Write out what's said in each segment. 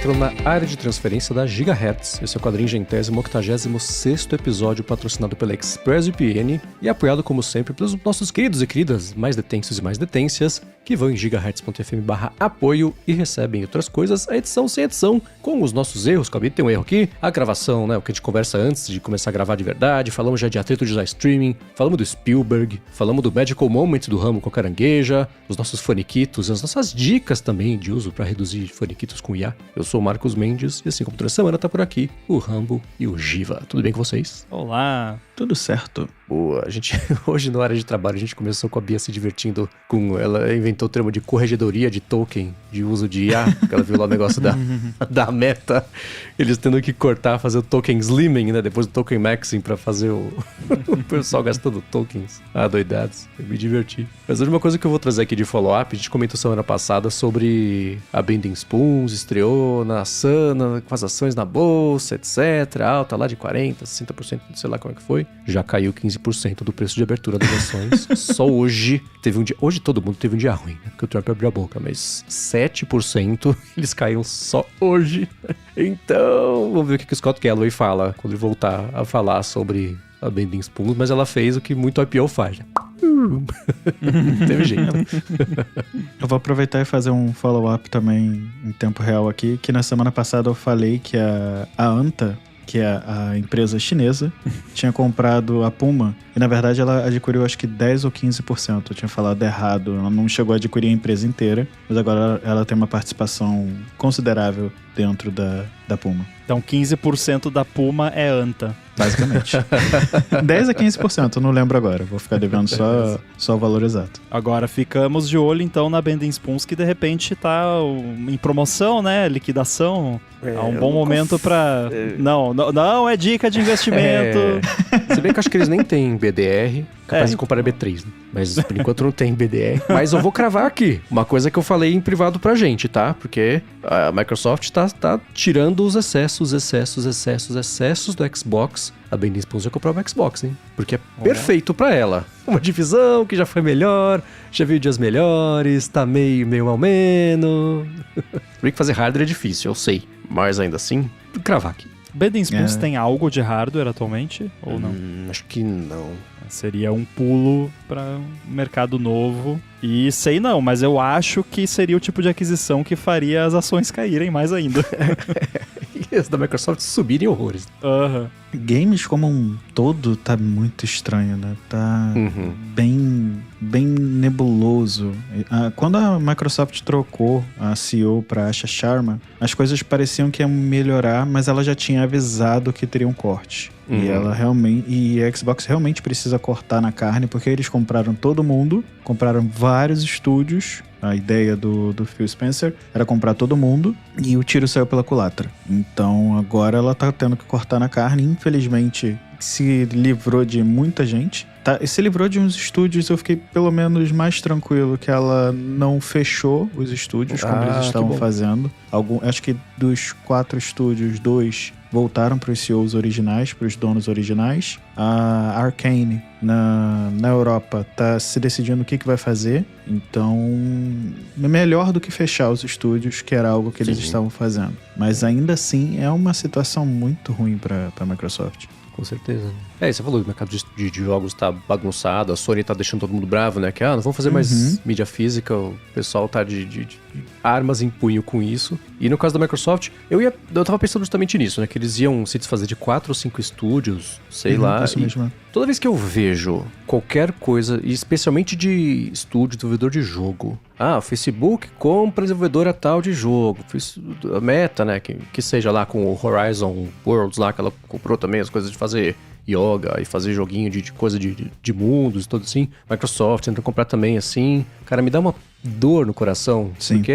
entrando na área de transferência da Gigahertz. Esse é o 486º episódio patrocinado pela ExpressVPN e apoiado, como sempre, pelos nossos queridos e queridas mais detêncios e mais detências, que vão em gigahertz.fm/apoio e recebem outras coisas, a edição sem edição, com os nossos erros. Acabei de ter um erro aqui, a gravação, né, o que a gente conversa antes de começar a gravar de verdade, falamos já de atrito de usar streaming, falamos do Spielberg, falamos do Magical Moment do Rambo com a carangueja, os nossos faniquitos, as nossas dicas também de uso para reduzir faniquitos com IA. Eu sou o Marcos Mendes e assim como toda semana tá por aqui o Rambo e o Giva. Tudo bem com vocês? Olá! Tudo certo. Boa, a gente hoje na área de trabalho a gente começou com a Bia se divertindo com, ela inventou o termo de corregedoria de token, de uso de IA, que ela viu lá o negócio da Meta, eles tendo que cortar, fazer o token slimming, né, depois do token maxing pra fazer o pessoal gastando tokens. Ah, doidados, eu me diverti. Mas hoje uma coisa que eu vou trazer aqui de follow-up, a gente comentou semana passada sobre a Bending Spoons, estreou na Sana, com as ações na bolsa, etc, alta lá de 40%, 60%, sei lá como é que foi. Já caiu 15% do preço de abertura das ações. Só hoje teve um dia... Hoje todo mundo teve um dia ruim, né? Porque o Trump abriu a boca. Mas 7% eles caíram só hoje. Então, vamos ver o que o Scott Galloway fala quando ele voltar a falar sobre a Bending Spoons. Mas ela fez o que muito IPO faz, né? Teve jeito. Eu vou aproveitar e fazer um follow-up também em tempo real aqui, que na semana passada eu falei que a Anta, que é a empresa chinesa, tinha comprado a Puma e na verdade ela adquiriu acho que 10 ou 15%, eu tinha falado errado, ela não chegou a adquirir a empresa inteira, mas agora ela tem uma participação considerável dentro da Puma. Então 15% da Puma é Anta. Basicamente. 10 a 15%, eu não lembro agora. Vou ficar devendo só o valor exato. Agora ficamos de olho então na Bending Spoons, que de repente tá em promoção, né? Liquidação. É um bom momento pra... Não, é dica de investimento. Se bem que eu acho que eles nem têm BDR, capaz de comprar B3, né? Mas por enquanto não tem BDR. Mas eu vou cravar aqui uma coisa que eu falei em privado pra gente, tá? Porque a Microsoft tá tirando os excessos do Xbox. A Bending Spoons já comprou o Xbox, hein? Porque é perfeito pra ela. Uma divisão que já foi melhor, já viu dias melhores, tá meio ao menos. Por que fazer hardware é difícil, eu sei. Mas ainda assim, cravar aqui. Bending Spoons tem algo de hardware atualmente? Ou não? Acho que não. Seria um pulo para um mercado novo. E sei não, mas eu acho que seria o tipo de aquisição que faria as ações caírem mais ainda. E as da Microsoft subirem horrores. Games como um todo tá muito estranho, né? Tá bem nebuloso. Quando a Microsoft trocou a CEO pra Asha Sharma, as coisas pareciam que iam melhorar, mas ela já tinha avisado que teria um corte. E a Xbox realmente precisa cortar na carne, porque eles compraram todo mundo, compraram vários estúdios. A ideia do Phil Spencer era comprar todo mundo e o tiro saiu pela culatra. Então agora ela tá tendo que cortar na carne. Infelizmente se livrou de muita gente. E se livrou de uns estúdios, eu fiquei pelo menos mais tranquilo que ela não fechou os estúdios como eles estavam fazendo. Acho que dos 4 estúdios, 2 voltaram para os CEOs originais, para os donos originais. A Arcane na Europa tá se decidindo o que vai fazer. Então, é melhor do que fechar os estúdios, que era algo que eles estavam fazendo. Mas ainda assim, é uma situação muito ruim para a Microsoft. Com certeza. Você falou que o mercado de jogos tá bagunçado, a Sony tá deixando todo mundo bravo, né? Que não vamos fazer mais mídia física, o pessoal tá de armas em punho com isso. E no caso da Microsoft, eu tava pensando justamente nisso, né? Que eles iam se desfazer de 4 ou 5 estúdios, sei lá. Isso mesmo. Toda vez que eu vejo qualquer coisa, e especialmente de estúdio, desenvolvedor de jogo, o Facebook compra desenvolvedora tal de jogo, a Meta, né, que seja lá com o Horizon Worlds lá, que ela comprou também as coisas de fazer yoga e fazer joguinho de coisa de mundos e tudo assim. Microsoft tenta comprar também assim. Cara, me dá uma dor no coração. Sim. Porque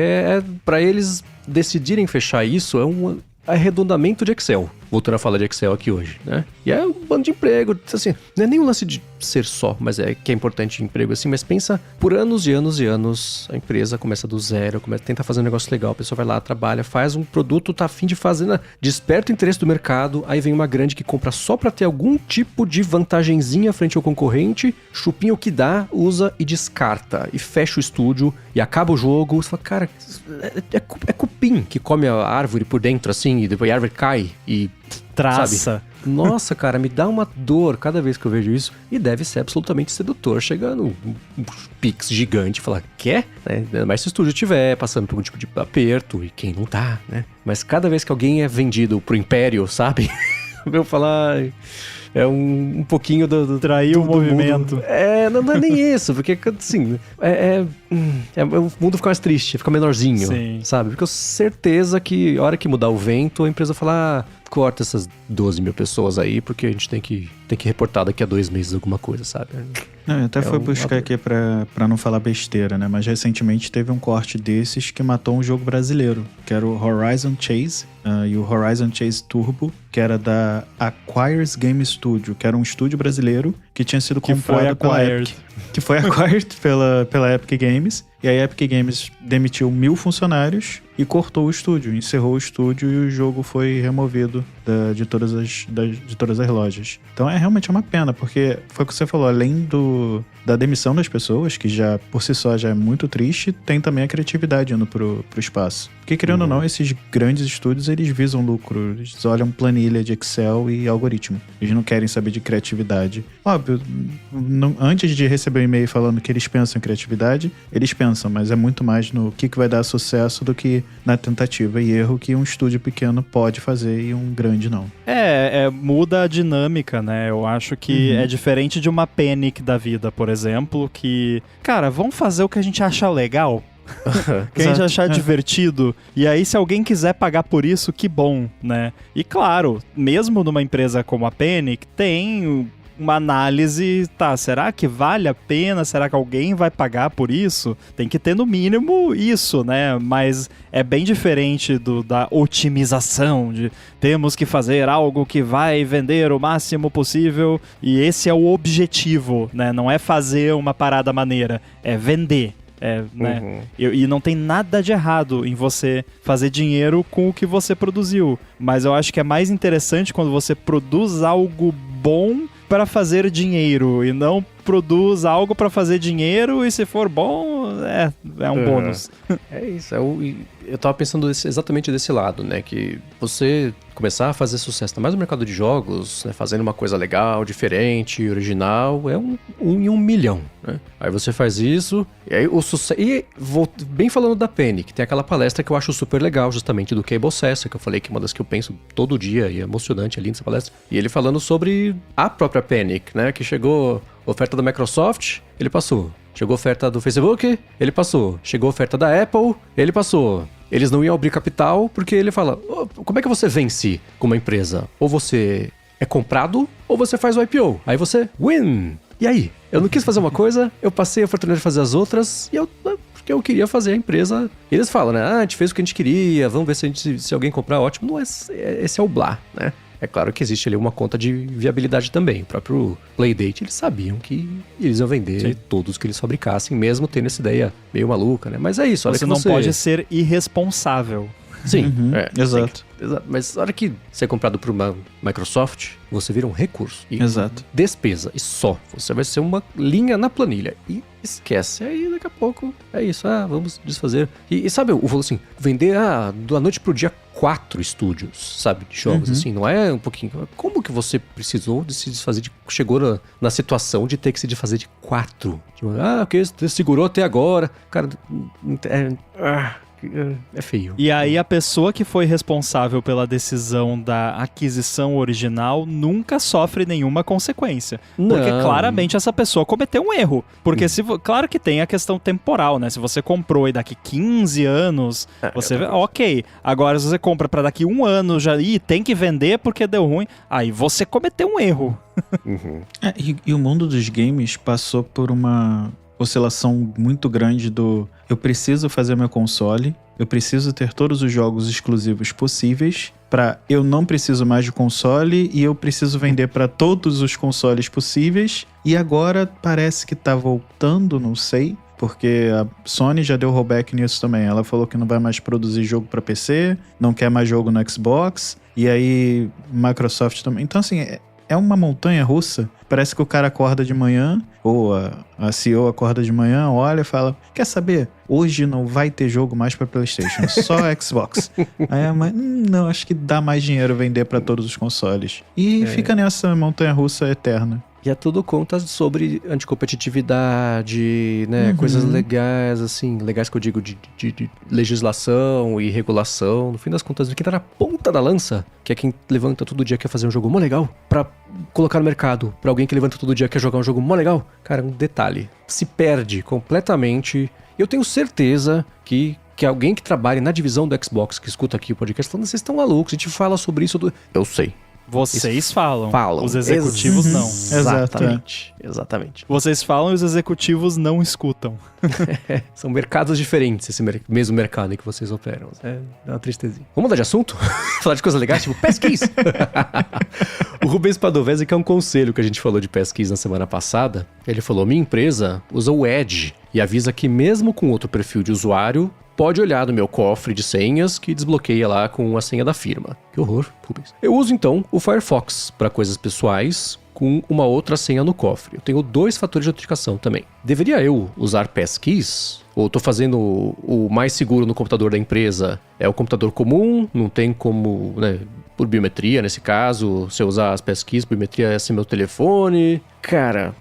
pra eles decidirem fechar isso é um arredondamento de Excel. voltando a falar de Excel aqui hoje, né? E é um bando de emprego, assim, não é nem um lance de ser só, mas é que é importante emprego, assim, mas pensa, por anos e anos e anos, a empresa começa do zero, tenta fazer um negócio legal, a pessoa vai lá, trabalha, faz um produto, tá a fim de fazer, né? Desperta o interesse do mercado, aí vem uma grande que compra só pra ter algum tipo de vantagenzinha frente ao concorrente, chupinha o que dá, usa e descarta, e fecha o estúdio, e acaba o jogo, você fala, cara, é cupim que come a árvore por dentro, assim, e depois a árvore cai, e... Traça. Sabe? Nossa, cara, me dá uma dor cada vez que eu vejo isso. E deve ser absolutamente sedutor chegar no Pix gigante e falar, quer? Né? Mas se o estúdio estiver passando por algum tipo de aperto, e quem não tá, né? Mas cada vez que alguém é vendido pro império, sabe? Eu falar... É um pouquinho do trair o movimento. Mundo. Não é nem isso, porque assim, o mundo fica mais triste, fica menorzinho, sim, sabe? Porque eu tenho certeza que a hora que mudar o vento, a empresa fala, corta essas 12 mil pessoas aí, porque a gente tem que reportar daqui a 2 meses alguma coisa, sabe? Eu até fui buscar aqui pra não falar besteira, né? Mas recentemente teve um corte desses que matou um jogo brasileiro, que era o Horizon Chase, e o Horizon Chase Turbo, que era da Acquires Game Studio, que era um estúdio brasileiro que tinha sido comprado pela Epic. Que foi acquired pela Epic Games. E a Epic Games demitiu 1.000 funcionários e cortou o estúdio, encerrou o estúdio e o jogo foi removido de todas as lojas. Então é realmente uma pena, porque foi o que você falou, além da demissão das pessoas, que já por si só já é muito triste, tem também a criatividade indo pro espaço. Porque querendo ou não, esses grandes estúdios, eles visam lucro, eles olham planilha de Excel e algoritmo. Eles não querem saber de criatividade. Óbvio, antes de receber um e-mail falando que eles pensam em criatividade, eles pensam, mas é muito mais no que vai dar sucesso do que na tentativa e erro que um estúdio pequeno pode fazer e um grande não. Muda a dinâmica, né? Eu acho que é diferente de uma Panic da vida, por exemplo, que, cara, vamos fazer o que a gente acha legal. Que a gente achar divertido. E aí, se alguém quiser pagar por isso, que bom, né? E claro, mesmo numa empresa como a Panic, tem uma análise, será que vale a pena? Será que alguém vai pagar por isso? Tem que ter no mínimo isso, né? Mas é bem diferente da otimização, de temos que fazer algo que vai vender o máximo possível, e esse é o objetivo, né? Não é fazer uma parada maneira, é vender. Né? E não tem nada de errado em você fazer dinheiro com o que você produziu, mas eu acho que é mais interessante quando você produz algo bom para fazer dinheiro e não produz algo para fazer dinheiro e se for bom, é um bônus. É isso, eu tava pensando exatamente desse lado, né, que você começar a fazer sucesso, ainda mais no mercado de jogos, né, fazendo uma coisa legal, diferente, original, é um em 1 milhão, né? Aí você faz isso, e aí o sucesso... E bem falando da Penny, que tem aquela palestra que eu acho super legal, justamente do Cable Sessa, que eu falei que é uma das que eu penso todo dia, e é emocionante ali nessa palestra, e ele falando sobre a própria Panic, né, que chegou oferta da Microsoft, ele passou. Chegou oferta do Facebook, ele passou. Chegou oferta da Apple, ele passou. Eles não iam abrir capital, porque ele fala, como é que você vence como empresa? Ou você é comprado, ou você faz o IPO. Aí você, win! E aí? Eu não quis fazer uma coisa, eu passei a oportunidade de fazer as outras, e porque eu queria fazer a empresa. E eles falam, né? A gente fez o que a gente queria, vamos ver se alguém comprar, ótimo. Não esse é o blá, né? É claro que existe ali uma conta de viabilidade também. O próprio Playdate, eles sabiam que eles iam vender todos que eles fabricassem, mesmo tendo essa ideia meio maluca, né? Mas é isso. Você não pode ser irresponsável. Sim, exato. Exato. Mas na hora que você é comprado por uma Microsoft, você vira um recurso. E exato. Despesa. E só. Você vai ser uma linha na planilha. E esquece. Aí daqui a pouco é isso. Vamos desfazer. E sabe, eu falo assim, vender da noite pro dia 4 estúdios, sabe, de jogos, assim, não é um pouquinho... Como que você precisou de se desfazer chegou na situação de ter que se desfazer de 4? Porque você segurou até agora. Cara, é feio. E aí a pessoa que foi responsável pela decisão da aquisição original nunca sofre nenhuma consequência. Não. Porque claramente essa pessoa cometeu um erro. Porque claro que tem a questão temporal, né? Se você comprou e daqui 15 anos, você ok. Agora se você compra pra daqui 1 ano já tem que vender porque deu ruim, aí você cometeu um erro. E o mundo dos games passou por uma oscilação muito grande do eu preciso fazer meu console, eu preciso ter todos os jogos exclusivos possíveis, pra eu não preciso mais de console e eu preciso vender pra todos os consoles possíveis. E agora parece que tá voltando, não sei, porque a Sony já deu rollback nisso também. Ela falou que não vai mais produzir jogo pra PC, não quer mais jogo no Xbox, e aí Microsoft também. Então assim, é uma montanha russa. Parece que o cara acorda de manhã, ou a CEO acorda de manhã, olha e fala, quer saber? Hoje não vai ter jogo mais pra PlayStation, só Xbox. Aí a mãe, não, acho que dá mais dinheiro vender pra todos os consoles. E fica nessa montanha russa eterna. E é tudo conta sobre anticompetitividade, né? Coisas legais, assim, legais que eu digo de legislação e regulação. No fim das contas, quem tá na ponta da lança, que é quem levanta todo dia quer fazer um jogo mó legal, pra colocar no mercado, pra alguém que levanta todo dia quer jogar um jogo mó legal, cara, um detalhe, se perde completamente. Eu tenho certeza que alguém que trabalha na divisão do Xbox, que escuta aqui o podcast, falando, vocês estão malucos, a gente fala sobre isso. Eu sei. Vocês falam. Os executivos não. Exatamente. Vocês falam e os executivos não escutam. São mercados diferentes, esse mesmo mercado em que vocês operam. É uma tristezinha. Vamos mudar de assunto? Falar de coisas legais, tipo pesquisa. O Rubens Padovese, que é um conselho que a gente falou de pesquisa na semana passada, ele falou, minha empresa usa o Edge e avisa que mesmo com outro perfil de usuário, pode olhar no meu cofre de senhas que desbloqueia lá com a senha da firma. Que horror, Rubens. Eu uso então o Firefox para coisas pessoais com uma outra senha no cofre. Eu tenho 2 fatores de autenticação também. Deveria eu usar passkeys? Ou tô fazendo o mais seguro no computador da empresa? É o computador comum, não tem como, né, por biometria nesse caso, se eu usar as passkeys, biometria é ser meu telefone. Cara,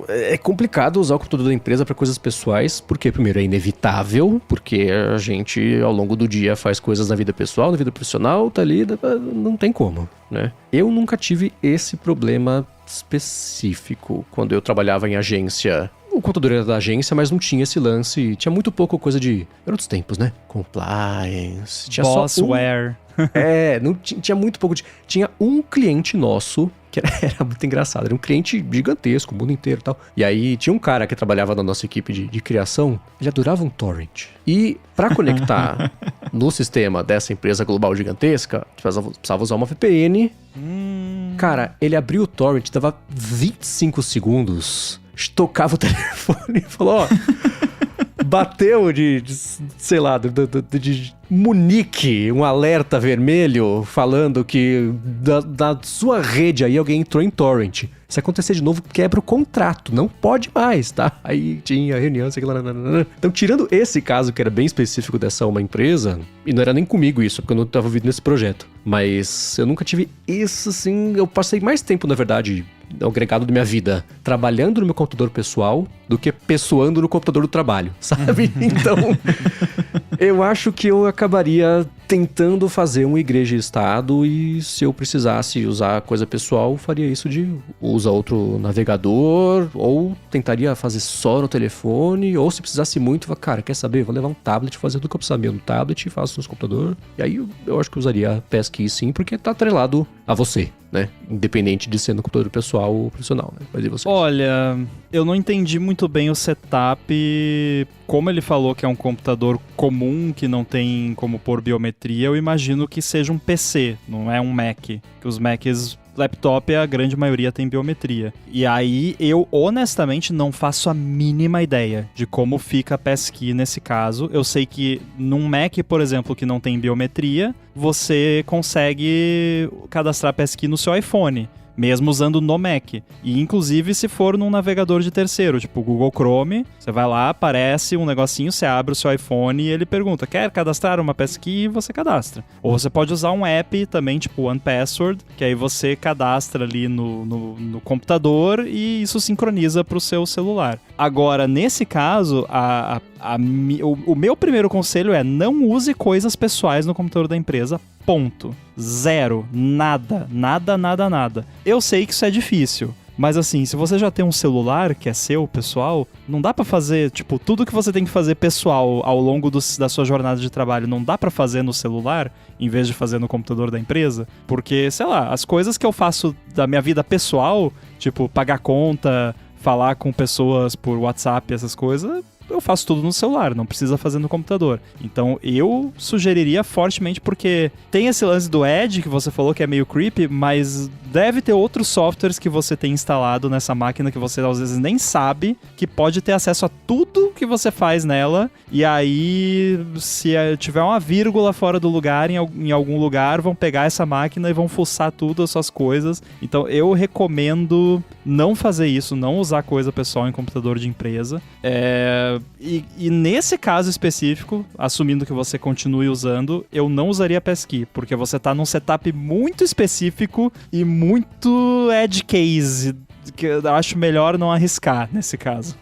é complicado usar o computador da empresa para coisas pessoais, porque primeiro é inevitável, porque a gente ao longo do dia faz coisas na vida pessoal, na vida profissional, tá ali, não tem como, né? Eu nunca tive esse problema específico quando eu trabalhava em agência. O computador era da agência, mas não tinha esse lance. Tinha muito pouco coisa de... Era outros tempos, né? Compliance. Tinha Bossware. Não tinha muito pouco de... Tinha um cliente nosso, que era muito engraçado. Era um cliente gigantesco, o mundo inteiro e tal. E aí tinha um cara que trabalhava na nossa equipe de criação. Ele adorava um torrent. E pra conectar no sistema dessa empresa global gigantesca, precisava usar uma VPN. Cara, ele abriu o torrent, dava 25 segundos... Tocava o telefone e falou, ó, bateu sei lá, de Munique, um alerta vermelho falando que da sua rede aí alguém entrou em torrent. Se acontecer de novo, quebra o contrato, não pode mais, tá? Aí tinha reunião, sei lá. Então, tirando esse caso que era bem específico dessa uma empresa, e não era nem comigo isso, porque eu não estava envolvido nesse projeto, mas eu nunca tive isso, assim, eu passei mais tempo, na verdade, agregado da minha vida, trabalhando no meu computador pessoal do que pessoando no computador do trabalho, sabe? Então, eu acho que eu acabaria tentando fazer uma igreja e estado, e se eu precisasse usar coisa pessoal, faria isso de usar outro navegador, ou tentaria fazer só no telefone, ou se precisasse muito, cara, quer saber? Vou levar um tablet, fazer tudo que eu precisar mesmo no tablet, faço no computador, e aí eu acho que usaria Passkey sim, porque tá atrelado a você, né? Independente de ser no computador pessoal ou profissional, né? Mas e vocês? Olha, eu não entendi muito bem o setup. Como ele falou que é um computador comum, que não tem como pôr biometria, eu imagino que seja um PC, não é um Mac. Que os Macs, laptop, a grande maioria tem biometria. E aí, eu honestamente não faço a mínima ideia de como fica a Passkey nesse caso. Eu sei que num Mac, por exemplo, que não tem biometria, você consegue cadastrar a Passkey no seu iPhone, mesmo usando no Mac. E inclusive se for num navegador de terceiro, tipo o Google Chrome, você vai lá, aparece um negocinho, você abre o seu iPhone e ele pergunta, quer cadastrar uma Passkey? E você cadastra. Ou você pode usar um app também, tipo o OnePassword, que aí você cadastra ali no computador e isso sincroniza pro seu celular. Agora, nesse caso, o meu primeiro conselho é não use coisas pessoais no computador da empresa, ponto. Zero. Nada. Eu sei que isso é difícil, mas assim, se você já tem um celular que é seu, pessoal, não dá pra fazer, tipo, tudo que você tem que fazer pessoal ao longo da sua jornada de trabalho, não dá pra fazer no celular, em vez de fazer no computador da empresa, porque, sei lá, as coisas que eu faço da minha vida pessoal, tipo, pagar conta, falar com pessoas por WhatsApp, essas coisas, eu faço tudo no celular, não precisa fazer no computador. Então eu sugeriria fortemente, porque tem esse lance do Edge que você falou que é meio creepy, mas deve ter outros softwares que você tem instalado nessa máquina que você às vezes nem sabe, que pode ter acesso a tudo que você faz nela, e aí se tiver uma vírgula fora do lugar, em algum lugar, vão pegar essa máquina e vão fuçar tudo as suas coisas. Então eu recomendo não fazer isso, não usar coisa pessoal em computador de empresa. E nesse caso específico, assumindo que você continue usando, eu não usaria Passkey, porque você tá num setup muito específico e muito edge case, que eu acho melhor não arriscar nesse caso.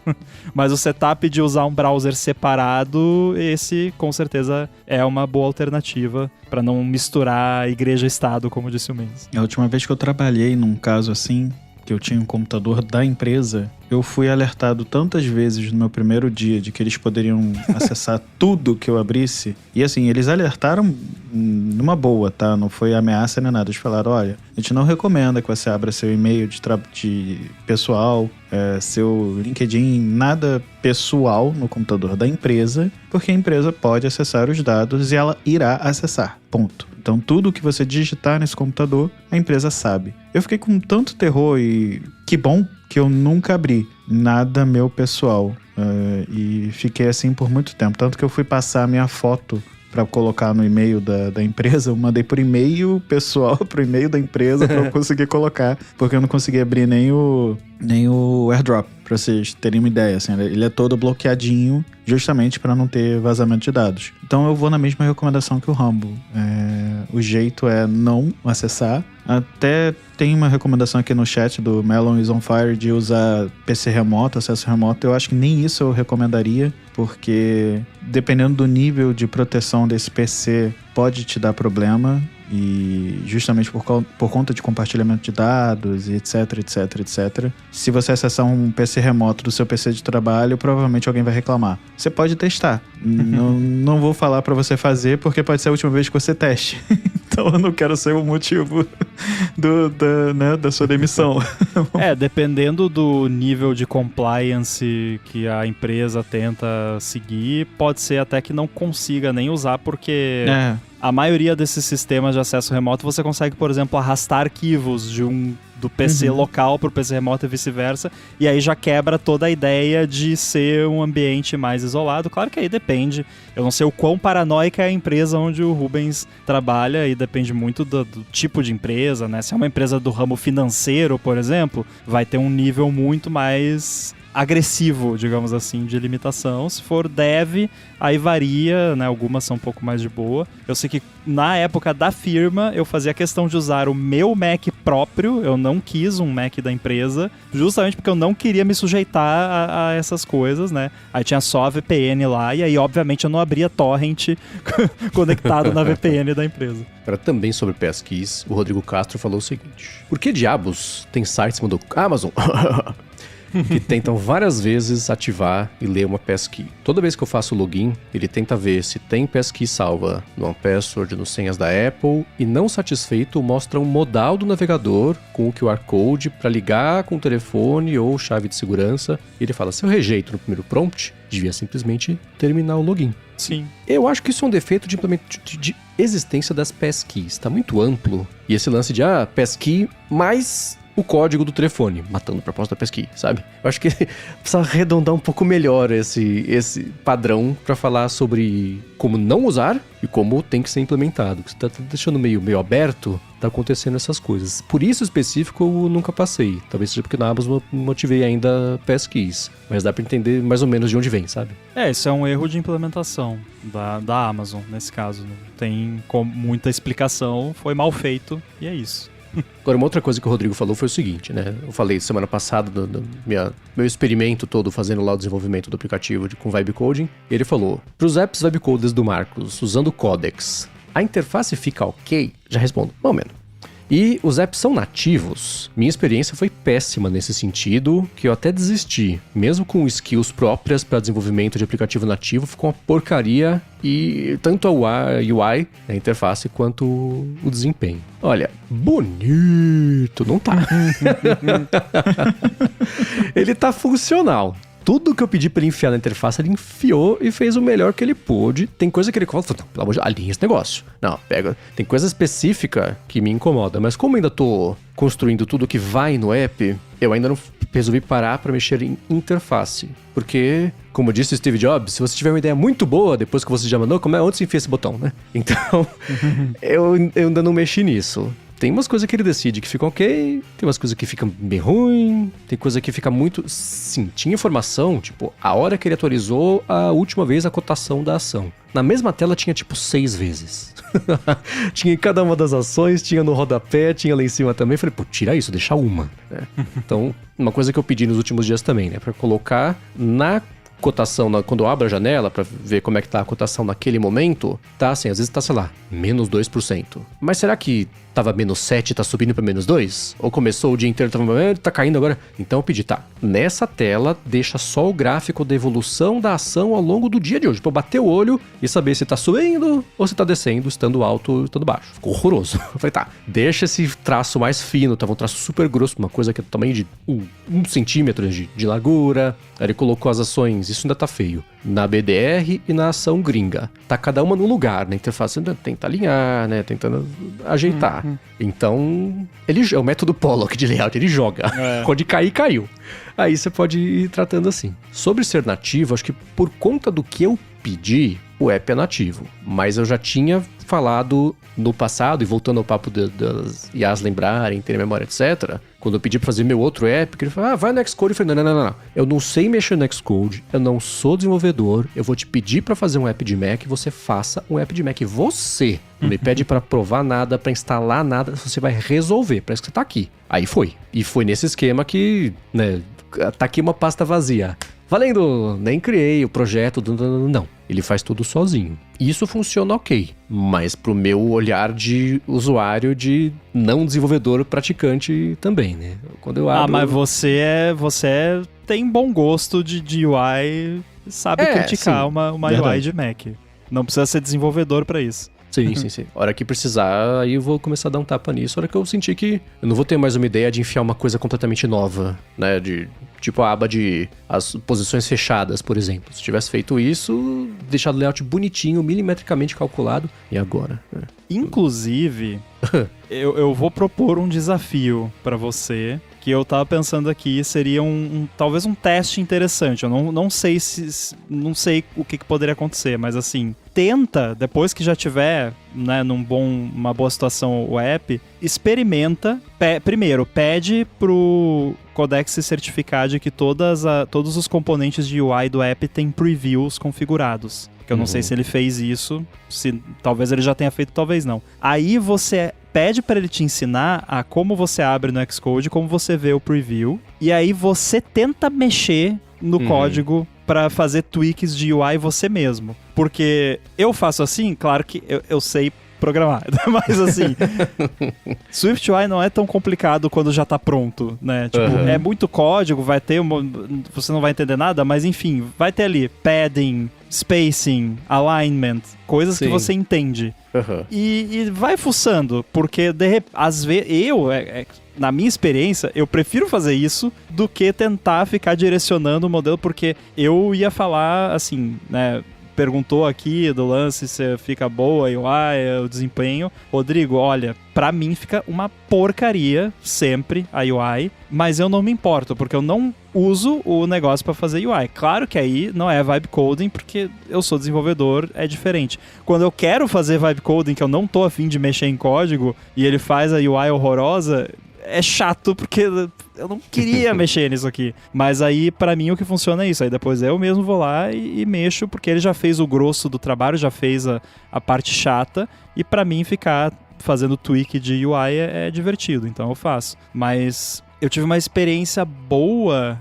Mas o setup de usar um browser separado, esse com certeza é uma boa alternativa para não misturar igreja e estado, como disse o Mendes. A última vez que eu trabalhei num caso assim, que eu tinha um computador da empresa, eu fui alertado tantas vezes no meu primeiro dia de que eles poderiam acessar tudo que eu abrisse. E assim, eles alertaram numa boa, tá? Não foi ameaça nem nada. Eles falaram, olha, a gente não recomenda que você abra seu e-mail de pessoal, seu LinkedIn, nada pessoal no computador da empresa, porque a empresa pode acessar os dados e ela irá acessar. Ponto. Então, tudo que você digitar nesse computador, a empresa sabe. Eu fiquei com tanto terror e que bom que eu nunca abri nada meu pessoal. E fiquei assim por muito tempo. Tanto que eu fui passar a minha foto para colocar no e-mail da empresa. Eu mandei por e-mail pessoal pro e-mail da empresa para eu conseguir colocar, porque eu não consegui abrir nem o AirDrop, para vocês terem uma ideia. Assim, ele é todo bloqueadinho justamente para não ter vazamento de dados. Então eu vou na mesma recomendação que o Rambo. O jeito é não acessar. Até tem uma recomendação aqui no chat do Melon is on Fire de usar PC remoto, acesso remoto. Eu acho que nem isso eu recomendaria, porque dependendo do nível de proteção desse PC, pode te dar problema. E justamente por conta de compartilhamento de dados e etc. Se você acessar um PC remoto do seu PC de trabalho, provavelmente alguém vai reclamar. Você pode testar. Não vou falar pra você fazer, porque pode ser a última vez que você teste. Então eu não quero ser o motivo da sua demissão. Dependendo do nível de compliance que a empresa tenta seguir, pode ser até que não consiga nem usar, porque a maioria desses sistemas de acesso remoto você consegue, por exemplo, arrastar arquivos do PC local para o PC remoto e vice-versa, e aí já quebra toda a ideia de ser um ambiente mais isolado. Claro que aí depende, eu não sei o quão paranoica é a empresa onde o Rubens trabalha, e depende muito do tipo de empresa, né? Se é uma empresa do ramo financeiro, por exemplo, vai ter um nível muito mais agressivo, digamos assim, de limitação. Se for dev, aí varia, né? Algumas são um pouco mais de boa. Eu sei que na época da firma, eu fazia questão de usar o meu Mac próprio, eu não quis um Mac da empresa, justamente porque eu não queria me sujeitar a essas coisas, né? Aí tinha só a VPN lá, e aí, obviamente, eu não abria torrent conectado na VPN da empresa. Para também sobre Passkeys, o Rodrigo Castro falou o seguinte: por que diabos tem sites como do Amazon que tentam várias vezes ativar e ler uma passkey? Toda vez que eu faço login, ele tenta ver se tem passkey salva no OnePassword, nos senhas da Apple, e não satisfeito mostra um modal do navegador com o QR Code para ligar com o telefone ou chave de segurança. E ele fala, se eu rejeito no primeiro prompt, devia simplesmente terminar o login. Sim. Eu acho que isso é um defeito de existência das passkeys. Está muito amplo. E esse lance de, passkey mais o código do telefone, matando o propósito da passkey, sabe? Eu acho que precisa arredondar um pouco melhor esse padrão para falar sobre como não usar e como tem que ser implementado. Você tá deixando meio aberto, tá acontecendo essas coisas. Por isso específico eu nunca passei. Talvez seja porque na Amazon não motivei ainda passkeys, mas dá para entender mais ou menos de onde vem, sabe? Isso é um erro de implementação da Amazon, nesse caso. Não tem muita explicação, foi mal feito e é isso. Agora, uma outra coisa que o Rodrigo falou foi o seguinte, né? Eu falei semana passada do meu experimento todo fazendo lá o desenvolvimento do aplicativo com Vibe Coding. E ele falou, para os apps Vibe Coders do Marcos, usando Codex, a interface fica ok? Já respondo, bom, menos. E os apps são nativos. Minha experiência foi péssima nesse sentido, que eu até desisti. Mesmo com skills próprias para desenvolvimento de aplicativo nativo, ficou uma porcaria e tanto a UI, a interface, quanto o desempenho. Olha, bonito, não tá. Ele tá funcional. Tudo que eu pedi pra ele enfiar na interface, ele enfiou e fez o melhor que ele pôde. Tem coisa que ele fala, não, pelo amor de Deus, alinha esse negócio. Não, pega. Tem coisa específica que me incomoda, mas como ainda tô construindo tudo que vai no app, eu ainda não resolvi parar pra mexer em interface. Porque, como disse o Steve Jobs, se você tiver uma ideia muito boa, depois que você já mandou, como é onde se enfia esse botão, né? Então, eu ainda não mexi nisso. Tem umas coisas que ele decide que ficam ok, tem umas coisas que ficam bem ruim, tem coisa que fica muito... Sim, tinha informação, tipo, a hora que ele atualizou a última vez a cotação da ação. Na mesma tela tinha, tipo, 6 vezes. Tinha em cada uma das ações, tinha no rodapé, tinha lá em cima também. Falei, pô, tira isso, deixa uma. Né? Então, uma coisa que eu pedi nos últimos dias também, né? Pra colocar na cotação, quando eu abro a janela pra ver como é que tá a cotação naquele momento, tá assim, às vezes tá, sei lá, menos 2%. Mas será que tava menos 7 e tá subindo pra menos 2? Ou começou o dia inteiro, tá caindo agora? Então eu pedi, tá, nessa tela deixa só o gráfico da evolução da ação ao longo do dia de hoje, pra eu bater o olho e saber se tá subindo ou se tá descendo, estando alto ou estando baixo. Ficou horroroso. Eu falei, tá, deixa esse traço mais fino, tava um traço super grosso, uma coisa que é do tamanho de 1 centímetro de largura. Aí ele colocou as ações, isso ainda tá feio, na BDR e na ação gringa. Tá cada uma no lugar, na interface tenta alinhar, né, tentando ajeitar. Então, é o método Pollock de layout, ele joga. Quando cair, caiu. Aí você pode ir tratando assim. Sobre ser nativo, acho que por conta do que eu pedi, o app é nativo. Mas eu já tinha falado no passado, e voltando ao papo das IAs lembrarem, terem memória, etc., quando eu pedi pra fazer meu outro app, que ele falou, vai no Xcode, eu falei, não. Eu não sei mexer no Xcode, eu não sou desenvolvedor, eu vou te pedir pra fazer um app de Mac, você faça um app de Mac. Você não me pede pra provar nada, pra instalar nada, você vai resolver, parece que você tá aqui. Aí foi. E foi nesse esquema que, né, tá aqui uma pasta vazia. Valendo, nem criei o projeto, não. Ele faz tudo sozinho. Isso funciona ok, mas pro meu olhar de usuário, de não desenvolvedor praticante também, né? Quando eu abro... mas você tem bom gosto de UI, sabe criticar sim, uma UI de Mac. Não precisa ser desenvolvedor pra isso. Sim. A hora que precisar, aí eu vou começar a dar um tapa nisso. A hora que eu sentir que eu não vou ter mais uma ideia de enfiar uma coisa completamente nova, né? Tipo a aba de as posições fechadas, por exemplo. Se tivesse feito isso, deixado o layout bonitinho, milimetricamente calculado. E agora? Inclusive, eu vou propor um desafio pra você, que eu tava pensando aqui, seria talvez um teste interessante. Eu não sei não sei o que poderia acontecer, mas assim, tenta, depois que já tiver, né, uma boa situação o app, experimenta, primeiro, pede pro Codex se certificar de que todos os componentes de UI do app têm previews configurados. Que eu não sei se ele fez isso, talvez ele já tenha feito, talvez não. Aí você pede para ele te ensinar a como você abre no Xcode, como você vê o preview, e aí você tenta mexer no código para fazer tweaks de UI você mesmo. Porque eu faço assim, claro que eu sei programar, mas assim, SwiftUI não é tão complicado quando já tá pronto, né? Tipo, é muito código, vai ter você não vai entender nada, mas enfim, vai ter ali padding, spacing, alignment, coisas que você entende. E vai fuçando, porque às vezes na minha experiência, eu prefiro fazer isso do que tentar ficar direcionando o modelo, porque eu ia falar assim, né? Perguntou aqui do lance se fica boa a UI, o desempenho. Rodrigo, olha, pra mim fica uma porcaria sempre a UI, mas eu não me importo, porque eu não uso o negócio pra fazer UI. Claro que aí não é vibe coding, porque eu sou desenvolvedor, é diferente. Quando eu quero fazer vibe coding, que eu não tô afim de mexer em código, e ele faz a UI horrorosa, é chato, porque eu não queria mexer nisso aqui. Mas aí, pra mim, o que funciona é isso. Aí depois eu mesmo vou lá e mexo, porque ele já fez o grosso do trabalho, já fez a parte chata. E pra mim, ficar fazendo tweak de UI é divertido. Então eu faço. Mas eu tive uma experiência boa,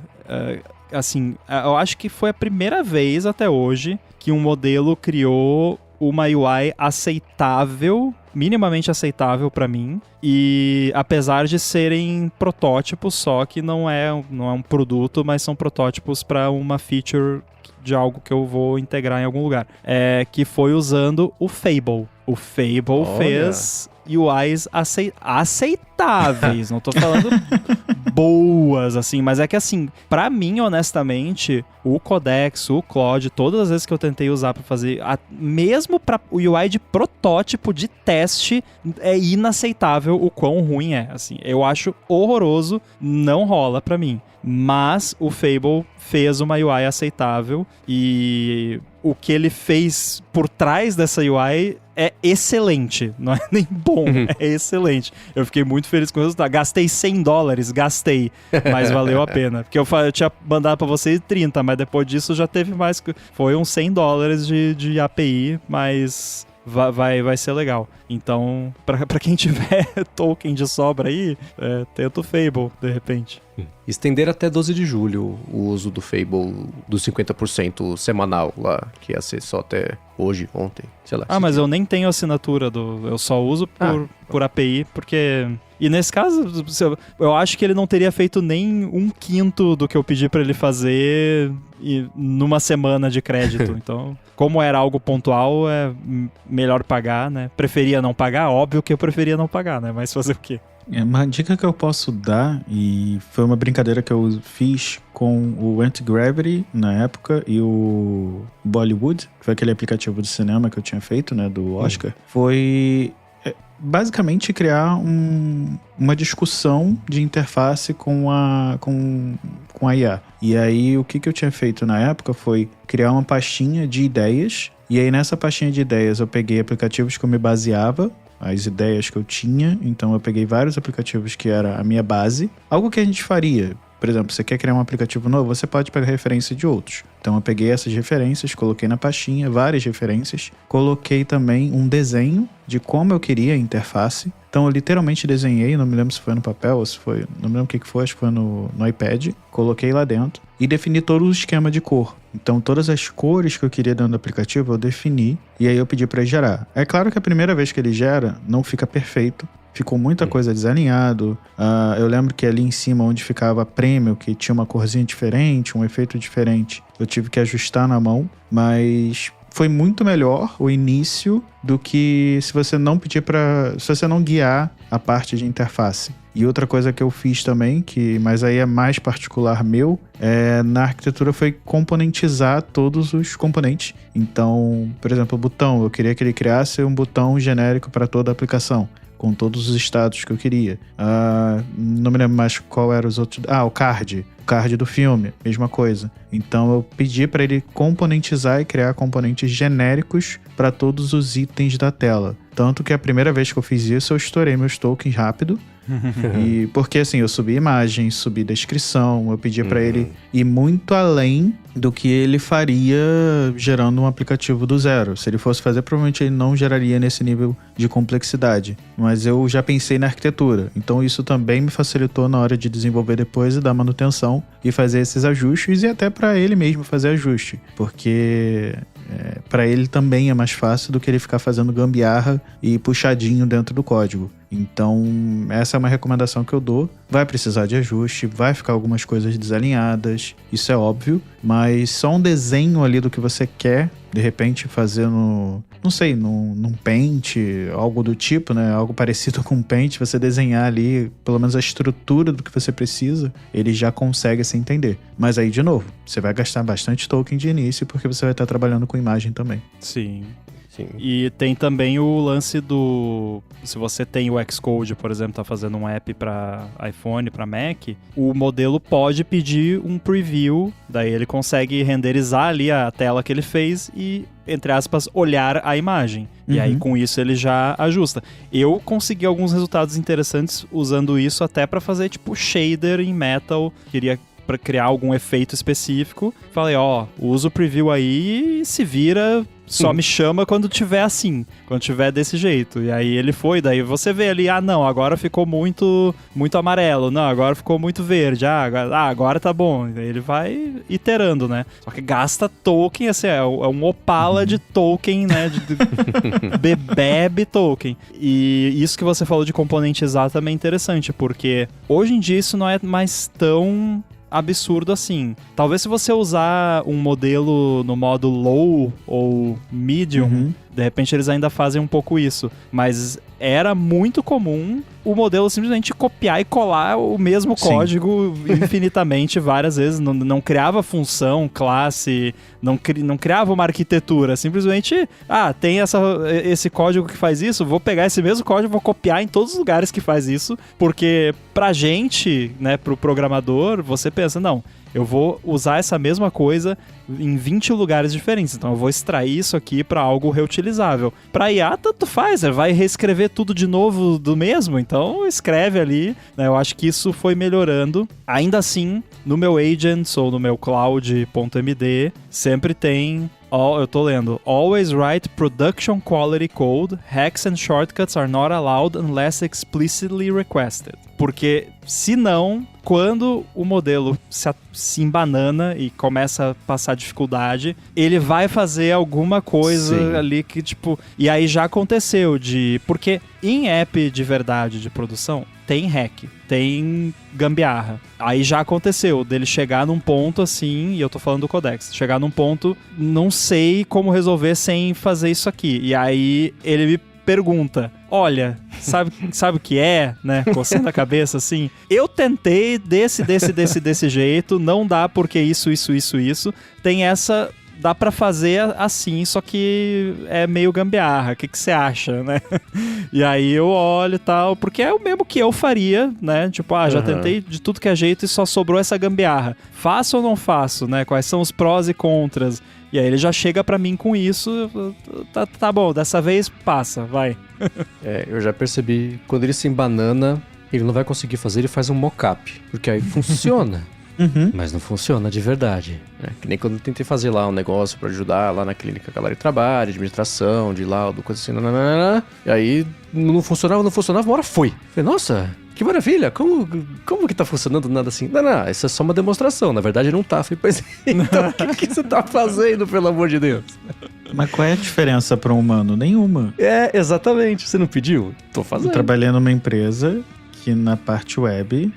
assim, eu acho que foi a primeira vez até hoje que um modelo criou uma UI aceitável minimamente aceitável pra mim. E apesar de serem protótipos, só que não é um produto, mas são protótipos pra uma feature de algo que eu vou integrar em algum lugar. Que foi usando o Fable. O Fable fez UIs aceitáveis. Não tô falando boas, assim, mas é que assim, pra mim, honestamente, o Codex, o Claude, todas as vezes que eu tentei usar pra fazer, mesmo pra o UI de protótipo, de teste, é inaceitável o quão ruim é, assim. Eu acho horroroso, não rola pra mim. Mas o Fable fez uma UI aceitável e o que ele fez por trás dessa UI é excelente, não é nem bom, é excelente. Eu fiquei muito feliz com o resultado. Gastei $100, gastei, mas valeu a pena. Porque eu tinha mandado pra vocês 30, mas depois disso já teve mais. Foi uns $100 de API, mas vai ser legal. Então, pra quem tiver token de sobra aí, tenta o Fable, de repente. Estender até 12 de julho o uso do Fable dos 50% semanal lá, que ia ser só até hoje, ontem, sei lá. Mas eu nem tenho assinatura eu só uso por API, porque... E nesse caso, eu acho que ele não teria feito nem 1/5 do que eu pedi pra ele fazer numa semana de crédito. Então, como era algo pontual, é melhor pagar, né? Preferia não pagar, óbvio que eu preferia não pagar, né? Mas fazer o quê? Uma dica que eu posso dar, e foi uma brincadeira que eu fiz com o Anti-Gravity na época e o Bollywood, que foi aquele aplicativo de cinema que eu tinha feito, né, do Oscar, foi basicamente criar uma discussão de interface com a IA. E aí o que eu tinha feito na época foi criar uma pastinha de ideias, e aí nessa pastinha de ideias eu peguei aplicativos que eu me baseava, as ideias que eu tinha, então eu peguei vários aplicativos que era a minha base. Algo que a gente faria, por exemplo, você quer criar um aplicativo novo, você pode pegar referência de outros. Então eu peguei essas referências, coloquei na pastinha várias referências, coloquei também um desenho de como eu queria a interface. Então eu literalmente desenhei, não me lembro se foi no papel ou se foi, não me lembro o que foi, acho que foi no iPad, coloquei lá dentro e defini todo o esquema de cor. Então todas as cores que eu queria dentro do aplicativo eu defini e aí eu pedi para ele gerar. É claro que a primeira vez que ele gera não fica perfeito, ficou muita coisa desalinhado. Eu lembro que ali em cima onde ficava prêmio, que tinha uma corzinha diferente, um efeito diferente, eu tive que ajustar na mão, mas foi muito melhor o início do que se você não pedir se você não guiar a parte de interface. E outra coisa que eu fiz também, mas aí é mais particular meu, na arquitetura foi componentizar todos os componentes. Então, por exemplo, o botão, eu queria que ele criasse um botão genérico para toda a aplicação, com todos os estados que eu queria. Não me lembro mais qual eram os outros. O card do filme, mesma coisa. Então eu pedi para ele componentizar e criar componentes genéricos para todos os itens da tela. Tanto que a primeira vez que eu fiz isso, eu estourei meus tokens rápido. E porque assim, eu subi imagem, subi descrição, eu pedi para ele ir muito além do que ele faria gerando um aplicativo do zero. Se ele fosse fazer, provavelmente ele não geraria nesse nível de complexidade. Mas eu já pensei na arquitetura, então isso também me facilitou na hora de desenvolver depois e dar manutenção e fazer esses ajustes, e até para ele mesmo fazer ajuste, porque para ele também é mais fácil do que ele ficar fazendo gambiarra e puxadinho dentro do código. Então, essa é uma recomendação que eu dou. Vai precisar de ajuste, vai ficar algumas coisas desalinhadas, isso é óbvio, mas só um desenho ali do que você quer, de repente fazer num Paint, algo do tipo, né? Algo parecido com Paint, você desenhar ali, pelo menos a estrutura do que você precisa, ele já consegue se entender. Mas aí, de novo, você vai gastar bastante token de início, porque você vai estar trabalhando com imagem também. Sim. E tem também o lance se você tem o Xcode, por exemplo, tá fazendo um app para iPhone, para Mac, o modelo pode pedir um preview, daí ele consegue renderizar ali a tela que ele fez e, entre aspas, olhar a imagem. E aí com isso ele já ajusta. Eu consegui alguns resultados interessantes usando isso até para fazer tipo shader em Metal. Queria pra criar algum efeito específico. Falei, usa o preview aí e se vira... Só me chama quando tiver assim, quando tiver desse jeito. E aí ele foi, daí você vê ali, não, agora ficou muito amarelo, não, agora ficou muito verde, agora tá bom. E daí ele vai iterando, né? Só que gasta token, assim, é um Opala de token, né? Bebe token. E isso que você falou de componente exato é bem interessante, porque hoje em dia isso não é mais tão... absurdo assim. Talvez se você usar um modelo no modo low ou medium, de repente eles ainda fazem um pouco isso. Mas era muito comum o modelo simplesmente copiar e colar o mesmo código infinitamente várias vezes. Não criava função, classe, não criava uma arquitetura. Simplesmente, tem esse código que faz isso, vou pegar esse mesmo código e vou copiar em todos os lugares que faz isso. Porque pra gente, né, pro programador, você pensa, não, eu vou usar essa mesma coisa em 20 lugares diferentes. Então eu vou extrair isso aqui para algo reutilizável. Para IA, tanto faz, vai reescrever tudo de novo do mesmo. Então escreve ali, né? Eu acho que isso foi melhorando. Ainda assim, no meu Agents ou no meu Cloud.md, sempre tem... eu tô lendo. Always write production quality code. Hacks and shortcuts are not allowed unless explicitly requested. Porque, se não, quando o modelo se embanana e começa a passar dificuldade, ele vai fazer alguma coisa ali que, tipo... E aí já aconteceu porque em app de verdade de produção, tem hack, tem gambiarra. Aí já aconteceu dele chegar num ponto assim, e eu tô falando do Codex, chegar num ponto, não sei como resolver sem fazer isso aqui. E aí ele me pergunta, olha, sabe o que é, né? Coçando a cabeça assim. Eu tentei desse jeito, não dá porque isso. Tem essa... Dá pra fazer assim, só que é meio gambiarra. O que você acha, né? E aí eu olho e tal, porque é o mesmo que eu faria, né? Tipo, já tentei de tudo que é jeito e só sobrou essa gambiarra. Faço ou não faço, né? Quais são os prós e contras? E aí ele já chega pra mim com isso. Tá bom, dessa vez passa, vai. Eu já percebi, quando ele se embanana, ele não vai conseguir fazer, ele faz um mock-up. Porque aí funciona. Mas não funciona de verdade, né? Que nem quando eu tentei fazer lá um negócio pra ajudar lá na clínica que a Galera trabalha, de administração, de laudo, coisa assim, e aí não funcionava, uma hora foi. Falei, nossa, que maravilha, como que tá funcionando nada assim? Não, isso é só uma demonstração, na verdade não tá. Falei, pois então o que você tá fazendo, pelo amor de Deus? Mas qual é a diferença para um humano? Nenhuma. Exatamente, você não pediu? Tô fazendo. Eu trabalhei numa empresa que na parte web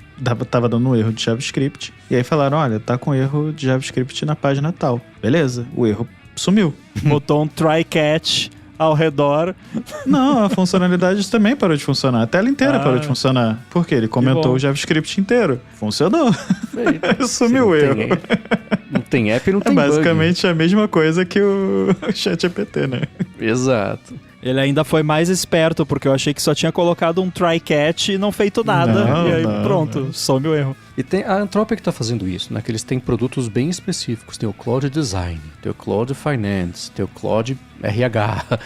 tava dando um erro de JavaScript. E aí falaram, olha, tá com erro de JavaScript na página tal. Beleza, o erro sumiu. Botou um try-catch ao redor. Não, a funcionalidade também parou de funcionar. A tela inteira parou de funcionar. Por quê? Ele comentou o JavaScript inteiro. Funcionou. Sumiu o erro. Não tem app, não tem basicamente bug. A mesma coisa que o ChatGPT, né? Exato. Ele ainda foi mais esperto, porque eu achei que só tinha colocado um try-catch e não feito nada. E aí pronto, some o erro. E tem a Anthropic que tá fazendo isso, né? Que eles têm produtos bem específicos. Tem o Cloud Design, tem o Cloud Finance, tem o Cloud RH.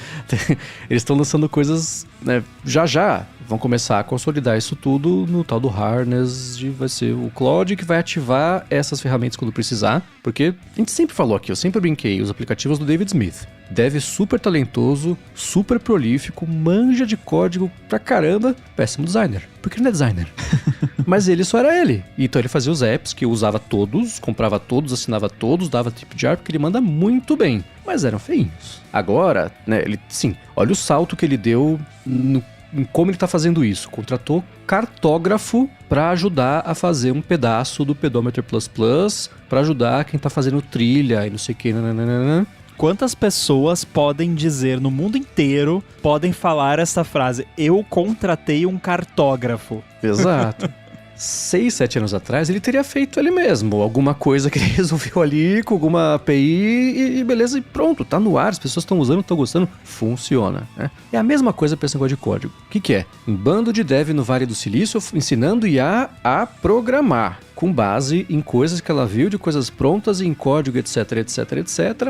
Eles estão lançando coisas, né? Já vão começar a consolidar isso tudo no tal do Harness, vai ser o Cloud que vai ativar essas ferramentas quando precisar. Porque a gente sempre falou aqui, eu sempre brinquei, os aplicativos do David Smith. Dev super talentoso, super prolífico, manja de código pra caramba, péssimo designer. Porque ele não é designer. Mas ele só era ele. Então ele fazia os apps que eu usava todos, comprava todos, assinava todos, dava tip jar, porque ele manda muito bem. Mas eram feinhos. Agora, né, olha o salto que ele deu em como ele tá fazendo isso. Contratou cartógrafo para ajudar a fazer um pedaço do Pedometer++, para ajudar quem tá fazendo trilha e não sei o que, nananana. Quantas pessoas podem dizer no mundo inteiro, podem falar essa frase, eu contratei um cartógrafo? Exato. 6, 7 anos atrás, ele teria feito ele mesmo. Alguma coisa que ele resolveu ali com alguma API e beleza, e pronto, tá no ar, as pessoas estão usando, estão gostando, funciona, né? É a mesma coisa para esse negócio de código. O que é? Um bando de dev no Vale do Silício ensinando IA a programar. com base em coisas que ela viu, de coisas prontas, em código, etc,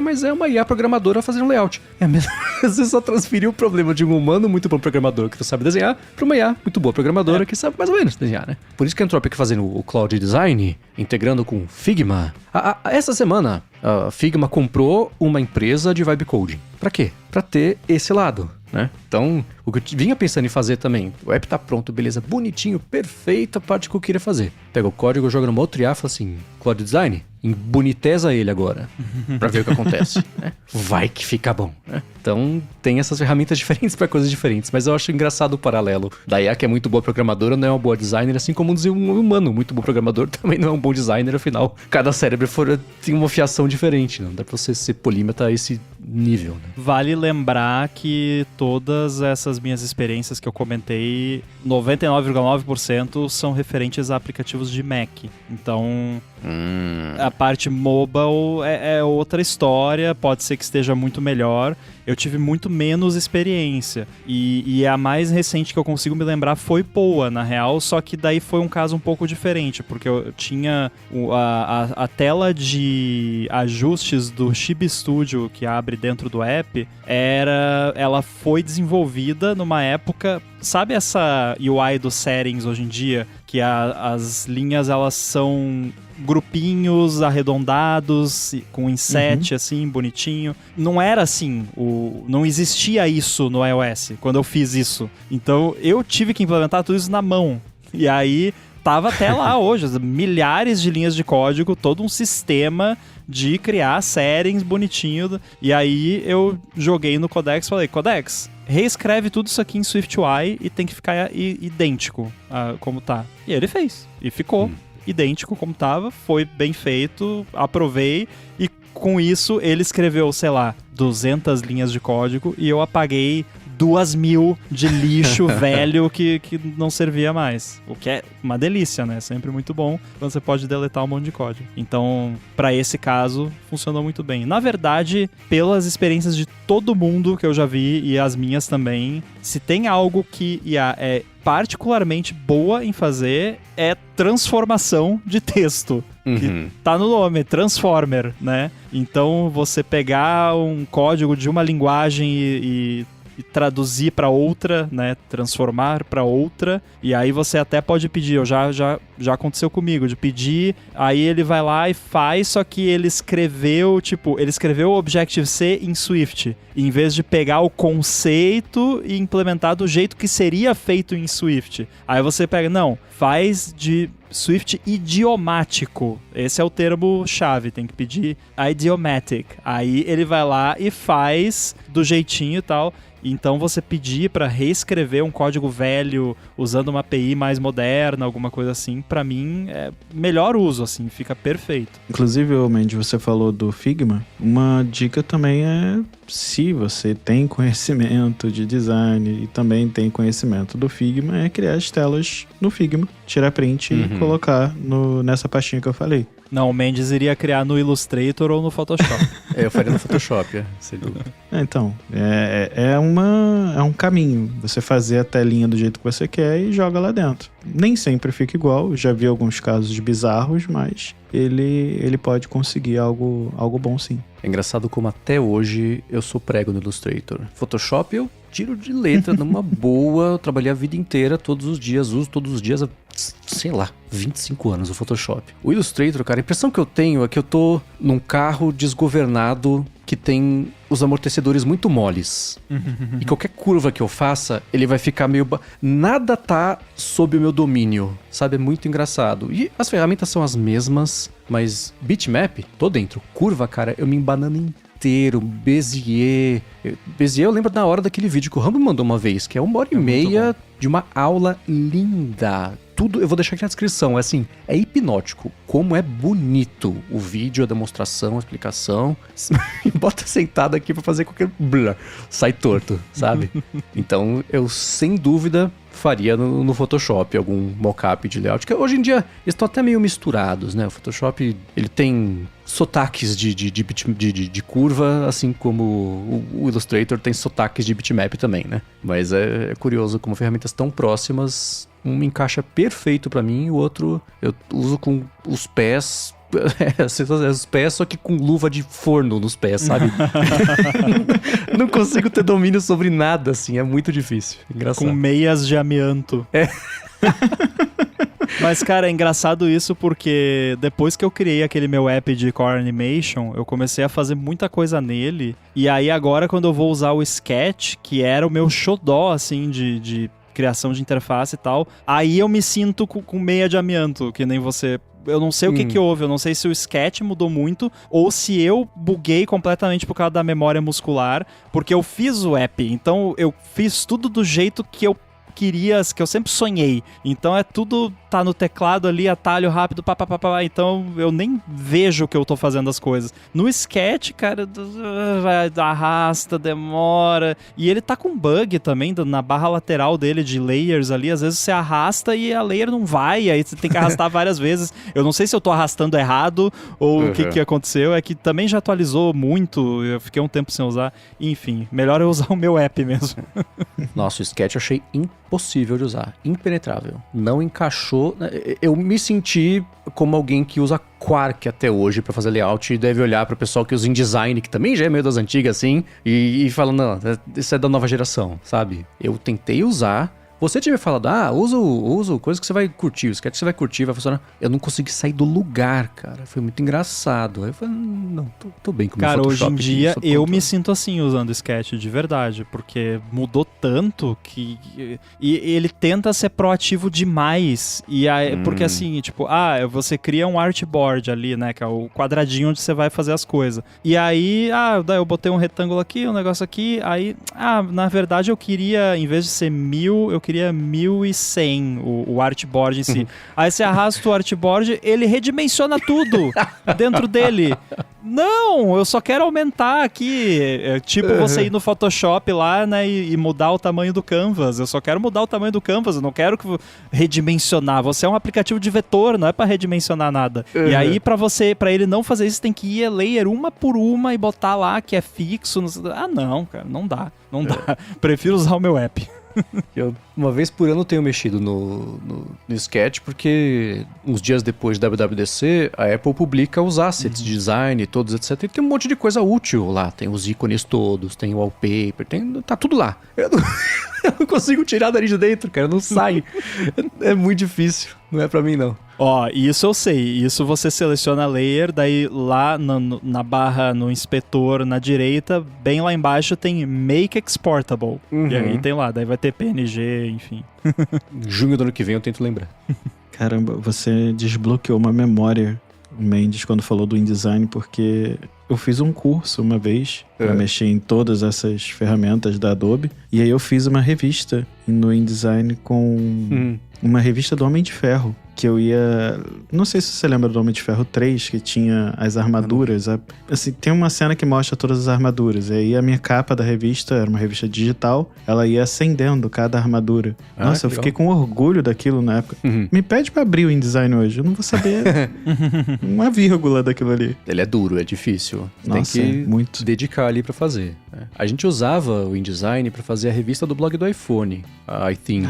mas é uma IA programadora fazendo layout. É mesmo, você só transferiu o problema de um humano muito bom programador que não sabe desenhar para uma IA muito boa programadora que sabe mais ou menos desenhar, né? Por isso que a Anthropic fazendo o Cloud Design, integrando com Figma. Essa semana, a Figma comprou uma empresa de vibe coding. Pra quê? Pra ter esse lado, né? Então, o que eu vinha pensando em fazer também, o app tá pronto, beleza, bonitinho, perfeito, a parte que eu queria fazer. Pega o código, joga numa outra IA e fala assim, Cloud Design, emboniteza ele agora, pra ver o que acontece, né? Vai que fica bom, né? Então, tem essas ferramentas diferentes pra coisas diferentes, mas eu acho engraçado o paralelo da IA, que é muito boa programadora, não é uma boa designer, assim como um humano muito bom programador também não é um bom designer, afinal, cada cérebro tem uma fiação diferente, não dá pra você ser polímata a esse nível, né? Vale lembrar que todas essas minhas experiências que eu comentei, 99,9% são referentes a aplicativos de Mac. Então, a parte mobile é outra história, pode ser que esteja muito melhor. Eu tive muito menos experiência. E a mais recente que eu consigo me lembrar foi Poa, na real, só que daí foi um caso um pouco diferente, porque eu tinha a tela de ajustes do Chibi Studio que abre dentro do app, ela foi desenvolvida numa época... Sabe essa UI dos settings hoje em dia? Que as linhas, elas são grupinhos arredondados, com inset, assim, bonitinho. Não era assim, não existia isso no iOS, quando eu fiz isso. Então, eu tive que implementar tudo isso na mão. E aí, tava até lá hoje, milhares de linhas de código, todo um sistema de criar settings bonitinho. E aí, eu joguei no Codex e falei, Codex, reescreve tudo isso aqui em SwiftUI e tem que ficar idêntico a como tá. E ele fez. E ficou idêntico como tava. Foi bem feito. Aprovei. E com isso, ele escreveu, sei lá, 200 linhas de código. E eu apaguei 2.000 de lixo velho que não servia mais. O que é uma delícia, né? Sempre muito bom quando você pode deletar um monte de código. Então, para esse caso, funcionou muito bem. Na verdade, pelas experiências de todo mundo que eu já vi e as minhas também, se tem algo que IA é particularmente boa em fazer, é transformação de texto. Que tá no nome, Transformer, né? Então, você pegar um código de uma linguagem e traduzir para outra, né, transformar para outra, e aí você até pode pedir, já aconteceu comigo, de pedir, aí ele vai lá e faz, só que ele escreveu o Objective-C em Swift, em vez de pegar o conceito e implementar do jeito que seria feito em Swift. Aí você pega, não, faz de Swift idiomático. Esse é o termo-chave, tem que pedir idiomatic. Aí ele vai lá e faz do jeitinho e tal. Então você pedir para reescrever um código velho usando uma API mais moderna, alguma coisa assim, para mim é melhor uso, assim, fica perfeito. Inclusive, Mandy, você falou do Figma. Uma dica também é, se você tem conhecimento de design e também tem conhecimento do Figma, é criar as telas no Figma, tirar print e colocar nessa pastinha que eu falei. Não, o Mendes iria criar no Illustrator ou no Photoshop. Eu faria no Photoshop, sem dúvida. Então, é um caminho. Você fazer a telinha do jeito que você quer e joga lá dentro. Nem sempre fica igual, já vi alguns casos bizarros, mas ele pode conseguir algo bom sim. É engraçado como até hoje eu sou prego no Illustrator. Photoshop eu tiro de letra numa boa, eu trabalhei a vida inteira, todos os dias, uso todos os dias, sei lá, 25 anos o Photoshop. O Illustrator, cara, a impressão que eu tenho é que eu tô num carro desgovernado que tem os amortecedores muito moles. E qualquer curva que eu faça, ele vai ficar meio... Nada tá sob o meu domínio, sabe? É muito engraçado. E as ferramentas são as mesmas, mas bitmap, tô dentro. Curva, cara, eu me embanando inteiro. Bezier eu lembro na hora daquele vídeo que o Rambo mandou uma vez, que é 1h30 de uma aula linda. Tudo, eu vou deixar aqui na descrição, assim, é hipnótico, como é bonito o vídeo, a demonstração, a explicação. Bota sentado aqui pra fazer qualquer blur, sai torto, sabe? Então, eu sem dúvida faria no Photoshop algum mockup de layout, que hoje em dia eles estão até meio misturados, né? O Photoshop, ele tem sotaques de curva, assim como o Illustrator tem sotaques de bitmap também, né? Mas é curioso como ferramentas tão próximas, um encaixa perfeito pra mim, o outro eu uso com os pés... os pés, só que com luva de forno nos pés, sabe? Não consigo ter domínio sobre nada, assim, é muito difícil. Engraçado. Com meias de amianto. Mas, cara, é engraçado isso porque depois que eu criei aquele meu app de Core Animation, eu comecei a fazer muita coisa nele. E aí agora, quando eu vou usar o Sketch, que era o meu xodó, assim, de criação de interface e tal, aí eu me sinto com meia de amianto, que nem você... Eu não sei o que houve, eu não sei se o Sketch mudou muito ou se eu buguei completamente por causa da memória muscular, porque eu fiz o app, então eu fiz tudo do jeito que eu queria, que eu sempre sonhei. Então é tudo, tá no teclado ali, atalho rápido, papapá, então eu nem vejo que eu tô fazendo as coisas. No Sketch, cara, arrasta, demora, e ele tá com bug também na barra lateral dele de layers ali, às vezes você arrasta e a layer não vai, aí você tem que arrastar várias vezes. Eu não sei se eu tô arrastando errado ou o que aconteceu, é que também já atualizou muito, eu fiquei um tempo sem usar, enfim, melhor eu usar o meu app mesmo. Nossa, o Sketch eu achei impossível de usar, impenetrável, não encaixou. Eu me senti como alguém que usa Quark até hoje pra fazer layout e deve olhar pro pessoal que usa InDesign, que também já é meio das antigas assim, e fala, não, isso é da nova geração, sabe? Eu tentei usar. Você tinha me falado, usa coisa que você vai curtir, o Sketch você vai curtir, vai funcionar. Eu não consegui sair do lugar, cara. Foi muito engraçado. Aí eu falei, não, tô bem com o meu Photoshop. Cara, hoje em dia eu me sinto assim usando o Sketch, de verdade, porque mudou tanto que... E ele tenta ser proativo demais. E aí, porque assim, tipo, você cria um artboard ali, né, que é o quadradinho onde você vai fazer as coisas. E aí, eu botei um retângulo aqui, um negócio aqui, aí, na verdade eu queria, em vez de ser 1000, eu queria 1100 o artboard em si. Aí você arrasta o artboard, ele redimensiona tudo dentro dele. Não, eu só quero aumentar aqui. É tipo você ir no Photoshop lá, né, e mudar o tamanho do canvas. Eu só quero mudar o tamanho do canvas, eu não quero redimensionar. Você é um aplicativo de vetor, não é pra redimensionar nada. E aí, pra ele não fazer isso, tem que ir layer uma por uma e botar lá que é fixo. Não, cara, não dá. Prefiro usar o meu app. Eu, uma vez por ano, tenho mexido no Sketch, porque uns dias depois da WWDC, a Apple publica os assets de design, todos, etc. E tem um monte de coisa útil lá. Tem os ícones todos, tem o wallpaper, tá tudo lá. Eu não consigo tirar dali de dentro, cara, não sai. É muito difícil, não é pra mim, não. Isso eu sei. Isso você seleciona a layer, daí lá na barra, no inspetor, na direita, bem lá embaixo tem Make Exportable. E aí tem lá, daí vai ter PNG, enfim. Junho do ano que vem eu tento lembrar. Caramba, você desbloqueou uma memória, Mendes, quando falou do InDesign, porque eu fiz um curso uma vez pra mexer em todas essas ferramentas da Adobe, e aí eu fiz uma revista no InDesign com uma revista do Homem de Ferro, que eu ia... Não sei se você lembra do Homem de Ferro 3, que tinha as armaduras. Assim, tem uma cena que mostra todas as armaduras. E aí a minha capa da revista, era uma revista digital, ela ia acendendo cada armadura. Nossa, eu fiquei com orgulho daquilo na época. Me pede pra abrir o InDesign hoje, eu não vou saber uma vírgula daquilo ali. Ele é duro, é difícil. Nossa, tem que muito dedicar ali pra fazer. A gente usava o InDesign pra fazer a revista do blog do iPhone, a iThink.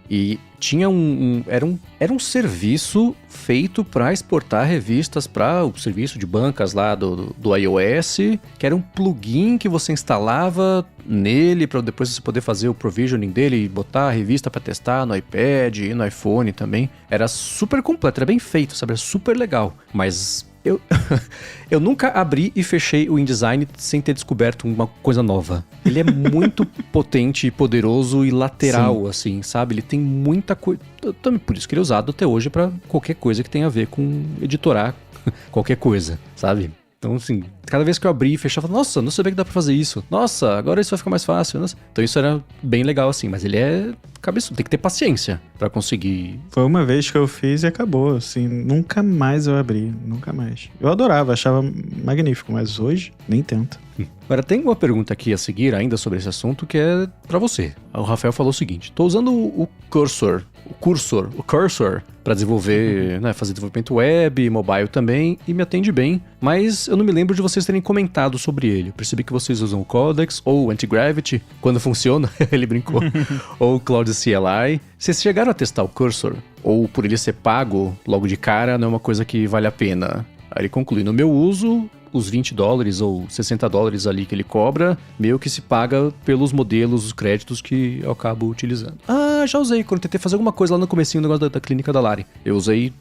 E tinha era um serviço feito para exportar revistas para o serviço de bancas lá do iOS, que era um plugin que você instalava nele para depois você poder fazer o provisioning dele e botar a revista para testar no iPad e no iPhone também. Era super completo, era bem feito, sabe? Era super legal, mas... Eu nunca abri e fechei o InDesign sem ter descoberto uma coisa nova. Ele é muito potente, poderoso e lateral, assim, sabe? Ele tem muita coisa... Também por isso que ele é usado até hoje pra qualquer coisa que tenha a ver com editorar qualquer coisa, sabe? Então, assim, cada vez que eu abri e fechava, nossa, não sabia que dá pra fazer isso. Nossa, agora isso vai ficar mais fácil. Nossa. Então isso era bem legal, assim, mas ele é cabeçudo, tem que ter paciência pra conseguir. Foi uma vez que eu fiz e acabou, assim, nunca mais eu abri, nunca mais. Eu adorava, achava magnífico, mas hoje nem tento. Agora, tem uma pergunta aqui a seguir ainda sobre esse assunto que é pra você. O Rafael falou o seguinte: tô usando o cursor para desenvolver, né, fazer desenvolvimento web, mobile também, e me atende bem, mas eu não me lembro de vocês terem comentado sobre ele. Eu percebi que vocês usam o Codex ou o Antigravity, quando funciona, ele brincou, ou o Cloud CLI. Vocês chegaram a testar o Cursor? Ou por ele ser pago logo de cara, não é uma coisa que vale a pena? Aí ele conclui: no meu uso, os $20 ou $60 ali que ele cobra, meio que se paga pelos modelos, os créditos que eu acabo utilizando. Ah, já usei, quando tentei fazer alguma coisa lá no comecinho do negócio da clínica da Lari. Eu usei,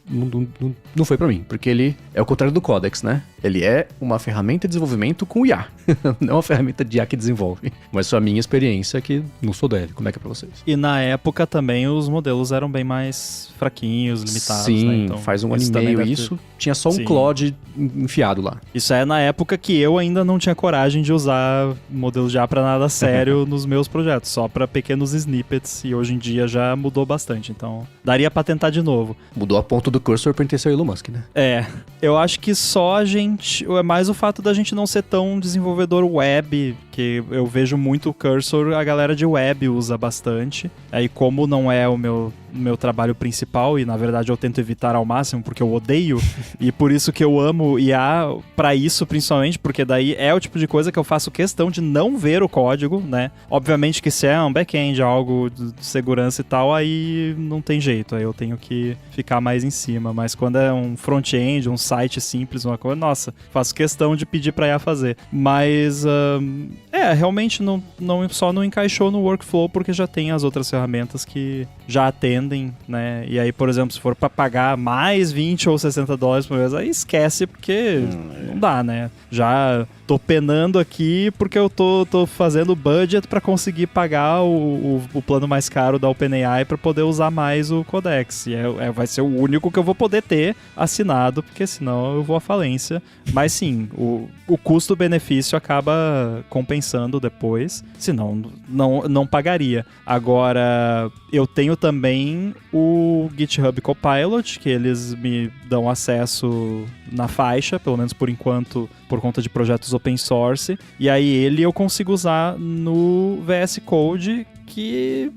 não foi pra mim, porque ele é o contrário do Codex, né? Ele é uma ferramenta de desenvolvimento com IA, não uma ferramenta de IA que desenvolve. Mas foi a minha experiência que não sou dele. Como é que é pra vocês? E na época também os modelos eram bem mais fraquinhos, limitados, sim, né? Então, faz um ano e meio isso, tinha só um Claude enfiado lá. Isso é na época que eu ainda não tinha coragem de usar modelos de IA pra nada sério nos meus projetos, só pra pequenos snippets, e hoje em dia já mudou bastante, então daria pra tentar de novo. Mudou a ponto do cursor pertencer ao Elon Musk, né? É, eu acho que só a gente, é mais o fato da gente não ser tão desenvolvedor web, que eu vejo muito o cursor, a galera de web usa bastante, aí como não é o meu trabalho principal, e na verdade eu tento evitar ao máximo porque eu odeio, e por isso que eu amo IA pra isso principalmente, porque daí é o tipo de coisa que eu faço questão de não ver o código, né? Obviamente que se é um back-end, algo de segurança e tal, aí não tem jeito, aí eu tenho que ficar mais em cima, mas quando é um front-end, um site simples, uma coisa, nossa, faço questão de pedir pra IA fazer, mas realmente só não encaixou no workflow porque já tem as outras ferramentas que já atendem, né? E aí, por exemplo, se for pra pagar mais $20 ou $60 por mês, aí esquece, porque não dá, né? Já tô penando aqui porque eu tô fazendo budget pra conseguir pagar o plano mais caro da OpenAI pra poder usar mais o Codex. E vai ser o único que eu vou poder ter assinado, porque senão eu vou à falência. Mas sim, o custo-benefício acaba compensando depois, senão não pagaria. Agora, eu tenho também o GitHub Copilot, que eles me dão acesso na faixa, pelo menos por enquanto, por conta de projetos open source, e aí eu consigo usar no VS Code, que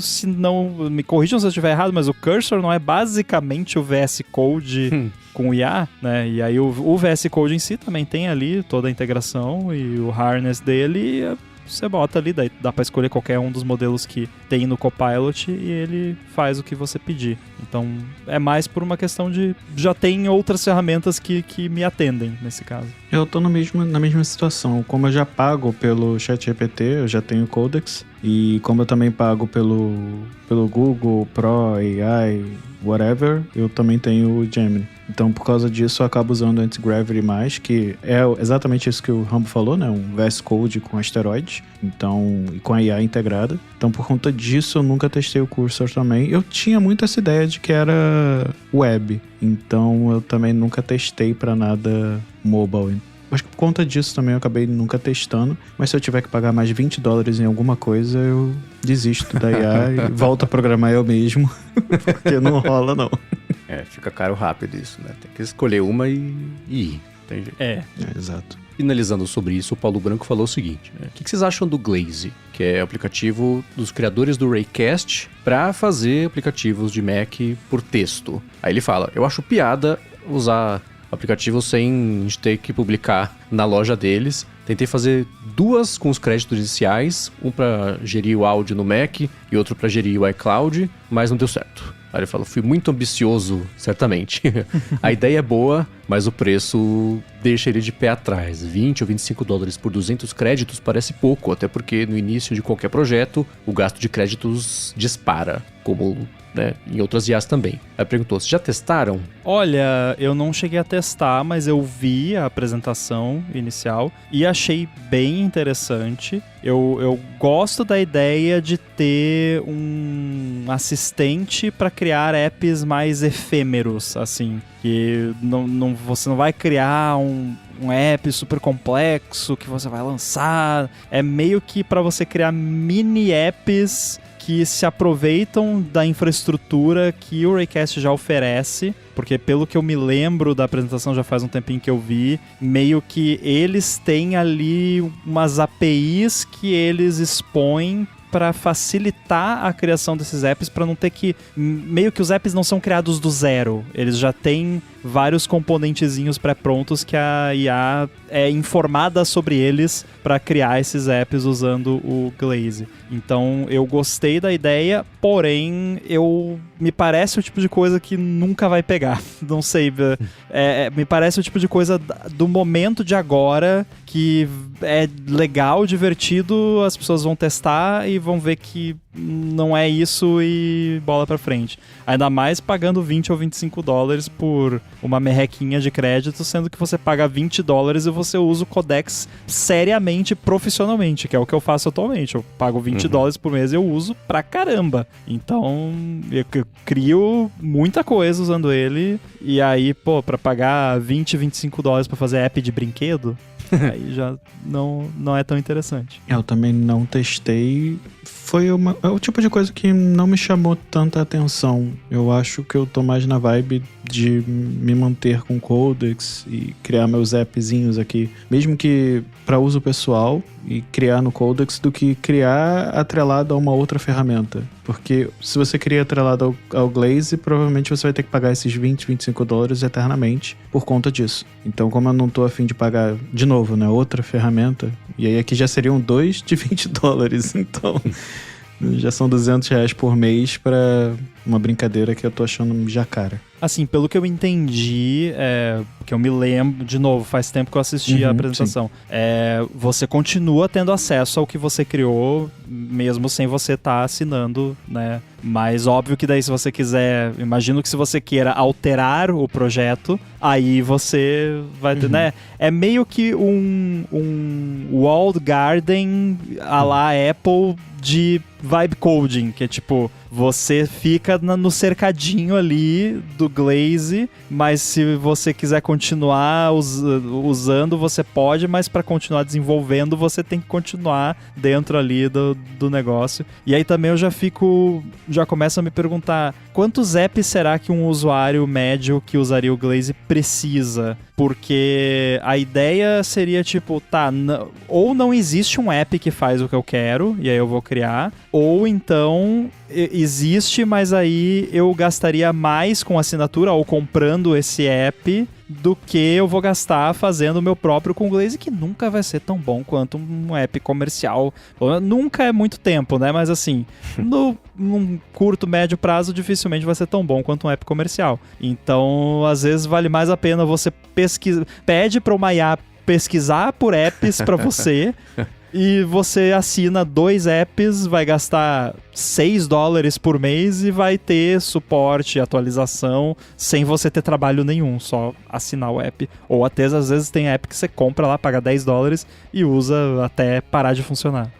se não me corrijam se eu estiver errado, mas o Cursor não é basicamente o VS Code com IA, né? E aí o VS Code em si também tem ali toda a integração e o harness dele, você bota ali, daí dá pra escolher qualquer um dos modelos que tem no Copilot e ele faz o que você pedir. Então é mais por uma questão de já tem outras ferramentas que me atendem nesse caso. Eu tô na mesma situação. Como eu já pago pelo ChatGPT, eu já tenho o Codex, e como eu também pago pelo Google, Pro, AI, whatever, eu também tenho o Gemini. Então, por causa disso, eu acabo usando o Antigravity mais, que é exatamente isso que o Rambo falou, né? Um VS Code com asteroides, então, e com a IA integrada. Então, por conta disso, eu nunca testei o Cursor também. Eu tinha muito essa ideia de que era web, então eu também nunca testei para nada mobile. Acho que por conta disso também eu acabei nunca testando, mas se eu tiver que pagar mais $20 em alguma coisa, eu desisto da IA e volto a programar eu mesmo, porque não rola não. Fica caro rápido isso, né? Tem que escolher uma e ir. Tem jeito. Exato. Finalizando sobre isso, o Paulo Branco falou o seguinte, né? O que vocês acham do Glaze, que é o aplicativo dos criadores do Raycast para fazer aplicativos de Mac por texto? Aí ele fala: eu acho piada usar aplicativo sem a gente ter que publicar na loja deles. Tentei fazer 2 com os créditos iniciais, um para gerir o áudio no Mac e outro para gerir o iCloud, mas não deu certo. Aí ele falou: fui muito ambicioso, certamente. A ideia é boa, mas o preço deixa ele de pé atrás. $20 ou $25 por 200 créditos parece pouco, até porque no início de qualquer projeto, o gasto de créditos dispara, como, né, em outras IAs também. Aí perguntou: vocês já testaram? Olha, eu não cheguei a testar, mas eu vi a apresentação inicial e achei bem interessante. Eu gosto da ideia de ter um assistente para criar apps mais efêmeros, assim, que você não vai criar um app super complexo que você vai lançar. É meio que para você criar mini apps que se aproveitam da infraestrutura que o Raycast já oferece, porque pelo que eu me lembro da apresentação, já faz um tempinho que eu vi, meio que eles têm ali umas APIs que eles expõem para facilitar a criação desses apps, para não ter que... Meio que os apps não são criados do zero. Eles já têm vários componentezinhos pré-prontos que a IA é informada sobre eles para criar esses apps usando o Glaze. Então, eu gostei da ideia, porém, me parece o tipo de coisa que nunca vai pegar. Não sei, me parece o tipo de coisa do momento de agora que é legal, divertido, as pessoas vão testar e vão ver que não é isso e bola pra frente. Ainda mais pagando $20 ou $25 por uma merrequinha de crédito, sendo que você paga $20 e você usa o Codex seriamente, profissionalmente, que é o que eu faço atualmente. Eu pago $20 por mês e eu uso pra caramba. Então, eu crio muita coisa usando ele, e aí, pra pagar $20, $25 pra fazer app de brinquedo, aí já não é tão interessante. Eu também não testei. É o tipo de coisa que não me chamou tanta atenção. Eu acho que eu tô mais na vibe de me manter com Codex e criar meus appzinhos aqui, mesmo que para uso pessoal, e criar no Codex, do que criar atrelado a uma outra ferramenta. Porque se você cria atrelado ao Glaze, provavelmente você vai ter que pagar esses $20, $25 eternamente por conta disso. Então, como eu não tô a fim de pagar, de novo, né, outra ferramenta, e aí aqui já seriam 2 de $20, então já são R$200 por mês para uma brincadeira que eu tô achando já cara. Assim, pelo que eu entendi, que eu me lembro, de novo, faz tempo que eu assisti a apresentação, você continua tendo acesso ao que você criou, mesmo sem você estar assinando, né? Mas óbvio que daí, se você quiser, imagino que se você queira alterar o projeto, aí você vai ter, né? É meio que um walled garden à la Apple de vibe coding, que é tipo, você fica no cercadinho ali do Glaze, mas se você quiser continuar usando, você pode, mas para continuar desenvolvendo, você tem que continuar dentro ali do negócio. E aí também eu já começo a me perguntar, quantos apps será que um usuário médio que usaria o Glaze precisa? Porque a ideia seria tipo, ou não existe um app que faz o que eu quero, e aí eu vou criar, ou então existe, mas aí eu gastaria mais com assinatura ou comprando esse app do que eu vou gastar fazendo o meu próprio com Glaze, que nunca vai ser tão bom quanto um app comercial. Nunca é muito tempo, né? Mas assim, num curto, médio prazo, dificilmente vai ser tão bom quanto um app comercial. Então, às vezes, vale mais a pena você pede para uma IA pesquisar por apps para você, e você assina 2 apps, vai gastar $6 por mês e vai ter suporte, atualização, sem você ter trabalho nenhum, só assinar o app. Ou até às vezes tem app que você compra lá, paga $10 e usa até parar de funcionar.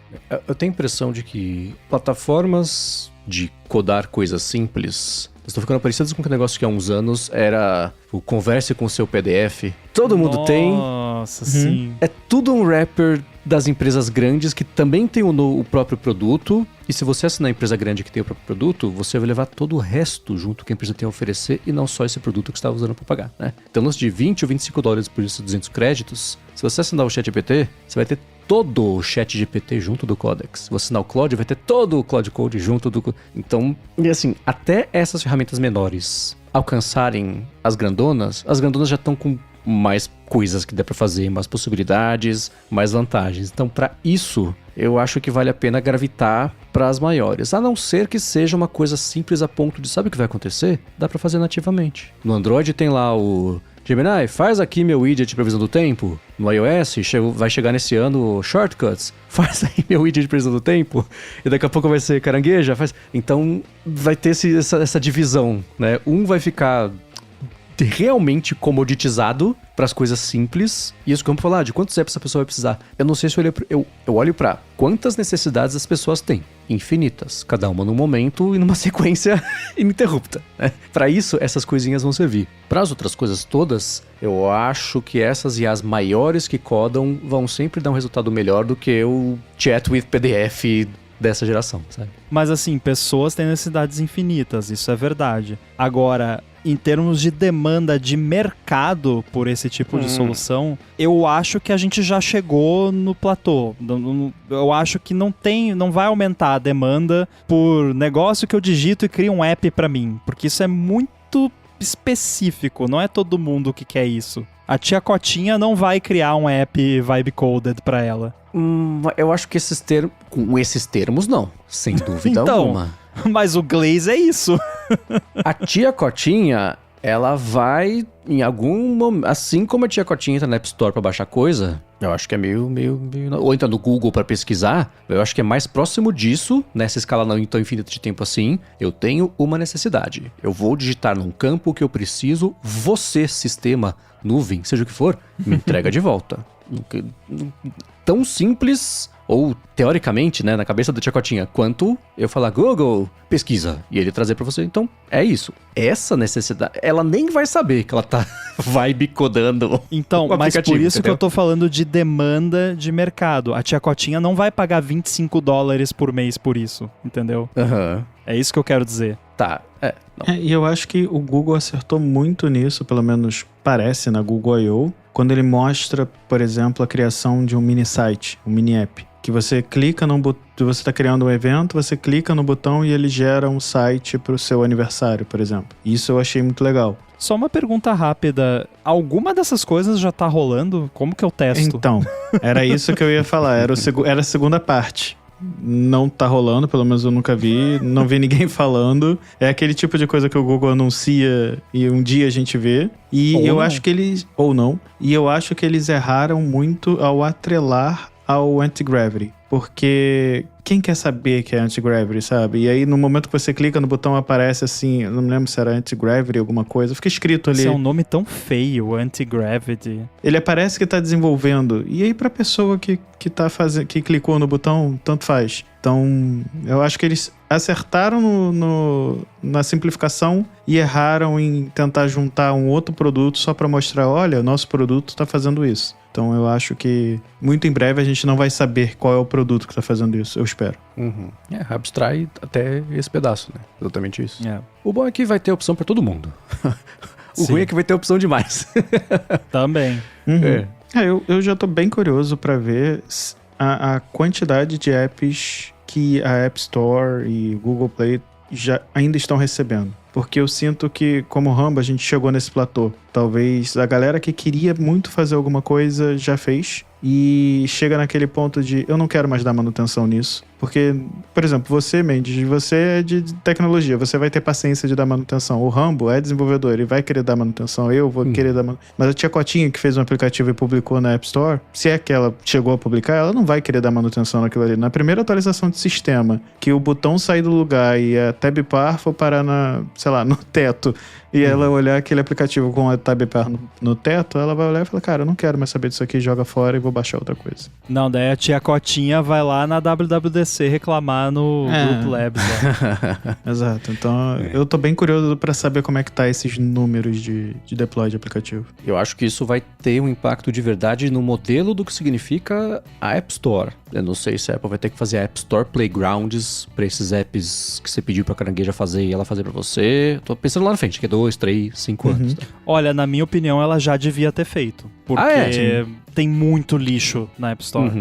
Eu tenho a impressão de que plataformas de codar coisas simples estão ficando parecidas com o negócio que há uns anos era o converse com o seu PDF. Todo mundo tem. Nossa, sim. É tudo um wrapper das empresas grandes que também tem o próprio produto. E se você assinar a empresa grande que tem o próprio produto, você vai levar todo o resto junto que a empresa tem a oferecer e não só esse produto que você está usando para pagar, né? Então, lance de $20 ou $25 por esses 200 créditos, se você assinar o ChatGPT, você vai ter todo o ChatGPT junto do Codex. Se você assinar o Claude, vai ter todo o Claude Code junto do... Então, e assim, até essas ferramentas menores alcançarem as grandonas já estão com mais coisas que dá pra fazer, mais possibilidades, mais vantagens. Então, pra isso, eu acho que vale a pena gravitar para as maiores. A não ser que seja uma coisa simples a ponto de, sabe o que vai acontecer? Dá pra fazer nativamente. No Android tem lá o Gemini, faz aqui meu widget de previsão do tempo. No iOS, vai chegar nesse ano Shortcuts, faz aí meu widget de previsão do tempo. E daqui a pouco vai ser carangueja, faz... Então, vai ter essa divisão, né? Um vai ficar realmente comoditizado para as coisas simples. E isso que eu vou falar, de quantos apps a pessoa vai precisar. Eu não sei se eu olho para quantas necessidades as pessoas têm. Infinitas. Cada uma num momento e numa sequência ininterrupta, né? Para isso, essas coisinhas vão servir. Para as outras coisas todas, eu acho que essas IAs maiores que codam vão sempre dar um resultado melhor do que o chat with PDF dessa geração, sabe? Mas assim, pessoas têm necessidades infinitas, isso é verdade. Agora, em termos de demanda de mercado por esse tipo de solução, eu acho que a gente já chegou no platô. Eu acho que não vai aumentar a demanda por negócio que eu digito e crio um app pra mim, porque isso é muito específico, não é todo mundo que quer isso. A tia Cotinha não vai criar um app vibe-coded pra ela. Eu acho que com esses termos, não. Sem dúvida alguma. Mas o Glaze é isso. A tia Cotinha, ela vai em algum momento... Assim como a tia Cotinha entra na App Store pra baixar coisa, eu acho que é meio... Ou entra no Google pra pesquisar, eu acho que é mais próximo disso, nessa escala não tão infinita de tempo assim. Eu tenho uma necessidade. Eu vou digitar num campo que eu preciso, você, sistema, nuvem, seja o que for, me entrega de volta. Tão simples... Ou, teoricamente, né, na cabeça do tia Cotinha, quanto eu falar Google, pesquisa, e ele trazer pra você. Então, é isso. Essa necessidade, ela nem vai saber que ela tá vibe codando. Então, mas por isso que eu tô falando de demanda de mercado. A tia Cotinha não vai pagar $25 por mês por isso, entendeu? É isso que eu quero dizer. Tá, e eu acho que o Google acertou muito nisso, pelo menos parece na Google I.O., quando ele mostra, por exemplo, a criação de um mini site, um mini app. Que você clica num botão, você está criando um evento, você clica no botão e ele gera um site para o seu aniversário, por exemplo. Isso eu achei muito legal. Só uma pergunta rápida. Alguma dessas coisas já tá rolando? Como que eu testo? Então, era isso que eu ia falar. Era a segunda parte. Não tá rolando, pelo menos eu nunca vi. Não vi ninguém falando. É aquele tipo de coisa que o Google anuncia e um dia a gente vê. E eu acho que eles... Ou não. E eu acho que eles erraram muito ao atrelar ao anti-gravity. Porque quem quer saber que é anti-gravity, sabe? E aí no momento que você clica no botão aparece assim, eu não me lembro se era anti-gravity alguma coisa, fica escrito ali. Esse é um nome tão feio, anti-gravity. Ele aparece que tá desenvolvendo. E aí pra pessoa que clicou no botão, tanto faz. Então, eu acho que eles acertaram na simplificação e erraram em tentar juntar um outro produto só pra mostrar, olha, o nosso produto tá fazendo isso. Então eu acho que muito em breve a gente não vai saber qual é o produto que tá fazendo isso, eu espero. Abstrai até esse pedaço, né? Exatamente isso. O bom é que vai ter opção pra todo mundo. O ruim é que vai ter opção demais. Também. Eu já tô bem curioso pra ver a quantidade de apps que a App Store e Google Play ainda estão recebendo. Porque eu sinto que, como Rambo, a gente chegou nesse platô. Talvez a galera que queria muito fazer alguma coisa já fez. E chega naquele ponto de, eu não quero mais dar manutenção nisso. Porque, por exemplo, você, Mendes, você é de tecnologia, você vai ter paciência de dar manutenção. O Rambo é desenvolvedor, ele vai querer dar manutenção, eu vou querer dar manutenção. Mas a tia Cotinha, que fez um aplicativo e publicou na App Store, se é que ela chegou a publicar, ela não vai querer dar manutenção naquilo ali. Na primeira atualização de sistema, que o botão sair do lugar e a tab bar for parar no teto, e ela olhar aquele aplicativo com a tab bar no teto, ela vai olhar e falar, cara, eu não quero mais saber disso aqui, joga fora e vou baixar outra coisa. Não, daí a tia Cotinha vai lá na WWDC reclamar no Group Labs. Exato, então eu tô bem curioso pra saber como é que tá esses números de deploy de aplicativo. Eu acho que isso vai ter um impacto de verdade no modelo do que significa a App Store. Eu não sei se a Apple vai ter que fazer App Store Playgrounds pra esses apps que você pediu pra carangueja fazer e ela fazer pra você. Tô pensando lá na frente, que é 2, 3, 5 anos. Tá? Olha, na minha opinião, ela já devia ter feito. Porque tem muito lixo na App Store.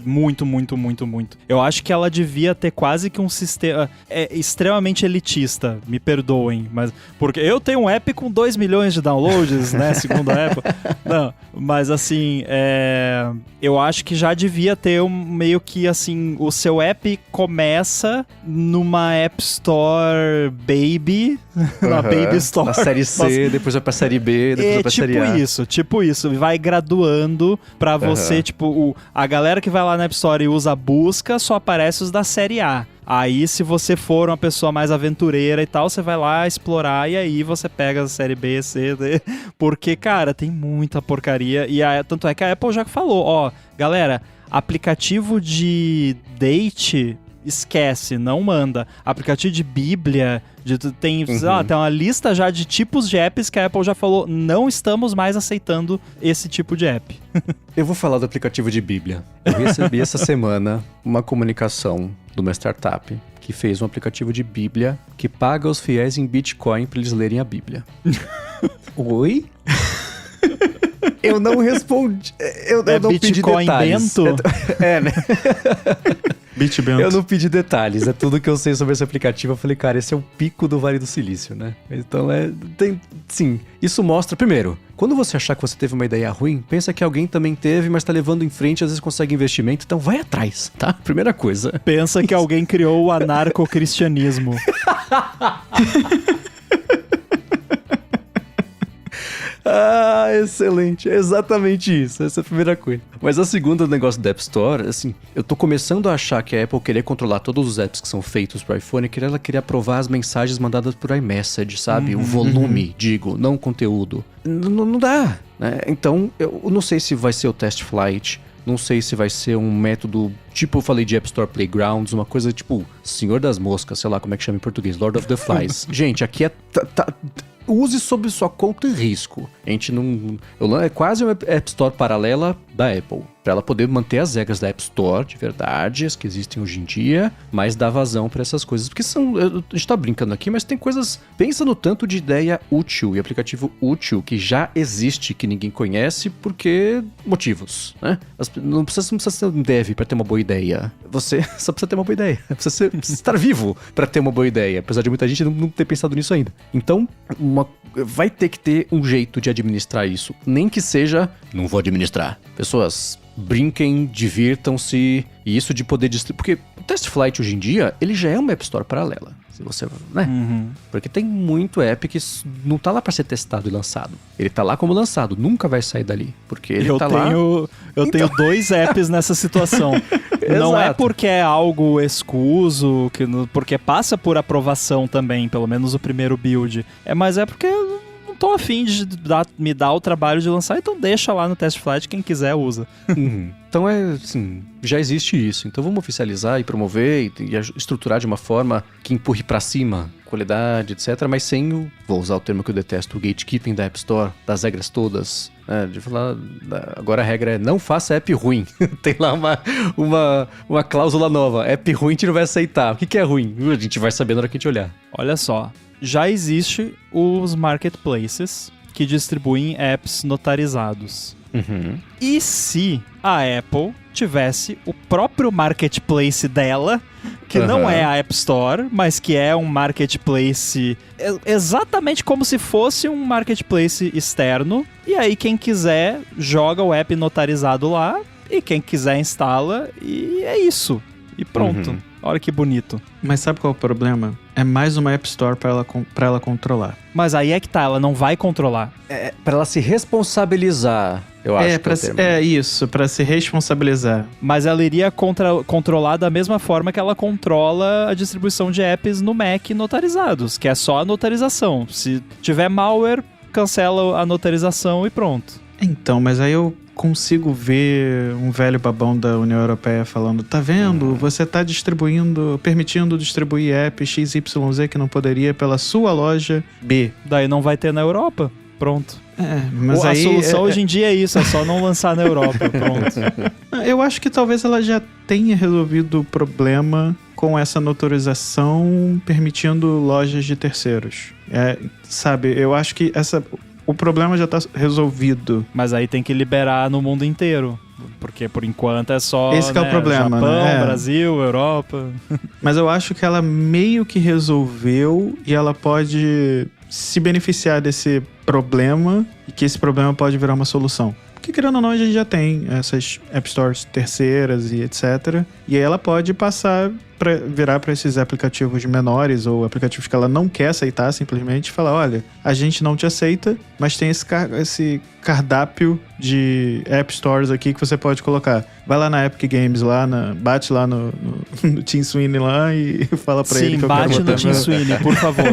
Muito, muito, muito, muito. Eu acho que ela devia ter quase que um sistema... extremamente elitista, me perdoem. Mas porque eu tenho um app com 2 milhões de downloads, né? Segundo a Apple. Não, mas assim... eu acho que já devia ter meio que assim... O seu app começa numa App Store Baby... na Baby Store. Na série C, depois vai pra série B, depois vai pra série A. Tipo isso. Vai graduando pra você, a galera que vai lá na App Store e usa a busca, só aparece os da série A. Aí, se você for uma pessoa mais aventureira e tal, você vai lá explorar e aí você pega a série B, C, D. Porque, cara, tem muita porcaria. E tanto é que a Apple já falou, galera, aplicativo de date esquece, não manda. Aplicativo de Bíblia, tem uma lista já de tipos de apps que a Apple já falou, não estamos mais aceitando esse tipo de app. Eu vou falar do aplicativo de Bíblia. Eu recebi essa semana uma comunicação de uma startup que fez um aplicativo de Bíblia que paga os fiéis em Bitcoin para eles lerem a Bíblia. Oi? Eu não respondi. Eu não pedi detalhes. Bento? Né? Bitbento. Eu não pedi detalhes. É tudo que eu sei sobre esse aplicativo. Eu falei, cara, esse é o pico do Vale do Silício, né? Então, sim, isso mostra, primeiro, quando você achar que você teve uma ideia ruim, pensa que alguém também teve, mas tá levando em frente, às vezes consegue investimento, então vai atrás, tá? Primeira coisa. Pensa que alguém criou o anarcocristianismo. Ah, excelente. É exatamente isso. Essa é a primeira coisa. Mas a segunda negócio da App Store, assim, eu tô começando a achar que a Apple querer controlar todos os apps que são feitos pro iPhone, que ela queria aprovar as mensagens mandadas por iMessage, sabe? O volume, digo, não o conteúdo. Não dá, né? Então, eu não sei se vai ser o Test Flight, não sei se vai ser um método, tipo eu falei de App Store Playgrounds, uma coisa tipo Senhor das Moscas, sei lá como é que chama em português, Lord of the Flies. Gente, aqui é... Use sob sua conta e risco. A gente não... É quase uma App Store paralela da Apple. Pra ela poder manter as regras da App Store, de verdade, as que existem hoje em dia, mas dar vazão pra essas coisas. Porque são... A gente tá brincando aqui, mas tem coisas... Pensa no tanto de ideia útil e aplicativo útil que já existe, que ninguém conhece, porque... motivos, né? Não precisa ser um dev pra ter uma boa ideia. Você só precisa ter uma boa ideia. Precisa estar vivo pra ter uma boa ideia. Apesar de muita gente não ter pensado nisso ainda. Então, vai ter que ter um jeito de administrar isso. Nem que seja... Não vou administrar. Pessoas... brinquem, divirtam-se, e isso de poder distribuir... Porque o Test Flight hoje em dia, ele já é uma App Store paralela, se você... né? Porque tem muito app que não tá lá pra ser testado e lançado. Ele tá lá como lançado, nunca vai sair dali, porque ele tá lá... Eu tenho 2 apps nessa situação. Não é porque é algo escuso, porque passa por aprovação também, pelo menos o primeiro build. Mas é porque... tô afim de me dar o trabalho de lançar, então deixa lá no Test Flight, quem quiser usa. Então assim, já existe isso. Então vamos oficializar e promover e estruturar de uma forma que empurre pra cima qualidade, etc. Mas sem vou usar o termo que eu detesto, o gatekeeping da App Store, das regras todas. De falar, agora a regra é não faça app ruim. Tem lá uma cláusula nova. App ruim a gente não vai aceitar. O que é ruim? A gente vai saber na hora que a gente olhar. Olha só. Já existe os marketplaces que distribuem apps notarizados. E se a Apple tivesse o próprio marketplace dela, que não é a App Store, mas que é um marketplace exatamente como se fosse um marketplace externo, e aí quem quiser joga o app notarizado lá, e quem quiser instala, e é isso. E pronto. Olha que bonito. Mas sabe qual é o problema? É mais uma App Store pra ela controlar. Mas aí é que tá, ela não vai controlar. É pra ela se responsabilizar, eu acho que é o termo. É isso, pra se responsabilizar. Mas ela iria controlar da mesma forma que ela controla a distribuição de apps no Mac notarizados, que é só a notarização. Se tiver malware, cancela a notarização e pronto. Então, mas aí eu consigo ver um velho babão da União Europeia falando, tá vendo? Você tá permitindo distribuir app XYZ que não poderia pela sua loja B. Daí não vai ter na Europa. Pronto. Mas a aí, solução hoje em dia é isso, é só não lançar na Europa. Pronto. Eu acho que talvez ela já tenha resolvido o problema com essa notorização permitindo lojas de terceiros. Sabe, eu acho que o problema já tá resolvido. Mas aí tem que liberar no mundo inteiro. Porque por enquanto é só esse que é o problema, Japão, né? Brasil, Europa. Mas eu acho que ela meio que resolveu e ela pode se beneficiar desse problema e que esse problema pode virar uma solução. Porque, querendo ou não, a gente já tem essas App Stores terceiras e etc. E aí ela pode virar para esses aplicativos menores ou aplicativos que ela não quer aceitar, simplesmente falar, olha, a gente não te aceita, mas tem esse cardápio de App Stores aqui que você pode colocar. Vai lá na Epic Games, bate lá no Tim Sweeney lá e fala pra ele que eu quero botar... Sim, bate no Tim Sweeney, por favor.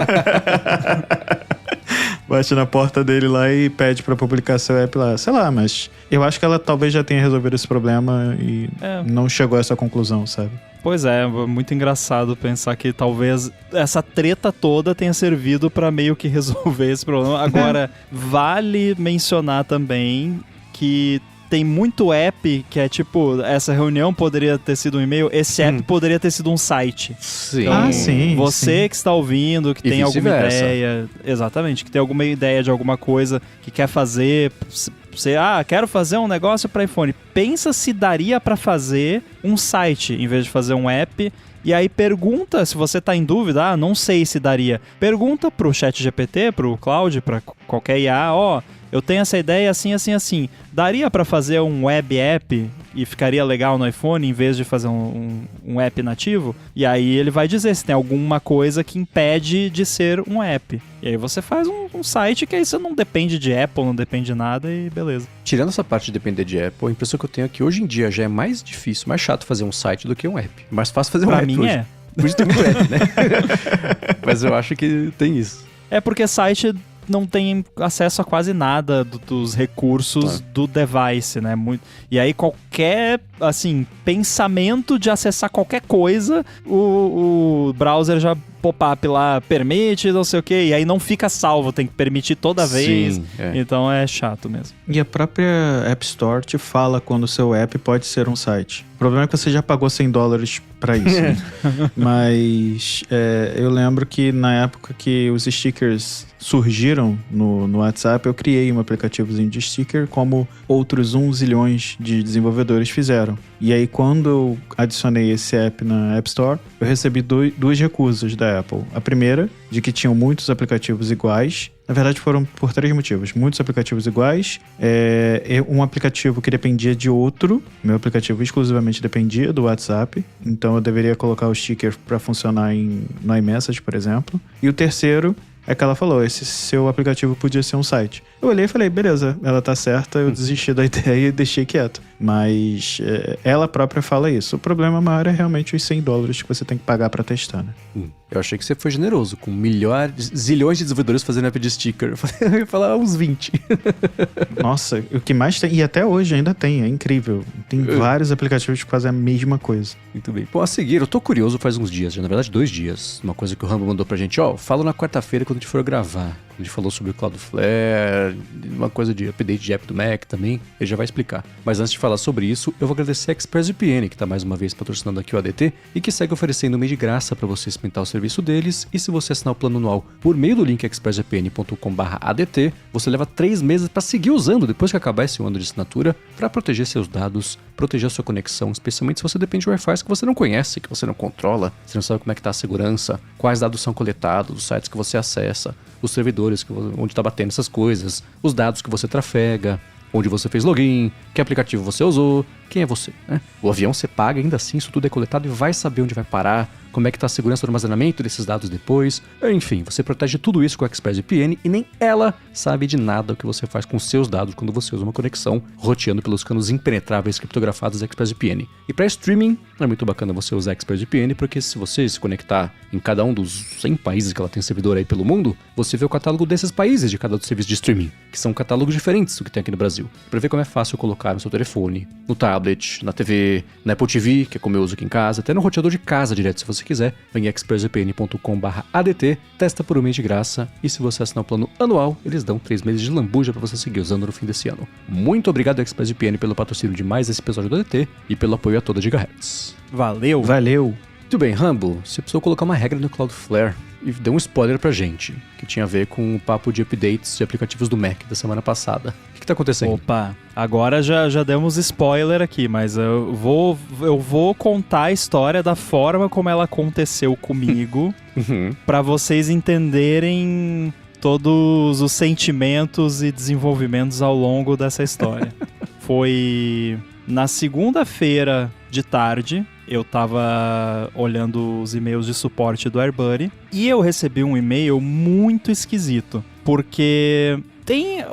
Bate na porta dele lá e pede pra publicar seu app lá. Sei lá, mas eu acho que ela talvez já tenha resolvido esse problema e não chegou a essa conclusão, sabe? Pois é, muito engraçado pensar que talvez essa treta toda tenha servido pra meio que resolver esse problema. Agora, vale mencionar também que tem muito app que é tipo, essa reunião poderia ter sido um e-mail, esse app poderia ter sido um site. Sim. Então, sim. você que está ouvindo, que E tem alguma vice-versa. ideia, exatamente, que tem alguma ideia de alguma coisa que quer fazer, você, quero fazer um negócio para iPhone. Pensa se daria para fazer um site em vez de fazer um app. E aí pergunta, se você tá em dúvida, não sei se daria. Pergunta pro ChatGPT, pro Claude, pra qualquer IA, eu tenho essa ideia assim, assim, assim. Daria pra fazer um web app e ficaria legal no iPhone em vez de fazer um app nativo? E aí ele vai dizer se tem alguma coisa que impede de ser um app. E aí você faz um site que aí você não depende de Apple, não depende de nada e beleza. Tirando essa parte de depender de Apple, a impressão que eu tenho é que hoje em dia já é mais difícil, mais chato fazer um site do que um app. É mais fácil fazer um Pra app mim hoje. é. Por isso tem muito app, né? Mas eu acho que tem isso. É porque site não tem acesso a quase nada dos recursos do device, né? E aí qualquer, assim, pensamento de acessar qualquer coisa, o browser já pop-up lá, permite, não sei o que, e aí não fica salvo, tem que permitir toda vez. Então é chato mesmo. E a própria App Store te fala quando o seu app pode ser um site. O problema é que você já pagou $100 pra isso. Né? Mas eu lembro que na época que os stickers surgiram no WhatsApp, eu criei um aplicativozinho de sticker, como outros 1 zilhões de desenvolvedores fizeram. E aí, quando eu adicionei esse app na App Store, eu recebi duas recusas da Apple. A primeira, de que tinham muitos aplicativos iguais. Na verdade, foram por 3 motivos. Muitos aplicativos iguais, um aplicativo que dependia de outro. Meu aplicativo exclusivamente dependia do WhatsApp. Então, eu deveria colocar o sticker para funcionar no iMessage, por exemplo. E o terceiro é que ela falou, esse seu aplicativo podia ser um site. Eu olhei e falei, beleza, ela tá certa, eu desisti da ideia e deixei quieto. Mas ela própria fala isso. O problema maior é realmente os $100 que você tem que pagar pra testar, né? Eu achei que você foi generoso, com zilhões de desenvolvedores fazendo app de sticker. Eu ia falar uns 20. Nossa, o que mais tem, e até hoje ainda tem, é incrível. Tem vários aplicativos que fazem a mesma coisa. Muito bem. Bom, a seguir, eu tô curioso faz uns dias, já, na verdade 2 dias. Uma coisa que o Rambo mandou pra gente, fala na quarta-feira quando a gente for gravar. A gente falou sobre o Cloudflare, uma coisa de update de app do Mac também, ele já vai explicar. Mas antes de falar sobre isso, eu vou agradecer a ExpressVPN, que tá mais uma vez patrocinando aqui o ADT, e que segue oferecendo um mês de graça para você experimentar o serviço deles, e se você assinar o plano anual por meio do link expressvpn.com/ADT, você leva 3 meses para seguir usando depois que acabar esse ano de assinatura, para proteger seus dados, proteger a sua conexão, especialmente se você depende de Wi-Fi que você não conhece, que você não controla, você não sabe como é que tá a segurança, quais dados são coletados, os sites que você acessa, os servidores onde está batendo essas coisas, os dados que você trafega, onde você fez login, que aplicativo você usou, quem é você, né? O avião você paga, ainda assim isso tudo é coletado e vai saber onde vai parar, como é que está a segurança do armazenamento desses dados depois. Enfim, você protege tudo isso com a ExpressVPN e nem ela sabe de nada o que você faz com seus dados quando você usa uma conexão roteando pelos canos impenetráveis criptografados da ExpressVPN. E para streaming, é muito bacana você usar a ExpressVPN, porque se você se conectar em cada um dos 100 países que ela tem servidor aí pelo mundo, você vê o catálogo desses países de cada serviço de streaming, que são catálogos diferentes do que tem aqui no Brasil. Para ver como é fácil colocar no seu telefone, no tablet, na TV, na Apple TV, que é como eu uso aqui em casa, até no roteador de casa direto se você quiser, vem em expressvpn.com/ADT, testa por um mês de graça, e se você assinar o plano anual, eles dão 3 meses de lambuja para você seguir usando no fim desse ano. Muito obrigado ExpressVPN pelo patrocínio de mais esse episódio do ADT e pelo apoio a toda Gigahertz. Valeu! Muito bem, Rambo, você precisou colocar uma regra no Cloudflare e deu um spoiler pra gente, que tinha a ver com o papo de updates de aplicativos do Mac da semana passada. O que tá acontecendo? Opa, agora já demos spoiler aqui, mas eu vou contar a história da forma como ela aconteceu comigo, pra vocês entenderem todos os sentimentos e desenvolvimentos ao longo dessa história. Foi na segunda-feira de tarde, eu tava olhando os e-mails de suporte do AirBuddy e eu recebi um e-mail muito esquisito, porque tem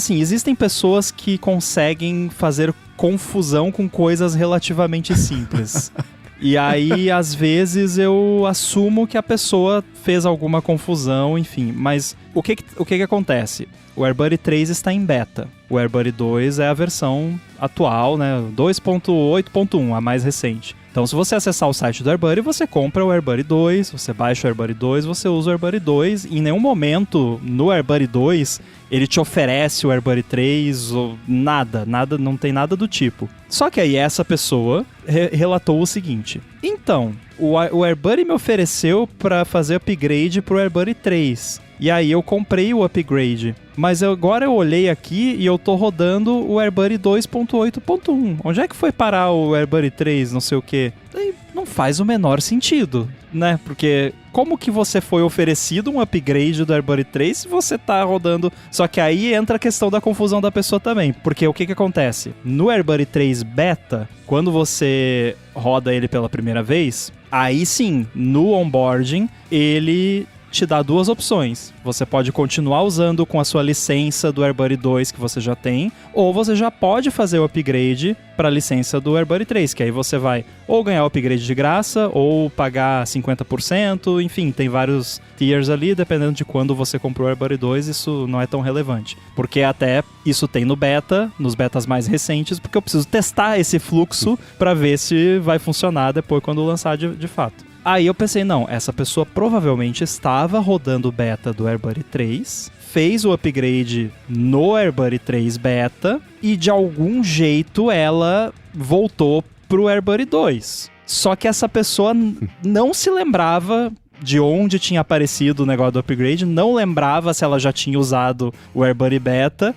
existem pessoas que conseguem fazer confusão com coisas relativamente simples. E aí, às vezes, eu assumo que a pessoa fez alguma confusão, enfim. Mas o que acontece? O AirBuddy 3 está em beta. O AirBuddy 2 é a versão atual, né? 2.8.1, a mais recente. Então, se você acessar o site do AirBuddy, você compra o AirBuddy 2, você baixa o AirBuddy 2, você usa o AirBuddy 2. E em nenhum momento, no AirBuddy 2, ele te oferece o AirBuddy 3 ou nada, não tem nada do tipo. Só que aí essa pessoa relatou o seguinte: então, o AirBuddy me ofereceu para fazer upgrade pro AirBuddy 3. E aí eu comprei o upgrade. Mas agora eu olhei aqui e eu tô rodando o AirBuddy 2.8.1. Onde é que foi parar o AirBuddy 3, não sei o quê? Daí não faz o menor sentido, né? Porque como que você foi oferecido um upgrade do AirBuddy 3 se você tá rodando... Só que aí entra a questão da confusão da pessoa também. Porque o que acontece? No AirBuddy 3 Beta, quando você roda ele pela primeira vez, aí sim, no onboarding, ele te dá duas opções. Você pode continuar usando com a sua licença do AirBuddy 2 que você já tem, ou você já pode fazer o upgrade para a licença do AirBuddy 3, que aí você vai ou ganhar o upgrade de graça, ou pagar 50%, enfim, tem vários tiers ali, dependendo de quando você comprou o AirBuddy 2, isso não é tão relevante. Porque até isso tem no beta, nos betas mais recentes, porque eu preciso testar esse fluxo para ver se vai funcionar depois quando lançar de fato. Aí eu pensei, não, essa pessoa provavelmente estava rodando o beta do AirBuddy 3, fez o upgrade no AirBuddy 3 beta e de algum jeito ela voltou pro AirBuddy 2. Só que essa pessoa não se lembrava de onde tinha aparecido o negócio do upgrade, não lembrava se ela já tinha usado o AirBuddy Beta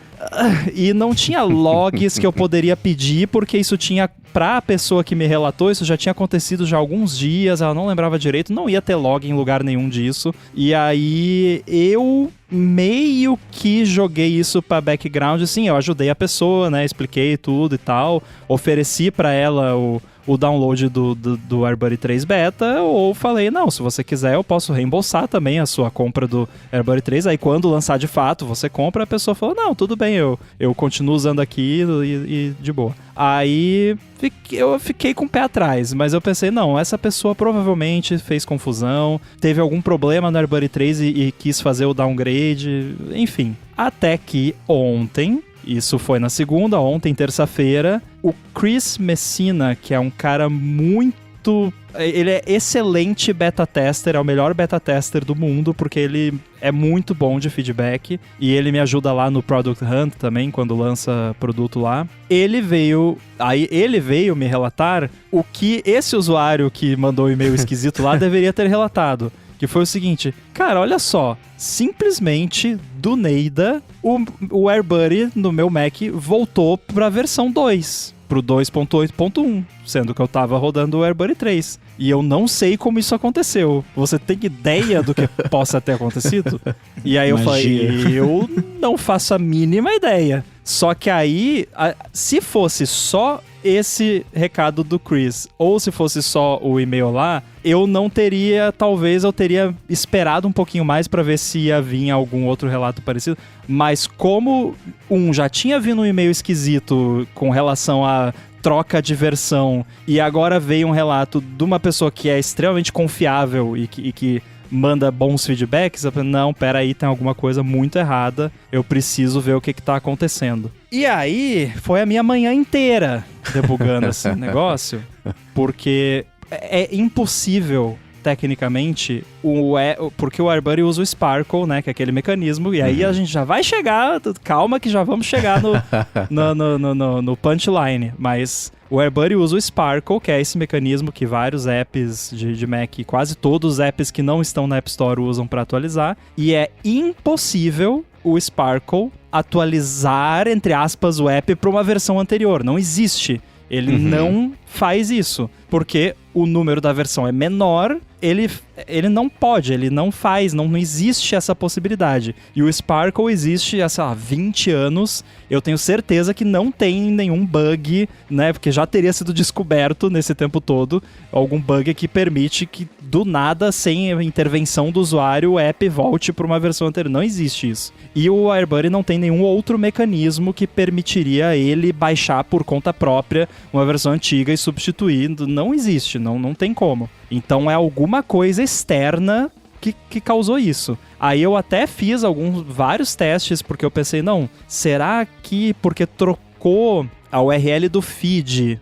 e não tinha logs que eu poderia pedir, porque isso tinha, pra pessoa que me relatou, isso já tinha acontecido já há alguns dias, ela não lembrava direito, não ia ter log em lugar nenhum disso, e aí eu meio que joguei isso pra background, assim, eu ajudei a pessoa, né, expliquei tudo e tal, ofereci pra ela o download do AirBuddy 3 Beta, ou falei, não, se você quiser eu posso reembolsar também a sua compra do AirBuddy 3, aí quando lançar de fato, você compra, a pessoa falou, não, tudo bem, eu continuo usando aqui e de boa. Aí eu fiquei com o pé atrás, mas eu pensei, não, essa pessoa provavelmente fez confusão, teve algum problema no AirBuddy 3 e quis fazer o downgrade, enfim. Até que ontem, isso foi na segunda, ontem, terça-feira, o Chris Messina, que é um cara muito... Ele é excelente beta tester, é o melhor beta tester do mundo, porque ele é muito bom de feedback, e ele me ajuda lá no Product Hunt também, quando lança produto lá. Ele veio me relatar o que esse usuário que mandou o e-mail esquisito lá deveria ter relatado. Que foi o seguinte, cara, olha só, simplesmente do nada o AirBuddy no meu Mac voltou pra versão 2, pro 2.8.1, sendo que eu tava rodando o AirBuddy 3. E eu não sei como isso aconteceu. Você tem ideia do que possa ter acontecido? E aí eu falei, eu não faço a mínima ideia. Só que aí, se fosse só esse recado do Chris, ou se fosse só o e-mail lá, eu não teria, talvez eu teria esperado um pouquinho mais pra ver se ia vir algum outro relato parecido, mas como já tinha vindo um e-mail esquisito com relação a troca de versão, e agora veio um relato de uma pessoa que é extremamente confiável e que manda bons feedbacks, eu falei, não, peraí, tem alguma coisa muito errada, eu preciso ver o que tá acontecendo. E aí, foi a minha manhã inteira debugando esse negócio, porque é impossível, tecnicamente, porque o AirBuddy usa o Sparkle, né, que é aquele mecanismo, e aí a gente já vai chegar, calma que já vamos chegar no punchline, mas o AirBuddy usa o Sparkle, que é esse mecanismo que vários apps de Mac, quase todos os apps que não estão na App Store usam para atualizar, e é impossível o Sparkle atualizar, entre aspas, o app para uma versão anterior, não existe. Ele não faz isso, porque o número da versão é menor, ele não pode, ele não faz, não existe essa possibilidade. E o Sparkle existe há, sei lá, 20 anos, eu tenho certeza que não tem nenhum bug, né, porque já teria sido descoberto nesse tempo todo, algum bug que permite que do nada, sem a intervenção do usuário, o app volte para uma versão anterior. Não existe isso. E o AirBuddy não tem nenhum outro mecanismo que permitiria ele baixar por conta própria uma versão antiga e substituir. Não existe, não tem como. Então é alguma coisa externa que causou isso. Aí eu até fiz vários testes, porque eu pensei, não, será que porque trocou a URL do feed,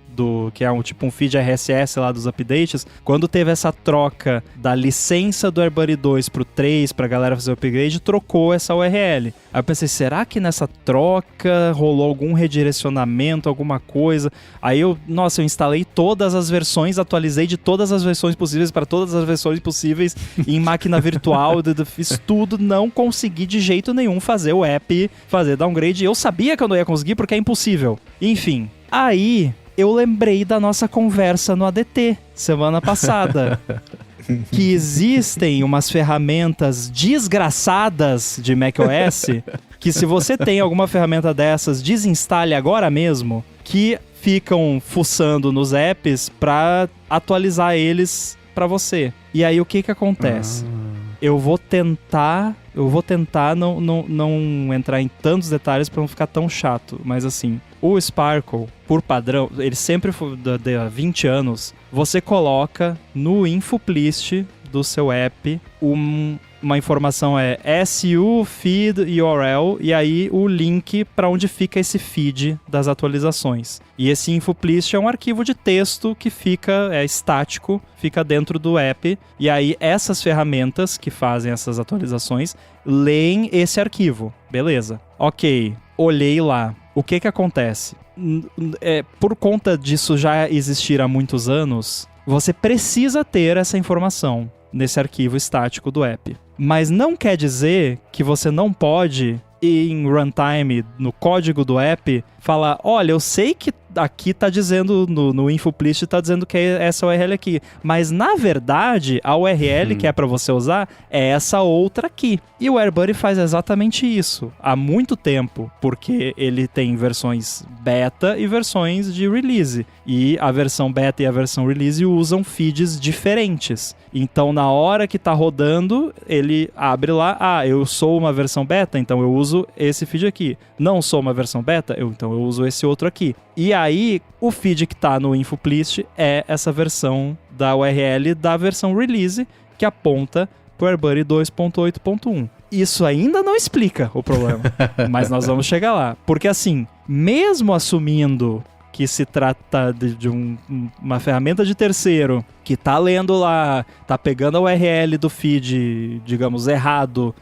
que é um feed RSS lá dos updates, quando teve essa troca da licença do AirBuddy 2 pro 3 pra galera fazer o upgrade, trocou essa URL. Aí eu pensei, será que nessa troca rolou algum redirecionamento, alguma coisa? Aí eu instalei todas as versões, atualizei de todas as versões possíveis para todas as versões possíveis em máquina virtual, fiz tudo, não consegui de jeito nenhum fazer o app, fazer downgrade. Eu sabia que eu não ia conseguir porque é impossível. Enfim, aí eu lembrei da nossa conversa no ADT, semana passada. Que existem umas ferramentas desgraçadas de macOS, que se você tem alguma ferramenta dessas, desinstale agora mesmo, que ficam fuçando nos apps pra atualizar eles pra você. E aí o que acontece? Eu vou tentar não entrar em tantos detalhes pra não ficar tão chato, mas assim, o Sparkle, por padrão, ele sempre foi há 20 anos, você coloca no infoplist do seu app uma informação SU feed URL e aí o link para onde fica esse feed das atualizações. E esse infoplist é um arquivo de texto que fica estático, fica dentro do app, e aí essas ferramentas que fazem essas atualizações leem esse arquivo. Beleza. Ok, olhei lá. O que acontece? Por conta disso já existir há muitos anos, você precisa ter essa informação nesse arquivo estático do app. Mas não quer dizer que você não pode, em runtime, no código do app, falar, olha, eu sei que aqui tá dizendo, no infoplist tá dizendo que é essa URL aqui, mas na verdade, a URL que é pra você usar é essa outra aqui. E o AirBuddy faz exatamente isso há muito tempo, porque ele tem versões beta e versões de release. E a versão beta e a versão release usam feeds diferentes. Então, na hora que tá rodando, ele abre lá, eu sou uma versão beta, então eu uso esse feed aqui. Não sou uma versão beta, então eu uso esse outro aqui. E aí, o feed que tá no infoplist é essa versão da URL da versão release, que aponta pro AirBuddy 2.8.1. Isso ainda não explica o problema, mas nós vamos chegar lá. Porque assim, mesmo assumindo que se trata de uma ferramenta de terceiro que tá lendo lá, tá pegando a URL do feed, digamos, errado,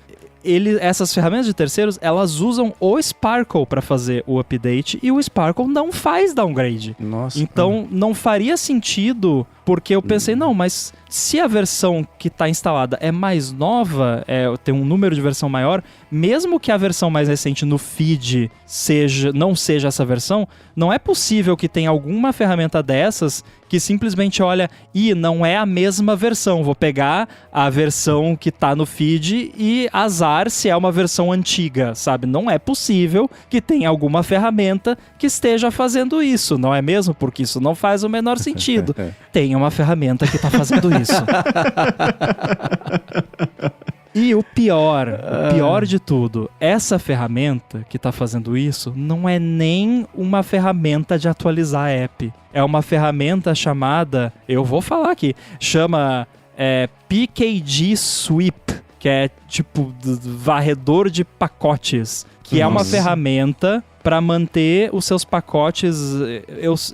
essas ferramentas de terceiros, elas usam o Sparkle para fazer o update e o Sparkle não faz downgrade. Nossa. Então, não faria sentido, porque eu pensei, não, mas se a versão que está instalada é mais nova, tem um número de versão maior, mesmo que a versão mais recente no feed não seja essa versão, não é possível que tenha alguma ferramenta dessas que simplesmente olha, não é a mesma versão, vou pegar a versão que tá no feed e azar se é uma versão antiga, sabe? Não é possível que tenha alguma ferramenta que esteja fazendo isso, não é mesmo? Porque isso não faz o menor sentido. Tem uma ferramenta que tá fazendo isso. E o pior de tudo, essa ferramenta que tá fazendo isso não é nem uma ferramenta de atualizar a app. É uma ferramenta chamada, eu vou falar aqui, chama PKG Sweep, que é tipo varredor de pacotes, que é uma ferramenta para manter os seus pacotes.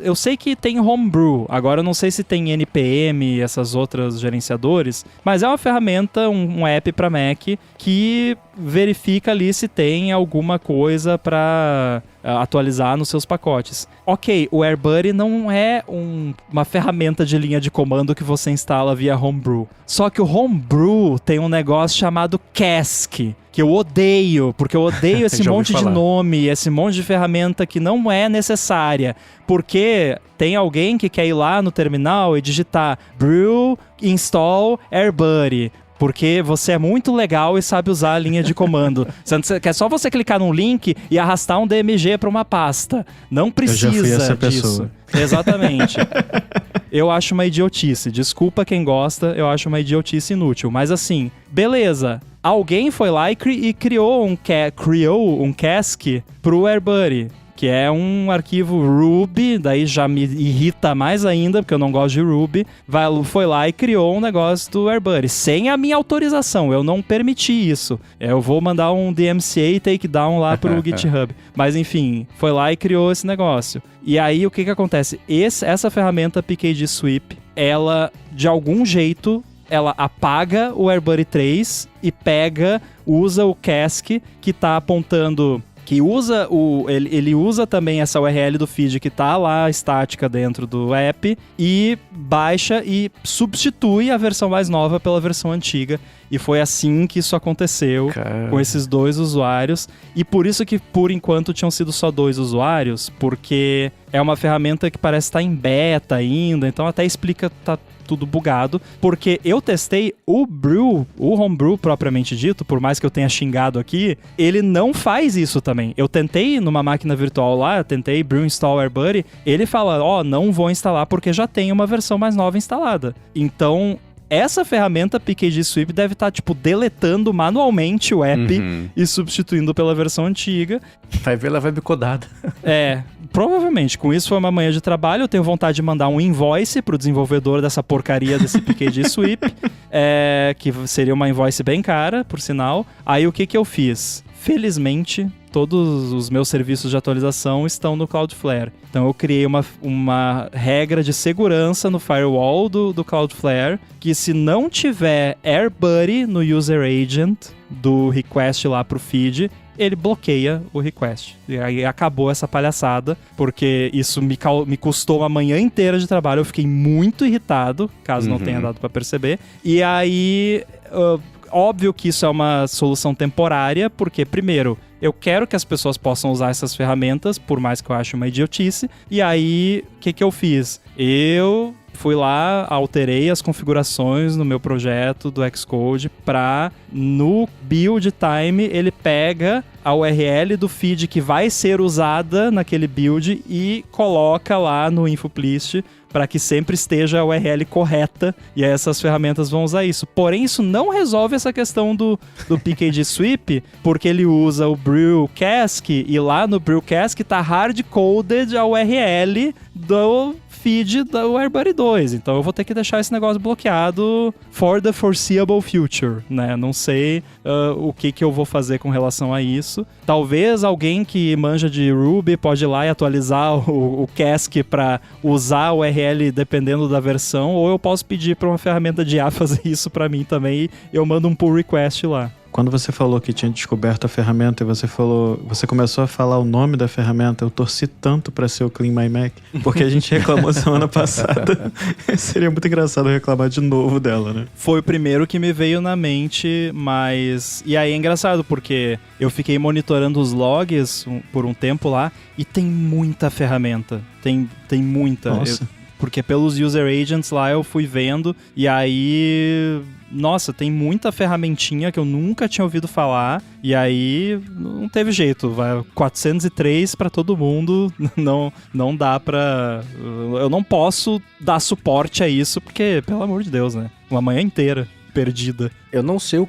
Eu sei que tem Homebrew, agora eu não sei se tem NPM e essas outras gerenciadores, mas é uma ferramenta, um app para Mac que verifica ali se tem alguma coisa para atualizar nos seus pacotes. Ok, o AirBuddy não é uma ferramenta de linha de comando que você instala via Homebrew. Só que o Homebrew tem um negócio chamado Cask, que eu odeio, porque eu odeio esse monte de nome, esse monte de ferramenta que não é necessária. Porque tem alguém que quer ir lá no terminal e digitar brew install AirBuddy. Porque você é muito legal e sabe usar a linha de comando. É só você clicar num link e arrastar um DMG para uma pasta. Não precisa eu já fui essa disso. Pessoa. Exatamente. Eu acho uma idiotice. Desculpa quem gosta, eu acho uma idiotice inútil. Mas assim, beleza. Alguém foi lá e criou um Cask pro AirBuddy. que é um arquivo Ruby, daí já me irrita mais ainda, porque eu não gosto de Ruby, foi lá e criou um negócio do AirBuddy, sem a minha autorização, eu não permiti isso. Eu vou mandar um DMCA takedown lá pro GitHub. Mas enfim, foi lá e criou esse negócio. E aí, o que acontece? Essa ferramenta PKG Sweep, ela, de algum jeito, ela apaga o AirBuddy 3 e usa o cask que tá apontando... Ele usa também essa URL do feed que tá lá estática dentro do app e baixa e substitui a versão mais nova pela versão antiga. E foi assim que isso aconteceu com esses 2 usuários. E por isso que, por enquanto, tinham sido só 2 usuários, porque é uma ferramenta que parece estar em beta ainda, então até explica, tá tudo bugado, porque eu testei o Homebrew propriamente dito, por mais que eu tenha xingado aqui, ele não faz isso também. Eu tentei numa máquina virtual lá, tentei brew install AirBuddy, ele fala, não vou instalar porque já tem uma versão mais nova instalada. Então, essa ferramenta PKG Sweep deve estar, deletando manualmente o app e substituindo pela versão antiga. Vai ver, ela vai bicodada. Provavelmente. Com isso foi uma manhã de trabalho. Eu tenho vontade de mandar um invoice pro desenvolvedor dessa porcaria desse PKG Sweep, que seria uma invoice bem cara, por sinal. Aí o que eu fiz? Felizmente, todos os meus serviços de atualização estão no Cloudflare. Então eu criei uma regra de segurança no firewall do Cloudflare, que se não tiver AirBuddy no user agent do request lá pro feed, ele bloqueia o request. E aí acabou essa palhaçada, porque isso me custou uma manhã inteira de trabalho. Eu fiquei muito irritado, caso não tenha dado pra perceber. E aí... óbvio que isso é uma solução temporária, porque, primeiro, eu quero que as pessoas possam usar essas ferramentas, por mais que eu ache uma idiotice. E aí, o que eu fiz? Eu fui lá, alterei as configurações no meu projeto do Xcode para, no build time, ele pega a URL do feed que vai ser usada naquele build e coloca lá no infoplist para que sempre esteja a URL correta, e aí essas ferramentas vão usar isso. Porém, isso não resolve essa questão do PKG Sweep, porque ele usa o Brewcask, e lá no Brewcask tá hard-coded a URL do feed do AirBuddy 2. Então eu vou ter que deixar esse negócio bloqueado for the foreseeable future, né? Não sei o que eu vou fazer com relação a isso. Talvez alguém que manja de Ruby pode ir lá e atualizar o cask para usar a URL dependendo da versão, ou eu posso pedir para uma ferramenta de IA fazer isso para mim também e eu mando um pull request lá. Quando você falou que tinha descoberto a ferramenta e você começou a falar o nome da ferramenta, eu torci tanto pra ser o Clean My Mac, porque a gente reclamou semana passada. Seria muito engraçado reclamar de novo dela, né? Foi o primeiro que me veio na mente, mas... E aí é engraçado, porque eu fiquei monitorando os logs por um tempo lá, e tem muita ferramenta. Tem muita. Nossa. Porque pelos user agents lá eu fui vendo, e aí... Nossa, tem muita ferramentinha que eu nunca tinha ouvido falar, e aí não teve jeito, vai 403 pra todo mundo, não dá pra... Eu não posso dar suporte a isso, porque, pelo amor de Deus, né? Uma manhã inteira perdida. Eu não sei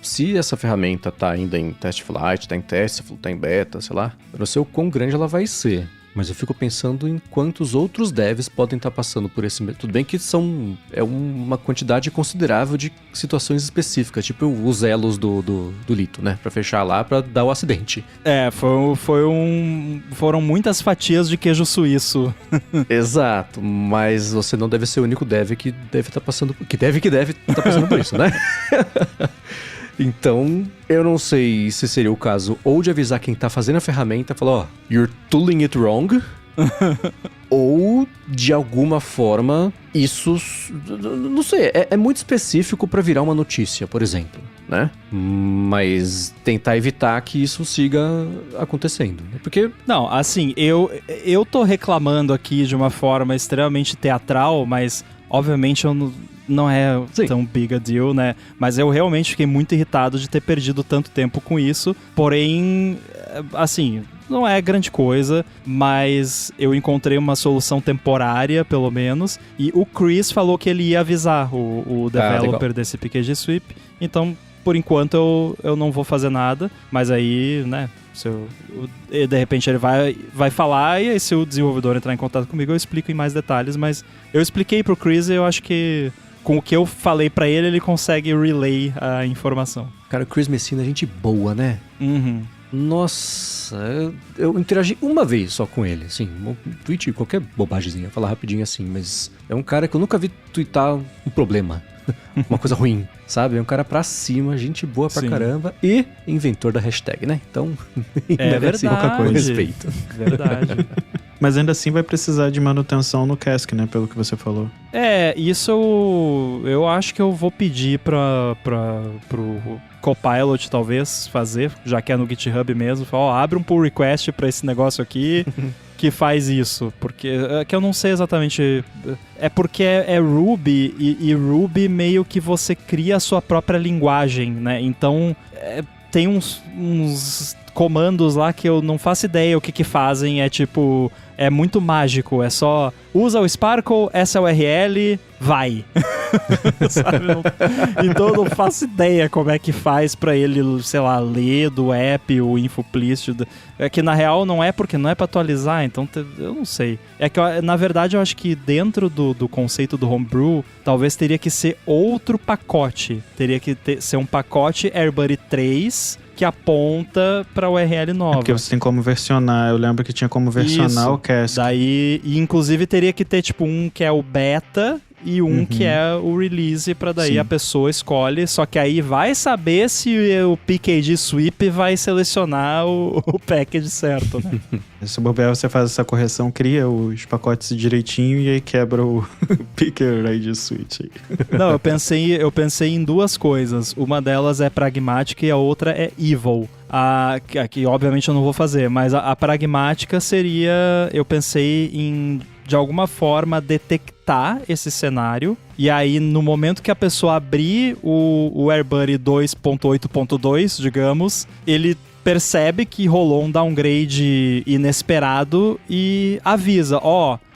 se essa ferramenta tá ainda em test flight, tá em teste, tá em beta, sei lá, eu não sei o quão grande ela vai ser. Mas eu fico pensando em quantos outros devs podem estar passando por esse... Tudo bem que é uma quantidade considerável de situações específicas, tipo os elos do Lito, né? Pra fechar lá, pra dar o acidente. Foram muitas fatias de queijo suíço. Exato, mas você não deve ser o único dev que deve estar passando... Que deve estar passando por isso, né? Então, eu não sei se seria o caso ou de avisar quem tá fazendo a ferramenta, falar, you're tooling it wrong, ou de alguma forma isso, não sei, é muito específico pra virar uma notícia, por exemplo, né? Mas tentar evitar que isso siga acontecendo, né? Porque... Não, assim, eu tô reclamando aqui de uma forma extremamente teatral, mas obviamente eu não é tão big a deal, né? Mas eu realmente fiquei muito irritado de ter perdido tanto tempo com isso. Porém, assim, não é grande coisa, mas eu encontrei uma solução temporária, pelo menos. E o Chris falou que ele ia avisar o developer desse PKG Sweep. Então, por enquanto eu não vou fazer nada, mas aí, né, de repente ele vai falar, e aí se o desenvolvedor entrar em contato comigo eu explico em mais detalhes, mas eu expliquei pro Chris e eu acho que com o que eu falei pra ele, ele consegue relay a informação. Cara, o Chris Messina é gente boa, né? Uhum. Nossa, eu interagi uma vez só com ele, assim, um tweet, qualquer bobagemzinha, falar rapidinho assim, mas é um cara que eu nunca vi tweetar um problema, uma coisa ruim, sabe? É um cara pra cima, gente boa pra caramba e inventor da hashtag, né? Então, merece qualquer coisa. Respeito. Verdade. Mas ainda assim vai precisar de manutenção no Cask, né? Pelo que você falou. Isso eu acho que eu vou pedir pro Copilot talvez fazer, já que é no GitHub mesmo. Abre um pull request pra esse negócio aqui que faz isso. Porque que eu não sei exatamente. É porque é Ruby e Ruby meio que você cria a sua própria linguagem, né? Então tem uns comandos lá que eu não faço ideia o que fazem. É tipo, é muito mágico, é só usa o Sparkle, essa URL, vai. Sabe? Então eu não faço ideia como é que faz pra ele, sei lá, ler do app o infoplist. É que na real não é porque não é pra atualizar, então eu não sei. É que na verdade eu acho que dentro do conceito do Homebrew, talvez teria que ser outro pacote. Teria que ser um pacote AirBuddy 3 que aponta pra URL nova. Porque você tem como versionar, eu lembro que tinha como versionar o Cask. Daí, e inclusive teria que ter tipo um que é o beta e um que é o release, pra daí a pessoa escolhe, só que aí vai saber se o PKG Sweep vai selecionar o package certo, né? Se bobear, você faz essa correção, cria os pacotes direitinho e aí quebra o Picker Radio Switch. Não, eu pensei em duas coisas. Uma delas é pragmática e a outra é evil. Que obviamente eu não vou fazer, mas a pragmática seria, eu pensei em de alguma forma detectar esse cenário, e aí no momento que a pessoa abrir o AirBuddy 2.8.2, digamos, ele percebe que rolou um downgrade inesperado e avisa,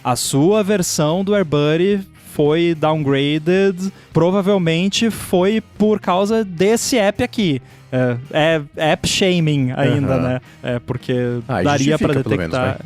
a sua versão do AirBuddy foi downgraded, provavelmente foi por causa desse app aqui. É app shaming ainda, né? Porque daria pra detectar.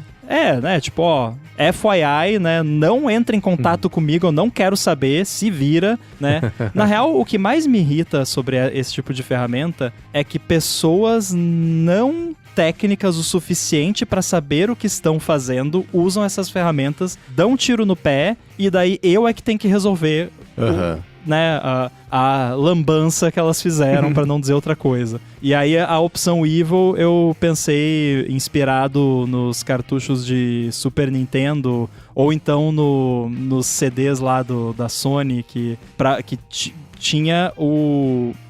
Né? Tipo, FYI, né? Não entra em contato comigo, eu não quero saber, se vira, né? Na real, o que mais me irrita sobre esse tipo de ferramenta é que pessoas não técnicas o suficiente para saber o que estão fazendo, usam essas ferramentas, dão um tiro no pé, e daí eu é que tenho que resolver né, a lambança que elas fizeram, para não dizer outra coisa. E aí a opção Evil eu pensei inspirado nos cartuchos de Super Nintendo, ou então nos CDs lá da Sony, que tinha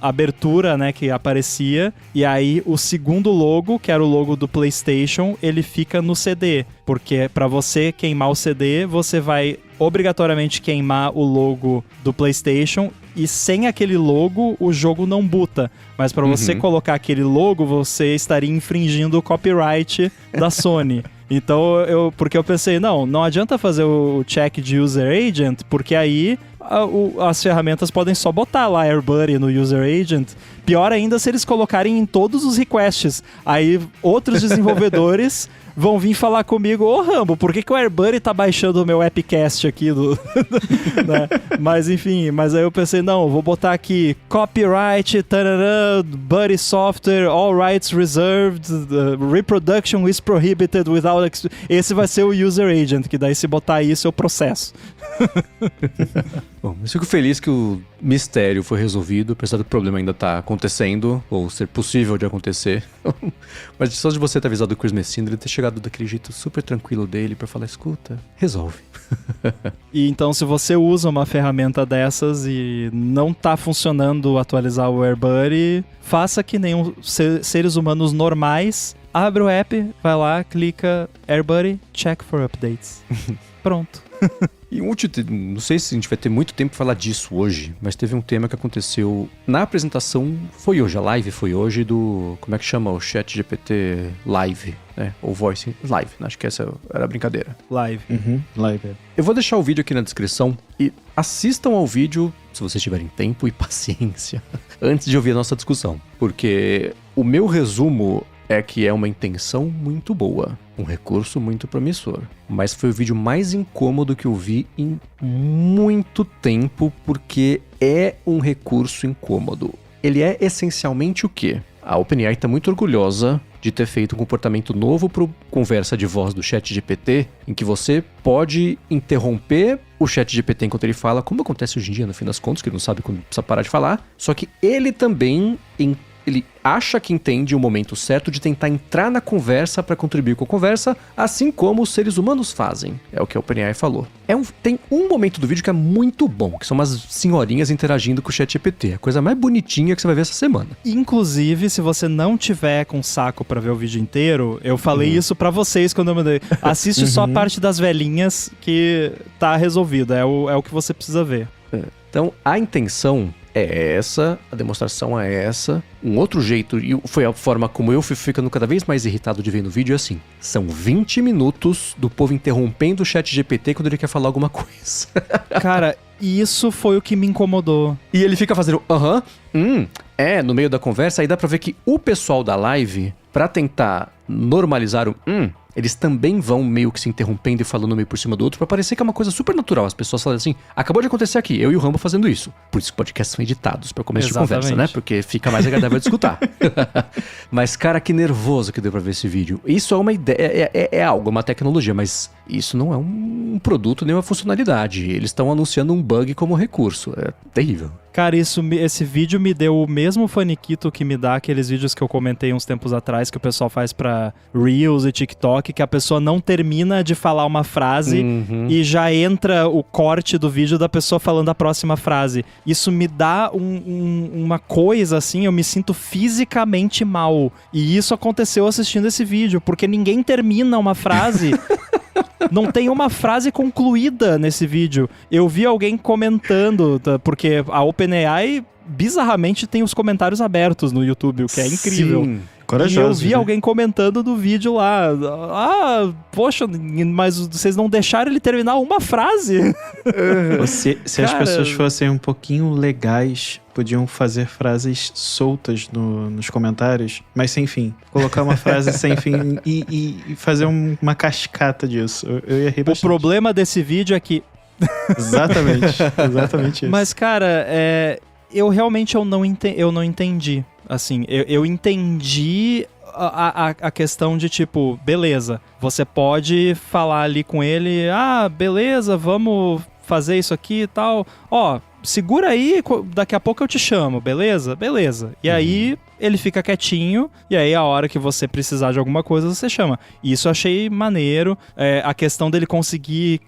a abertura, né, que aparecia, e aí o segundo logo, que era o logo do PlayStation, ele fica no CD, porque para você queimar o CD, você vai obrigatoriamente queimar o logo do PlayStation, e sem aquele logo o jogo não boota. Mas para você colocar aquele logo, você estaria infringindo o copyright da Sony. Então, porque eu pensei, não adianta fazer o check de User Agent, porque aí as ferramentas podem só botar lá AirBuddy no User Agent. Pior ainda se eles colocarem em todos os requests. Aí outros desenvolvedores vão vir falar comigo, Rambo, por que o AirBuddy tá baixando o meu appcast aqui? Né? Mas enfim, aí eu pensei, vou botar aqui copyright, Buddy Software, all rights reserved, reproduction is prohibited without... Esse vai ser o User Agent, que daí se botar isso eu processo. Bom, eu fico feliz que o mistério foi resolvido, apesar do problema ainda estar acontecendo, ou ser possível de acontecer. Mas só de você ter avisado o Chris Messina, ele ter chegado daquele jeito super tranquilo dele pra falar, escuta, resolve. E então, se você usa uma ferramenta dessas e não tá funcionando atualizar o AirBuddy, faça que nem seres humanos normais, abre o app, vai lá, clica AirBuddy, check for updates. Pronto. E não sei se a gente vai ter muito tempo pra falar disso hoje, mas teve um tema que aconteceu na apresentação, foi hoje, a live foi hoje do, como é que chama? O ChatGPT Live, né? Ou Voice Live, acho que essa era a brincadeira. Live. Live. Eu vou deixar o vídeo aqui na descrição e assistam ao vídeo, se vocês tiverem tempo e paciência, antes de ouvir a nossa discussão. Porque o meu resumo é que é uma intenção muito boa, um recurso muito promissor. Mas foi o vídeo mais incômodo que eu vi em muito tempo, porque é um recurso incômodo. Ele é essencialmente o quê? A OpenAI está muito orgulhosa de ter feito um comportamento novo para conversa de voz do ChatGPT, em que você pode interromper o ChatGPT enquanto ele fala, como acontece hoje em dia, no fim das contas, que ele não sabe quando precisa parar de falar, só que ele também ele acha que entende o momento certo de tentar entrar na conversa para contribuir com a conversa, assim como os seres humanos fazem. É o que a OpenAI falou. Tem um momento do vídeo que é muito bom, que são umas senhorinhas interagindo com o ChatGPT. A coisa mais bonitinha que você vai ver essa semana. Inclusive, se você não tiver com saco pra ver o vídeo inteiro, eu falei isso pra vocês quando eu mandei. Assiste só a parte das velhinhas que tá resolvida. É o que você precisa ver. Então, a intenção é essa, a demonstração é essa. Um outro jeito, e foi a forma como eu fui ficando cada vez mais irritado de ver no vídeo, é assim. São 20 minutos do povo interrompendo o ChatGPT quando ele quer falar alguma coisa. Cara, isso foi o que me incomodou. E ele fica fazendo, no meio da conversa, aí dá pra ver que o pessoal da live, pra tentar normalizar eles também vão meio que se interrompendo e falando meio por cima do outro pra parecer que é uma coisa super natural. As pessoas falam assim, acabou de acontecer aqui, eu e o Rambo fazendo isso. Por isso que podcasts são editados pra começo de conversa, né? Porque fica mais agradável de escutar. Mas, cara, que nervoso que deu pra ver esse vídeo. Isso é uma ideia, é algo, é uma tecnologia, mas isso não é um produto nem uma funcionalidade. Eles estão anunciando um bug como recurso. É terrível. Cara, esse vídeo me deu o mesmo faniquito que me dá aqueles vídeos que eu comentei uns tempos atrás, que o pessoal faz pra Reels e TikTok, que a pessoa não termina de falar uma frase e já entra o corte do vídeo da pessoa falando a próxima frase. Isso me dá uma coisa assim, eu me sinto fisicamente mal. E isso aconteceu assistindo esse vídeo, porque ninguém termina uma frase... Não tem uma frase concluída nesse vídeo. Eu vi alguém comentando, porque a OpenAI bizarramente tem os comentários abertos no YouTube, o que é incrível. Sim. Corajoso, e eu vi alguém comentando do vídeo lá. Poxa, mas vocês não deixaram ele terminar uma frase? Se as pessoas fossem um pouquinho legais, podiam fazer frases soltas nos comentários, mas sem fim. Colocar uma frase sem fim e fazer uma cascata disso. Eu ia rir bastante. O problema desse vídeo é que... Exatamente isso. Mas, cara, eu realmente eu não entendi. Assim, eu entendi a questão de tipo, beleza, você pode falar ali com ele, beleza, vamos fazer isso aqui e tal. Segura aí, daqui a pouco eu te chamo, beleza? Beleza. E aí ele fica quietinho, e aí a hora que você precisar de alguma coisa, você chama. Isso eu achei maneiro. A questão dele conseguir...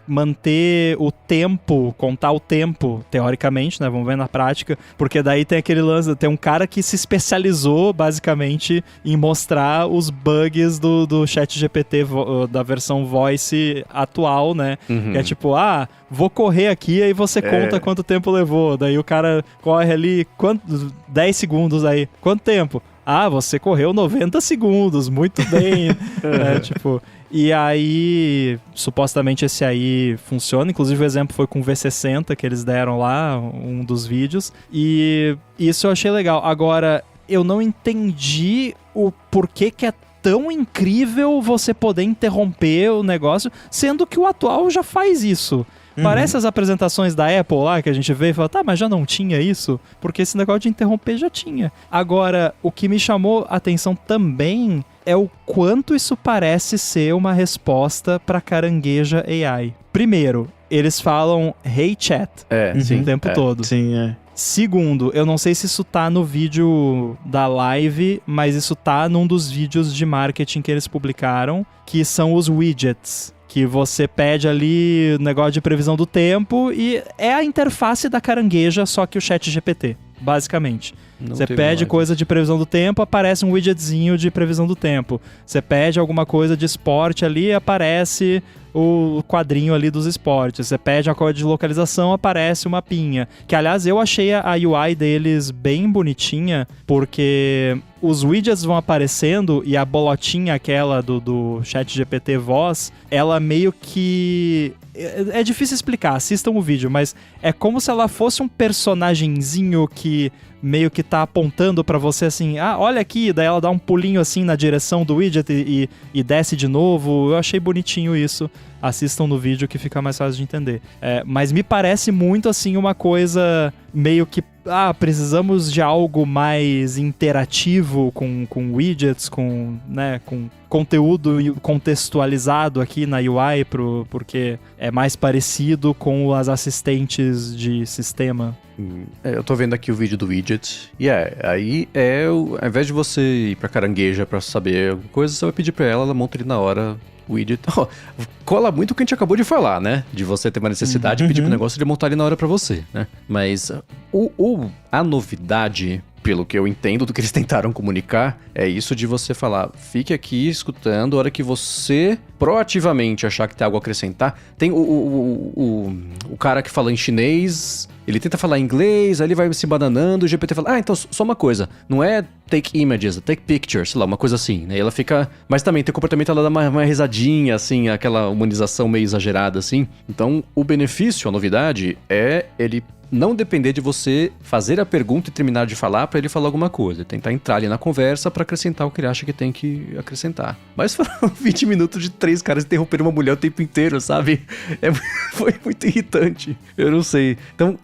manter o tempo, contar o tempo, teoricamente, né? Vamos ver na prática, porque daí tem aquele lance, tem um cara que se especializou, basicamente, em mostrar os bugs do ChatGPT da versão voice atual, né? Que é tipo, vou correr aqui, aí você conta quanto tempo levou, daí o cara corre ali, 10 segundos aí, quanto tempo? Você correu 90 segundos, muito bem. Tipo... E aí, supostamente esse aí funciona. Inclusive o exemplo foi com o V60 que eles deram lá, um dos vídeos. E isso eu achei legal. Agora, eu não entendi o porquê que é tão incrível você poder interromper o negócio, sendo que o atual já faz isso. Parece as apresentações da Apple lá, que a gente vê e fala, mas já não tinha isso? Porque esse negócio de interromper já tinha. Agora, o que me chamou a atenção também é o quanto isso parece ser uma resposta para Carangueja AI. Primeiro, eles falam Hey Chat o tempo todo. Sim, Segundo, eu não sei se isso tá no vídeo da live, mas isso tá num dos vídeos de marketing que eles publicaram, que são os widgets. Que você pede ali negócio de previsão do tempo e é a interface da Carangueja, só que o ChatGPT, basicamente. Você pede coisa de previsão do tempo, aparece um widgetzinho de previsão do tempo. Você pede alguma coisa de esporte ali, aparece o quadrinho ali dos esportes. Você pede uma coisa de localização, aparece uma mapinha. Que, aliás, eu achei a UI deles bem bonitinha, porque os widgets vão aparecendo e a bolotinha aquela do ChatGPT Voz, ela meio que... É difícil explicar, assistam o vídeo, mas é como se ela fosse um personagenzinho que meio que tá apontando pra você assim, olha aqui, daí ela dá um pulinho assim na direção do widget e desce de novo. Eu achei bonitinho isso. Assistam no vídeo que fica mais fácil de entender. Mas me parece muito assim uma coisa meio que precisamos de algo mais interativo com widgets, com conteúdo contextualizado aqui na UI, porque é mais parecido com as assistentes de sistema. Eu tô vendo aqui o vídeo do widget. E aí ao invés de você ir pra Carangueja pra saber alguma coisa, você vai pedir pra ela monta ali na hora o widget. Cola muito o que a gente acabou de falar, né? De você ter uma necessidade e pedir pro negócio de montar ali na hora pra você, né? Mas a novidade, pelo que eu entendo do que eles tentaram comunicar, é isso de você falar, fique aqui escutando, a hora que você proativamente achar que tem algo a acrescentar. Tem o cara que fala em chinês, ele tenta falar em inglês, aí ele vai se bananando, o GPT fala, então só uma coisa, não é take images, take pictures, sei lá, uma coisa assim, né? E ela fica... Mas também tem o comportamento, ela dá uma risadinha, assim, aquela humanização meio exagerada, assim. Então, o benefício, a novidade, é ele não depender de você fazer a pergunta e terminar de falar pra ele falar alguma coisa. Tentar entrar ali na conversa pra acrescentar o que ele acha que tem que acrescentar. Mas foram 20 minutos de 3 caras interromperam uma mulher o tempo inteiro, sabe? Foi muito irritante. Eu não sei. Então,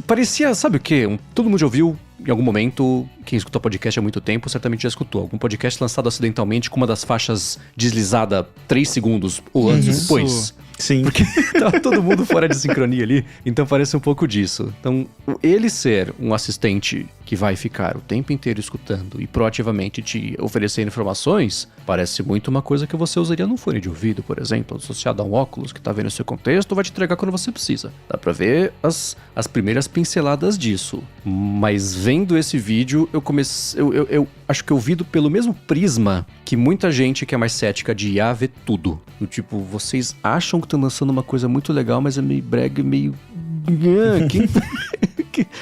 parecia, sabe o quê? Todo mundo já ouviu em algum momento, quem escuta podcast há muito tempo certamente já escutou algum podcast lançado acidentalmente com uma das faixas deslizada 3 segundos ou antes depois. Sim. Porque tá todo mundo fora de sincronia ali, então parece um pouco disso. Então, ele ser um assistente que vai ficar o tempo inteiro escutando e proativamente te oferecer informações, parece muito uma coisa que você usaria num fone de ouvido, por exemplo, associado a um óculos que tá vendo o seu contexto, vai te entregar quando você precisa. Dá pra ver as primeiras pinceladas disso. Mas vendo esse vídeo, eu acho que eu vi pelo mesmo prisma que muita gente que é mais cética de IA vê tudo. Do tipo, vocês acham que estão lançando uma coisa muito legal, mas é meio brega, meio...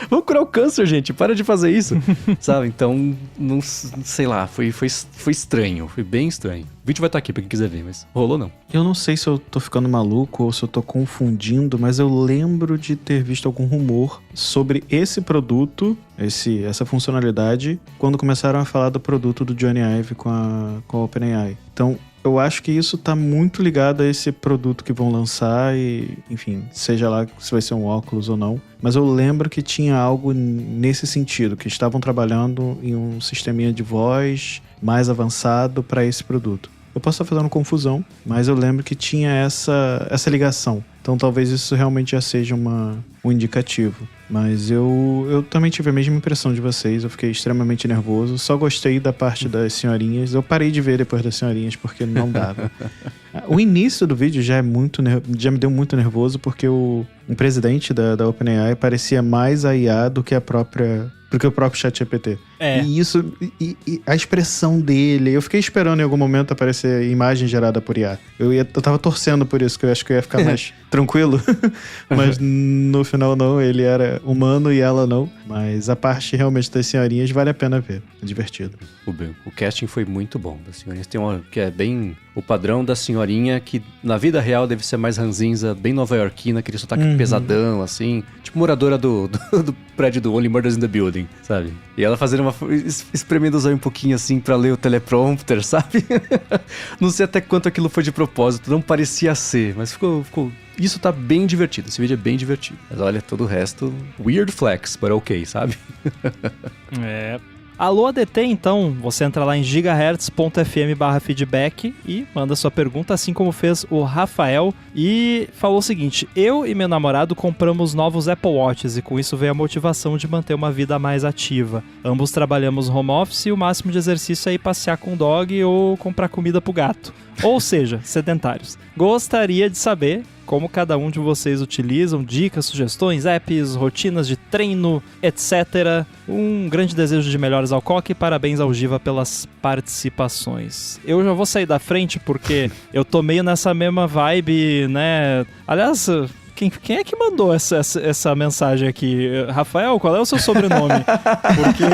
Vamos curar o câncer, gente. Para de fazer isso. Sabe? Então, não sei lá. Foi estranho. Foi bem estranho. O vídeo vai estar aqui pra quem quiser ver, mas rolou não. Eu não sei se eu tô ficando maluco ou se eu tô confundindo, mas eu lembro de ter visto algum rumor sobre esse produto, essa funcionalidade, quando começaram a falar do produto do Johnny Ive com a OpenAI. Então, eu acho que isso tá muito ligado a esse produto que vão lançar e, enfim, seja lá se vai ser um óculos ou não. Mas eu lembro que tinha algo nesse sentido, que estavam trabalhando em um sisteminha de voz mais avançado para esse produto. Eu posso estar fazendo confusão, mas eu lembro que tinha essa ligação. Então talvez isso realmente já seja um indicativo. Mas eu também tive a mesma impressão de vocês. Eu fiquei extremamente nervoso. Só gostei da parte das senhorinhas. Eu parei de ver depois das senhorinhas porque não dava. O início do vídeo já me deu muito nervoso porque o presidente da OpenAI parecia mais a IA do que o próprio ChatGPT. E isso, e a expressão dele, eu fiquei esperando em algum momento aparecer imagem gerada por IA. Eu tava torcendo por isso, que eu acho que eu ia ficar mais tranquilo. Mas no final não, ele era humano e ela não. Mas a parte realmente das senhorinhas vale a pena ver, é divertido. O casting foi muito bom das senhorinhas. Tem uma que é bem o padrão da senhorinha, que na vida real deve ser mais ranzinza, bem nova-iorquina, aquele sotaque pesadão, assim. Tipo moradora do prédio do Only Murders in the Building, sabe? E ela fazendo espremendo o zóio um pouquinho assim pra ler o teleprompter, sabe? Não sei até quanto aquilo foi de propósito, não parecia ser, mas ficou... Isso tá bem divertido, esse vídeo é bem divertido. Mas olha, todo o resto, weird flex, but ok, sabe? Alô ADT, então, você entra lá em gigahertz.fm/feedback e manda sua pergunta, assim como fez o Rafael, e falou o seguinte: eu e meu namorado compramos novos Apple Watches e com isso veio a motivação de manter uma vida mais ativa. Ambos trabalhamos home office e o máximo de exercício é ir passear com o dog ou comprar comida pro gato. Ou seja, sedentários. Gostaria de saber como cada um de vocês utilizam, dicas, sugestões, apps, rotinas de treino, etc. Um grande desejo de melhoras ao Coque e parabéns ao Giva pelas participações. Eu já vou sair da frente porque eu tô meio nessa mesma vibe, né? Aliás, quem é que mandou essa mensagem aqui? Rafael, qual é o seu sobrenome? Porque...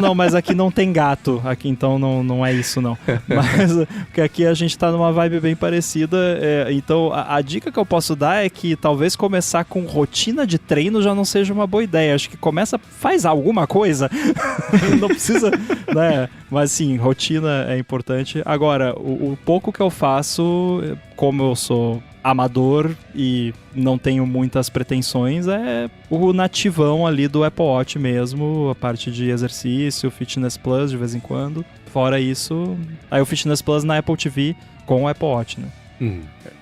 Não, mas aqui não tem gato. Aqui então não é isso, não. Mas porque aqui a gente tá numa vibe bem parecida. Então a dica que eu posso dar é que talvez começar com rotina de treino já não seja uma boa ideia. Acho que faz alguma coisa. Não precisa, né? Mas sim, rotina é importante. Agora, o pouco que eu faço, como eu sou amador e não tenho muitas pretensões, é o nativão ali do Apple Watch mesmo, a parte de exercício, Fitness Plus de vez em quando. Fora isso, aí o Fitness Plus na Apple TV com o Apple Watch, né?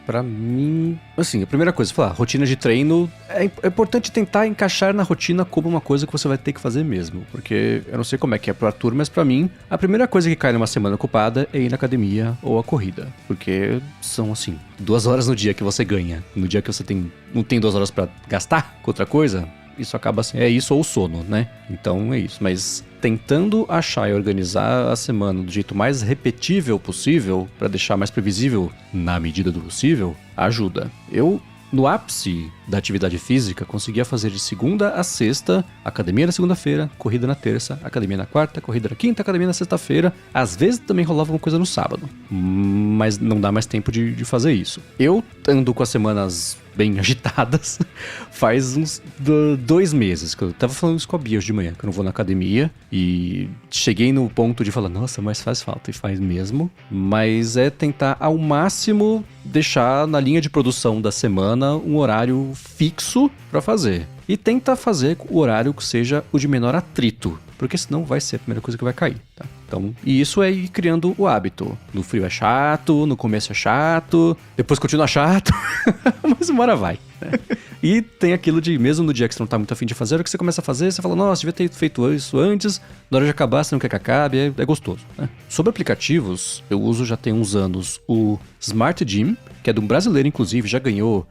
Pra mim, assim, a primeira coisa, falar, rotina de treino, é importante tentar encaixar na rotina como uma coisa que você vai ter que fazer mesmo, porque eu não sei como é que é pro Arthur, mas pra mim, a primeira coisa que cai numa semana ocupada é ir na academia ou a corrida, porque são, assim, 2 horas no dia que você ganha, no dia que você não tem 2 horas pra gastar com outra coisa, isso acaba assim, é isso ou o sono, né? Então é isso, mas tentando achar e organizar a semana do jeito mais repetível possível, pra deixar mais previsível na medida do possível, ajuda. Eu, no ápice da atividade física, conseguia fazer de segunda a sexta, academia na segunda-feira, corrida na terça, academia na quarta, corrida na quinta, academia na sexta-feira. Às vezes também rolava uma coisa no sábado, mas não dá mais tempo de fazer isso. Eu ando com as semanas bem agitadas, faz uns 2 meses, que eu tava falando isso com a Bia hoje de manhã, que eu não vou na academia, e cheguei no ponto de falar, nossa, mas faz falta, e faz mesmo, mas é tentar ao máximo deixar na linha de produção da semana um horário fixo pra fazer. E tenta fazer o horário que seja o de menor atrito, porque senão vai ser a primeira coisa que vai cair, tá? Então, e isso é ir criando o hábito. No frio é chato, no começo é chato, depois continua chato, mas uma hora vai, né? E tem aquilo de, mesmo no dia que você não tá muito afim de fazer, o que você começa a fazer, você fala, nossa, devia ter feito isso antes, na hora de acabar, você não quer que acabe, é gostoso, né? Sobre aplicativos, eu uso já tem uns anos o Smart Gym, que é de um brasileiro, inclusive, já ganhou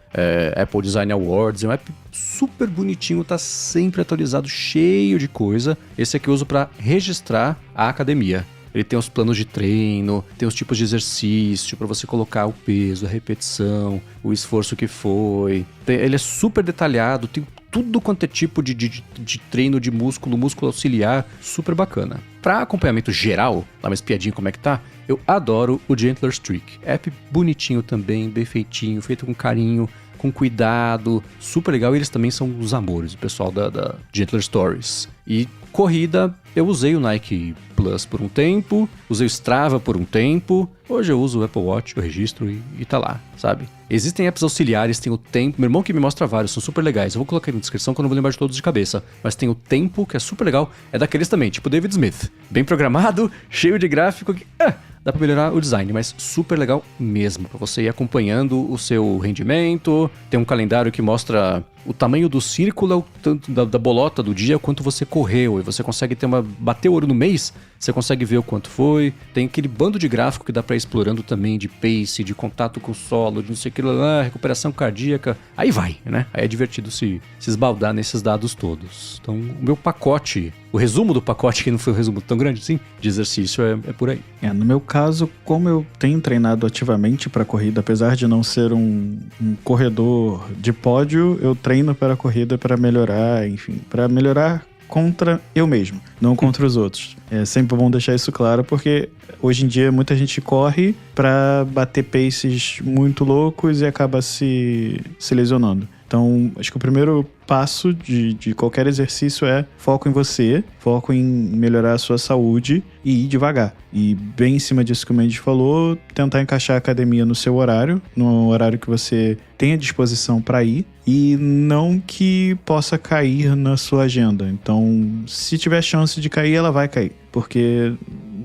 Apple Design Awards, é um app super bonitinho, tá sempre atualizado, cheio de coisa. Esse aqui eu uso para registrar a academia. Ele tem os planos de treino, tem os tipos de exercício para você colocar o peso, a repetição, o esforço que foi. Ele é super detalhado, tem tudo quanto é tipo de treino de músculo auxiliar, super bacana. Para acompanhamento geral, dá uma espiadinha como é que tá, eu adoro o Gentler Streak. App bonitinho também, bem feitinho, feito com carinho, com cuidado, super legal. E eles também são os amores, o pessoal da Gentler Stories. E corrida, eu usei o Nike Plus por um tempo, usei o Strava por um tempo, hoje eu uso o Apple Watch, eu registro e tá lá, sabe? Existem apps auxiliares, tem o Tempo, meu irmão que me mostra vários, são super legais, eu vou colocar aí na descrição que eu não vou lembrar de todos de cabeça, mas tem o Tempo, que é super legal, é daqueles também, tipo David Smith, bem programado, cheio de gráfico, que dá pra melhorar o design, mas super legal mesmo, pra você ir acompanhando o seu rendimento, tem um calendário que mostra o tamanho do círculo, o tanto da bolota do dia, o quanto você correu, e você consegue bater o olho no mês, você consegue ver o quanto foi, tem aquele bando de gráfico que dá pra ir explorando também, de pace, de contato com o solo, de não sei o que lá, recuperação cardíaca, aí vai, né? Aí é divertido se esbaldar nesses dados todos. Então, o meu pacote, o resumo do pacote, que não foi um resumo tão grande assim, de exercício é por aí. No meu caso, como eu tenho treinado ativamente para corrida, apesar de não ser um corredor de pódio, eu treino para a corrida para melhorar, enfim, para melhorar contra eu mesmo, não contra os outros. É sempre bom deixar isso claro, porque hoje em dia muita gente corre para bater paces muito loucos e acaba se lesionando. Então, acho que o primeiro passo de qualquer exercício é foco em você, foco em melhorar a sua saúde e ir devagar. E bem em cima disso que o Mendes falou, tentar encaixar a academia no seu horário, no horário que você tenha disposição para ir e não que possa cair na sua agenda. Então, se tiver chance de cair, ela vai cair, porque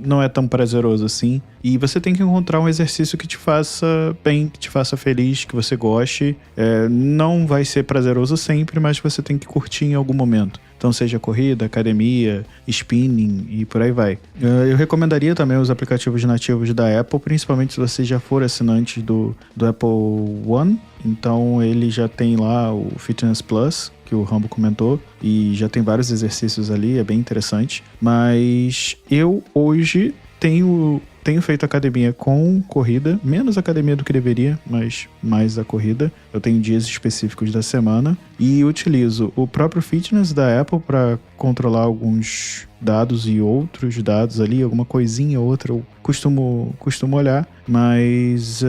não é tão prazeroso assim. E você tem que encontrar um exercício que te faça bem, que te faça feliz, que você goste. Não vai ser prazeroso sempre, mas você tem que curtir em algum momento. Então, seja corrida, academia, spinning e por aí vai. Eu recomendaria também os aplicativos nativos da Apple, principalmente se você já for assinante do Apple One. Então, ele já tem lá o Fitness Plus, que o Rambo comentou, e já tem vários exercícios ali, é bem interessante. Mas eu hoje tenho feito academia com corrida, menos academia do que deveria, mas mais a corrida. Eu tenho dias específicos da semana e utilizo o próprio fitness da Apple para controlar alguns dados e outros dados ali, alguma coisinha ou outra eu costumo olhar, mas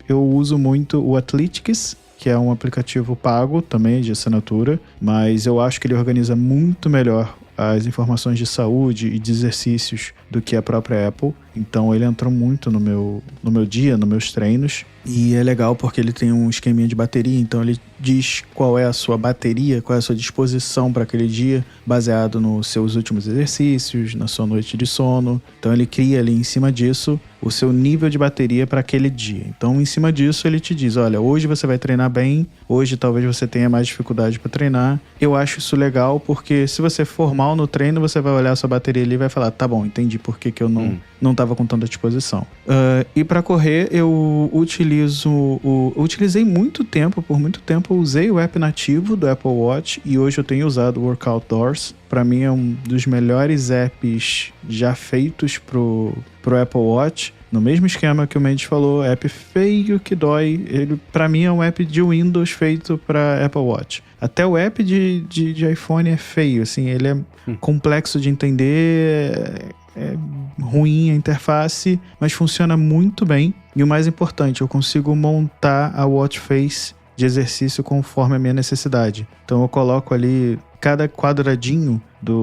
eu uso muito o Athletics, que é um aplicativo pago também de assinatura, mas eu acho que ele organiza muito melhor as informações de saúde e de exercícios do que a própria Apple. Então ele entrou muito no meu dia, nos meus treinos. E é legal porque ele tem um esqueminha de bateria, então ele diz qual é a sua bateria, qual é a sua disposição para aquele dia, baseado nos seus últimos exercícios, na sua noite de sono. Então ele cria ali em cima disso o seu nível de bateria para aquele dia. Então em cima disso ele te diz, olha, hoje você vai treinar bem, hoje talvez você tenha mais dificuldade para treinar. Eu acho isso legal porque se você for mal no treino, você vai olhar a sua bateria ali e vai falar, tá bom, entendi por que eu não estava com tanta disposição. E para correr eu utilizei por muito tempo eu usei o app nativo do Apple Watch e hoje eu tenho usado o Workout Doors. Para mim é um dos melhores apps já feitos pro Apple Watch. No mesmo esquema que o Mendes falou, app feio que dói. Ele, para mim, é um app de Windows feito para Apple Watch. Até o app de iPhone é feio, assim, ele é complexo de entender, é ruim a interface, mas funciona muito bem. E o mais importante, eu consigo montar a watch face de exercício conforme a minha necessidade. Então eu coloco ali cada quadradinho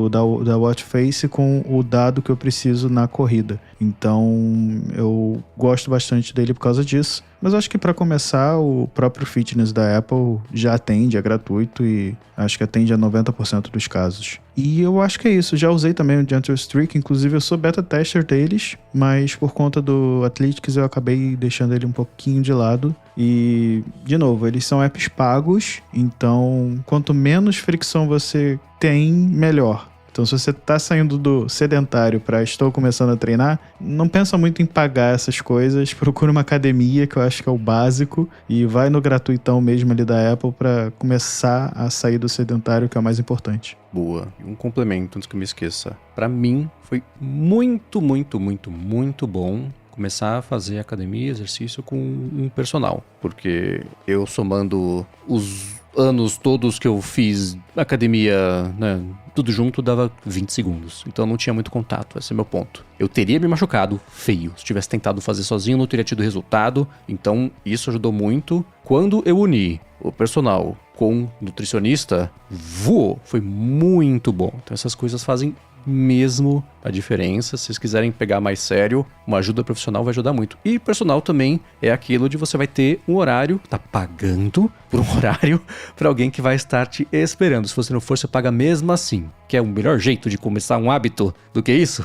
da watch face com o dado que eu preciso na corrida. Então eu gosto bastante dele por causa disso. Mas acho que para começar, o próprio fitness da Apple já atende, é gratuito e acho que atende a 90% dos casos. E eu acho que é isso. Já usei também o Gentle Streak, inclusive eu sou beta tester deles, mas por conta do Athletics eu acabei deixando ele um pouquinho de lado. E, de novo, eles são apps pagos, então quanto menos fricção você tem, melhor. Então, se você está saindo do sedentário para estou começando a treinar, não pensa muito em pagar essas coisas. Procura uma academia, que eu acho que é o básico, e vai no gratuitão mesmo ali da Apple para começar a sair do sedentário, que é o mais importante. Boa. E um complemento, antes que eu me esqueça. Para mim, foi muito, muito, muito, muito bom começar a fazer academia, exercício com um personal. Porque eu somando os anos todos que eu fiz academia, né, tudo junto dava 20 segundos. Então não tinha muito contato, esse é meu ponto. Eu teria me machucado feio. Se tivesse tentado fazer sozinho, não teria tido resultado. Então isso ajudou muito. Quando eu uni o personal com nutricionista, voou. Foi muito bom. Então essas coisas fazem mesmo a diferença. Se vocês quiserem pegar mais sério, uma ajuda profissional vai ajudar muito. E personal também é aquilo de você vai ter um horário, tá pagando por um horário para alguém que vai estar te esperando. Se você não for, você paga mesmo assim. Que é o melhor jeito de começar um hábito do que isso.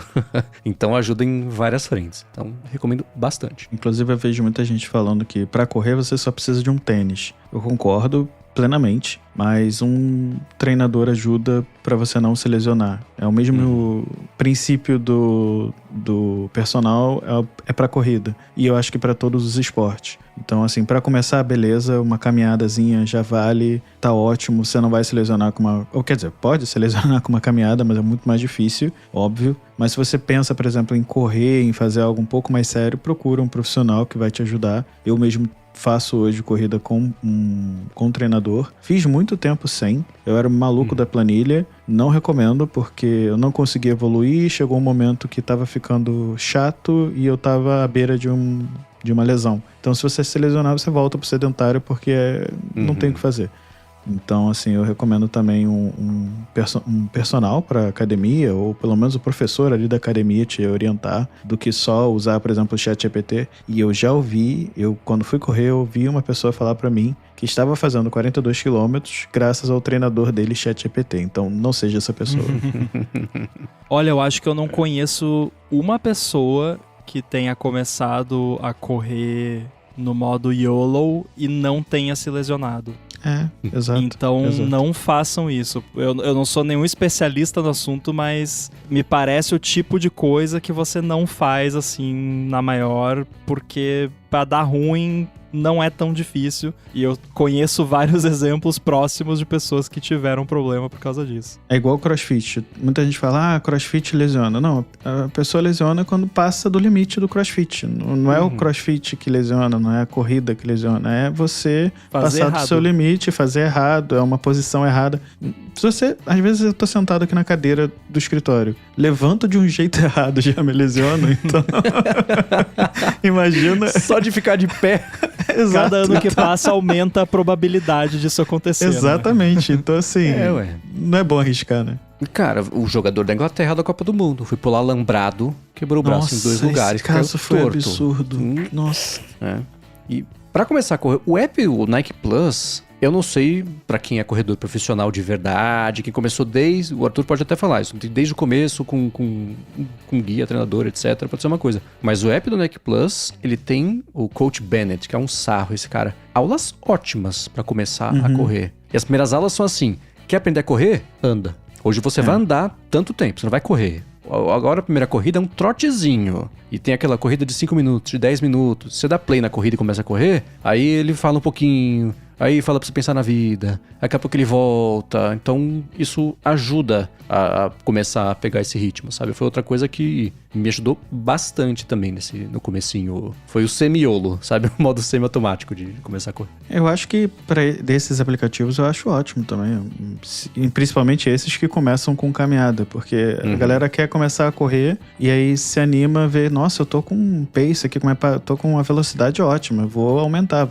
Então ajuda em várias frentes. Então recomendo bastante. Inclusive eu vejo muita gente falando que para correr você só precisa de um tênis. Eu concordo plenamente, mas um treinador ajuda para você não se lesionar. É o mesmo princípio do personal, é para corrida. E eu acho que para todos os esportes. Então, assim, para começar, beleza, uma caminhadazinha já vale, tá ótimo, você não vai se lesionar com uma... Ou quer dizer, pode se lesionar com uma caminhada, mas é muito mais difícil, óbvio. Mas se você pensa, por exemplo, em correr, em fazer algo um pouco mais sério, procura um profissional que vai te ajudar. Eu mesmo faço hoje corrida com um treinador. Fiz muito tempo sem. Eu era um maluco da planilha. Não recomendo, porque eu não consegui evoluir. Chegou um momento que estava ficando chato e eu estava à beira de uma lesão. Então, se você se lesionar, você volta pro sedentário, porque não tem o que fazer. Então, assim, eu recomendo também um personal para academia, ou pelo menos o professor ali da academia te orientar, do que só usar, por exemplo, o ChatGPT. E eu já ouvi, quando fui correr, eu ouvi uma pessoa falar para mim que estava fazendo 42 quilômetros graças ao treinador dele, ChatGPT. Então, não seja essa pessoa. Olha, eu acho que eu não conheço uma pessoa que tenha começado a correr no modo YOLO e não tenha se lesionado. Exato. Então, não façam isso. Eu não sou nenhum especialista no assunto, mas me parece o tipo de coisa que você não faz, assim, na maior, porque pra dar ruim não é tão difícil. E eu conheço vários exemplos próximos de pessoas que tiveram problema por causa disso. É igual crossfit. Muita gente fala, crossfit lesiona. Não, a pessoa lesiona quando passa do limite do crossfit. Não é o crossfit que lesiona, não é a corrida que lesiona. É você passar do seu limite, fazer errado, é uma posição errada. Se você, às vezes eu tô sentado aqui na cadeira do escritório, levanto de um jeito errado, já me lesiono, então... Imagina... Só de ficar de pé... Cada ano que passa aumenta a probabilidade disso acontecer. Exatamente. Né? Então, assim, não é bom arriscar, né? Cara, o jogador da Inglaterra da Copa do Mundo foi pular alambrado, quebrou o braço em 2 lugares. Esse caso foi torto. Absurdo. Nossa. E pra começar a correr, o app, o Nike Plus, eu não sei pra quem é corredor profissional de verdade, quem começou desde... O Arthur pode até falar isso, desde o começo com guia, treinador, etc. Pode ser uma coisa. Mas o app do Nike Plus, ele tem o Coach Bennett, que é um sarro esse cara. Aulas ótimas pra começar a correr. E as primeiras aulas são assim, quer aprender a correr? Anda. Hoje você vai andar tanto tempo, você não vai correr. Agora a primeira corrida é um trotezinho. E tem aquela corrida de 5 minutos, de 10 minutos. Você dá play na corrida e começa a correr, aí ele fala um pouquinho... Aí fala pra você pensar na vida, daqui a pouco ele volta. Então isso ajuda a começar a pegar esse ritmo, sabe? Foi outra coisa que me ajudou bastante também no comecinho. Foi o semi-YOLO, sabe? O modo semi-automático de começar a correr. Eu acho que desses aplicativos eu acho ótimo também. Principalmente esses que começam com caminhada, porque a galera quer começar a correr e aí se anima a ver, nossa, eu tô com um pace aqui, tô com uma velocidade ótima, vou aumentar.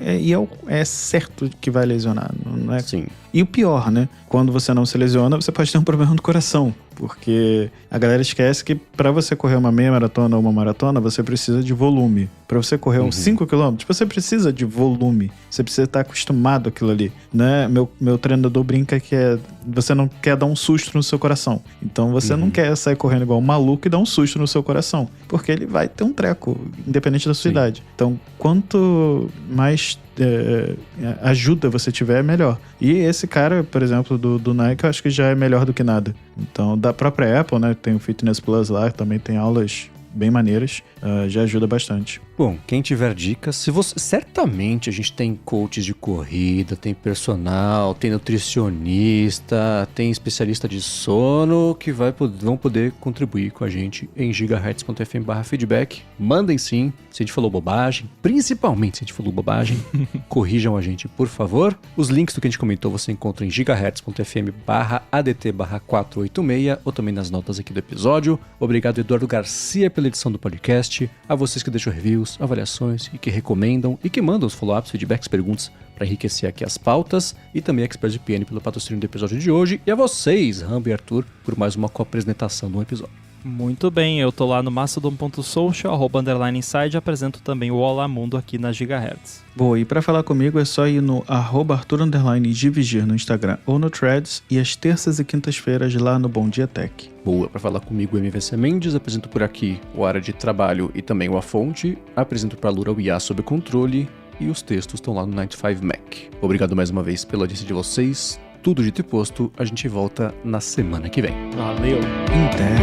E é certo que vai lesionar, não é? Sim. E o pior, né? Quando você não se lesiona, você pode ter um problema no coração. Porque a galera esquece que pra você correr uma meia maratona ou uma maratona, você precisa de volume. Pra você correr uns 5 km, você precisa de volume. Você precisa estar acostumado àquilo ali, né? Meu treinador brinca que você não quer dar um susto no seu coração. Então você não quer sair correndo igual um maluco e dar um susto no seu coração. Porque ele vai ter um treco, independente da sua idade. Então, quanto mais ajuda você tiver, melhor. E esse cara, por exemplo, do Nike, eu acho que já é melhor do que nada. Então, da própria Apple, né, tem o Fitness Plus lá, também tem aulas bem maneiras, já ajuda bastante. Bom, quem tiver dicas, certamente a gente tem coaches de corrida, tem personal, tem nutricionista, tem especialista de sono que vão poder contribuir com a gente em gigahertz.fm/feedback. Mandem sim, se a gente falou bobagem, principalmente se a gente falou bobagem, corrijam a gente, por favor. Os links do que a gente comentou você encontra em gigahertz.fm/adt/486 ou também nas notas aqui do episódio. Obrigado, Eduardo Garcia, pela edição do podcast, a vocês que deixam reviews, avaliações e que recomendam e que mandam os follow-ups, feedbacks, perguntas para enriquecer aqui as pautas, e também a ExpressVPN pelo patrocínio do episódio de hoje, e a vocês, Rambo e Arthur, por mais uma co-apresentação do episódio. Muito bem, eu tô lá no mastodon.social, @inside, apresento também o Olá Mundo aqui na Gigahertz. Boa, e pra falar comigo é só ir no @Arthur_Gvigir no Instagram ou no Threads, e às terças e quintas-feiras lá no Bom Dia Tech. Boa, pra falar comigo MVC Mendes, apresento por aqui o Área de Trabalho e também o A Fonte, apresento pra Lura o IA sob controle, e os textos estão lá no 95 Mac. Obrigado mais uma vez pela audiência de vocês. Tudo dito e posto, a gente volta na semana que vem. Valeu! Até!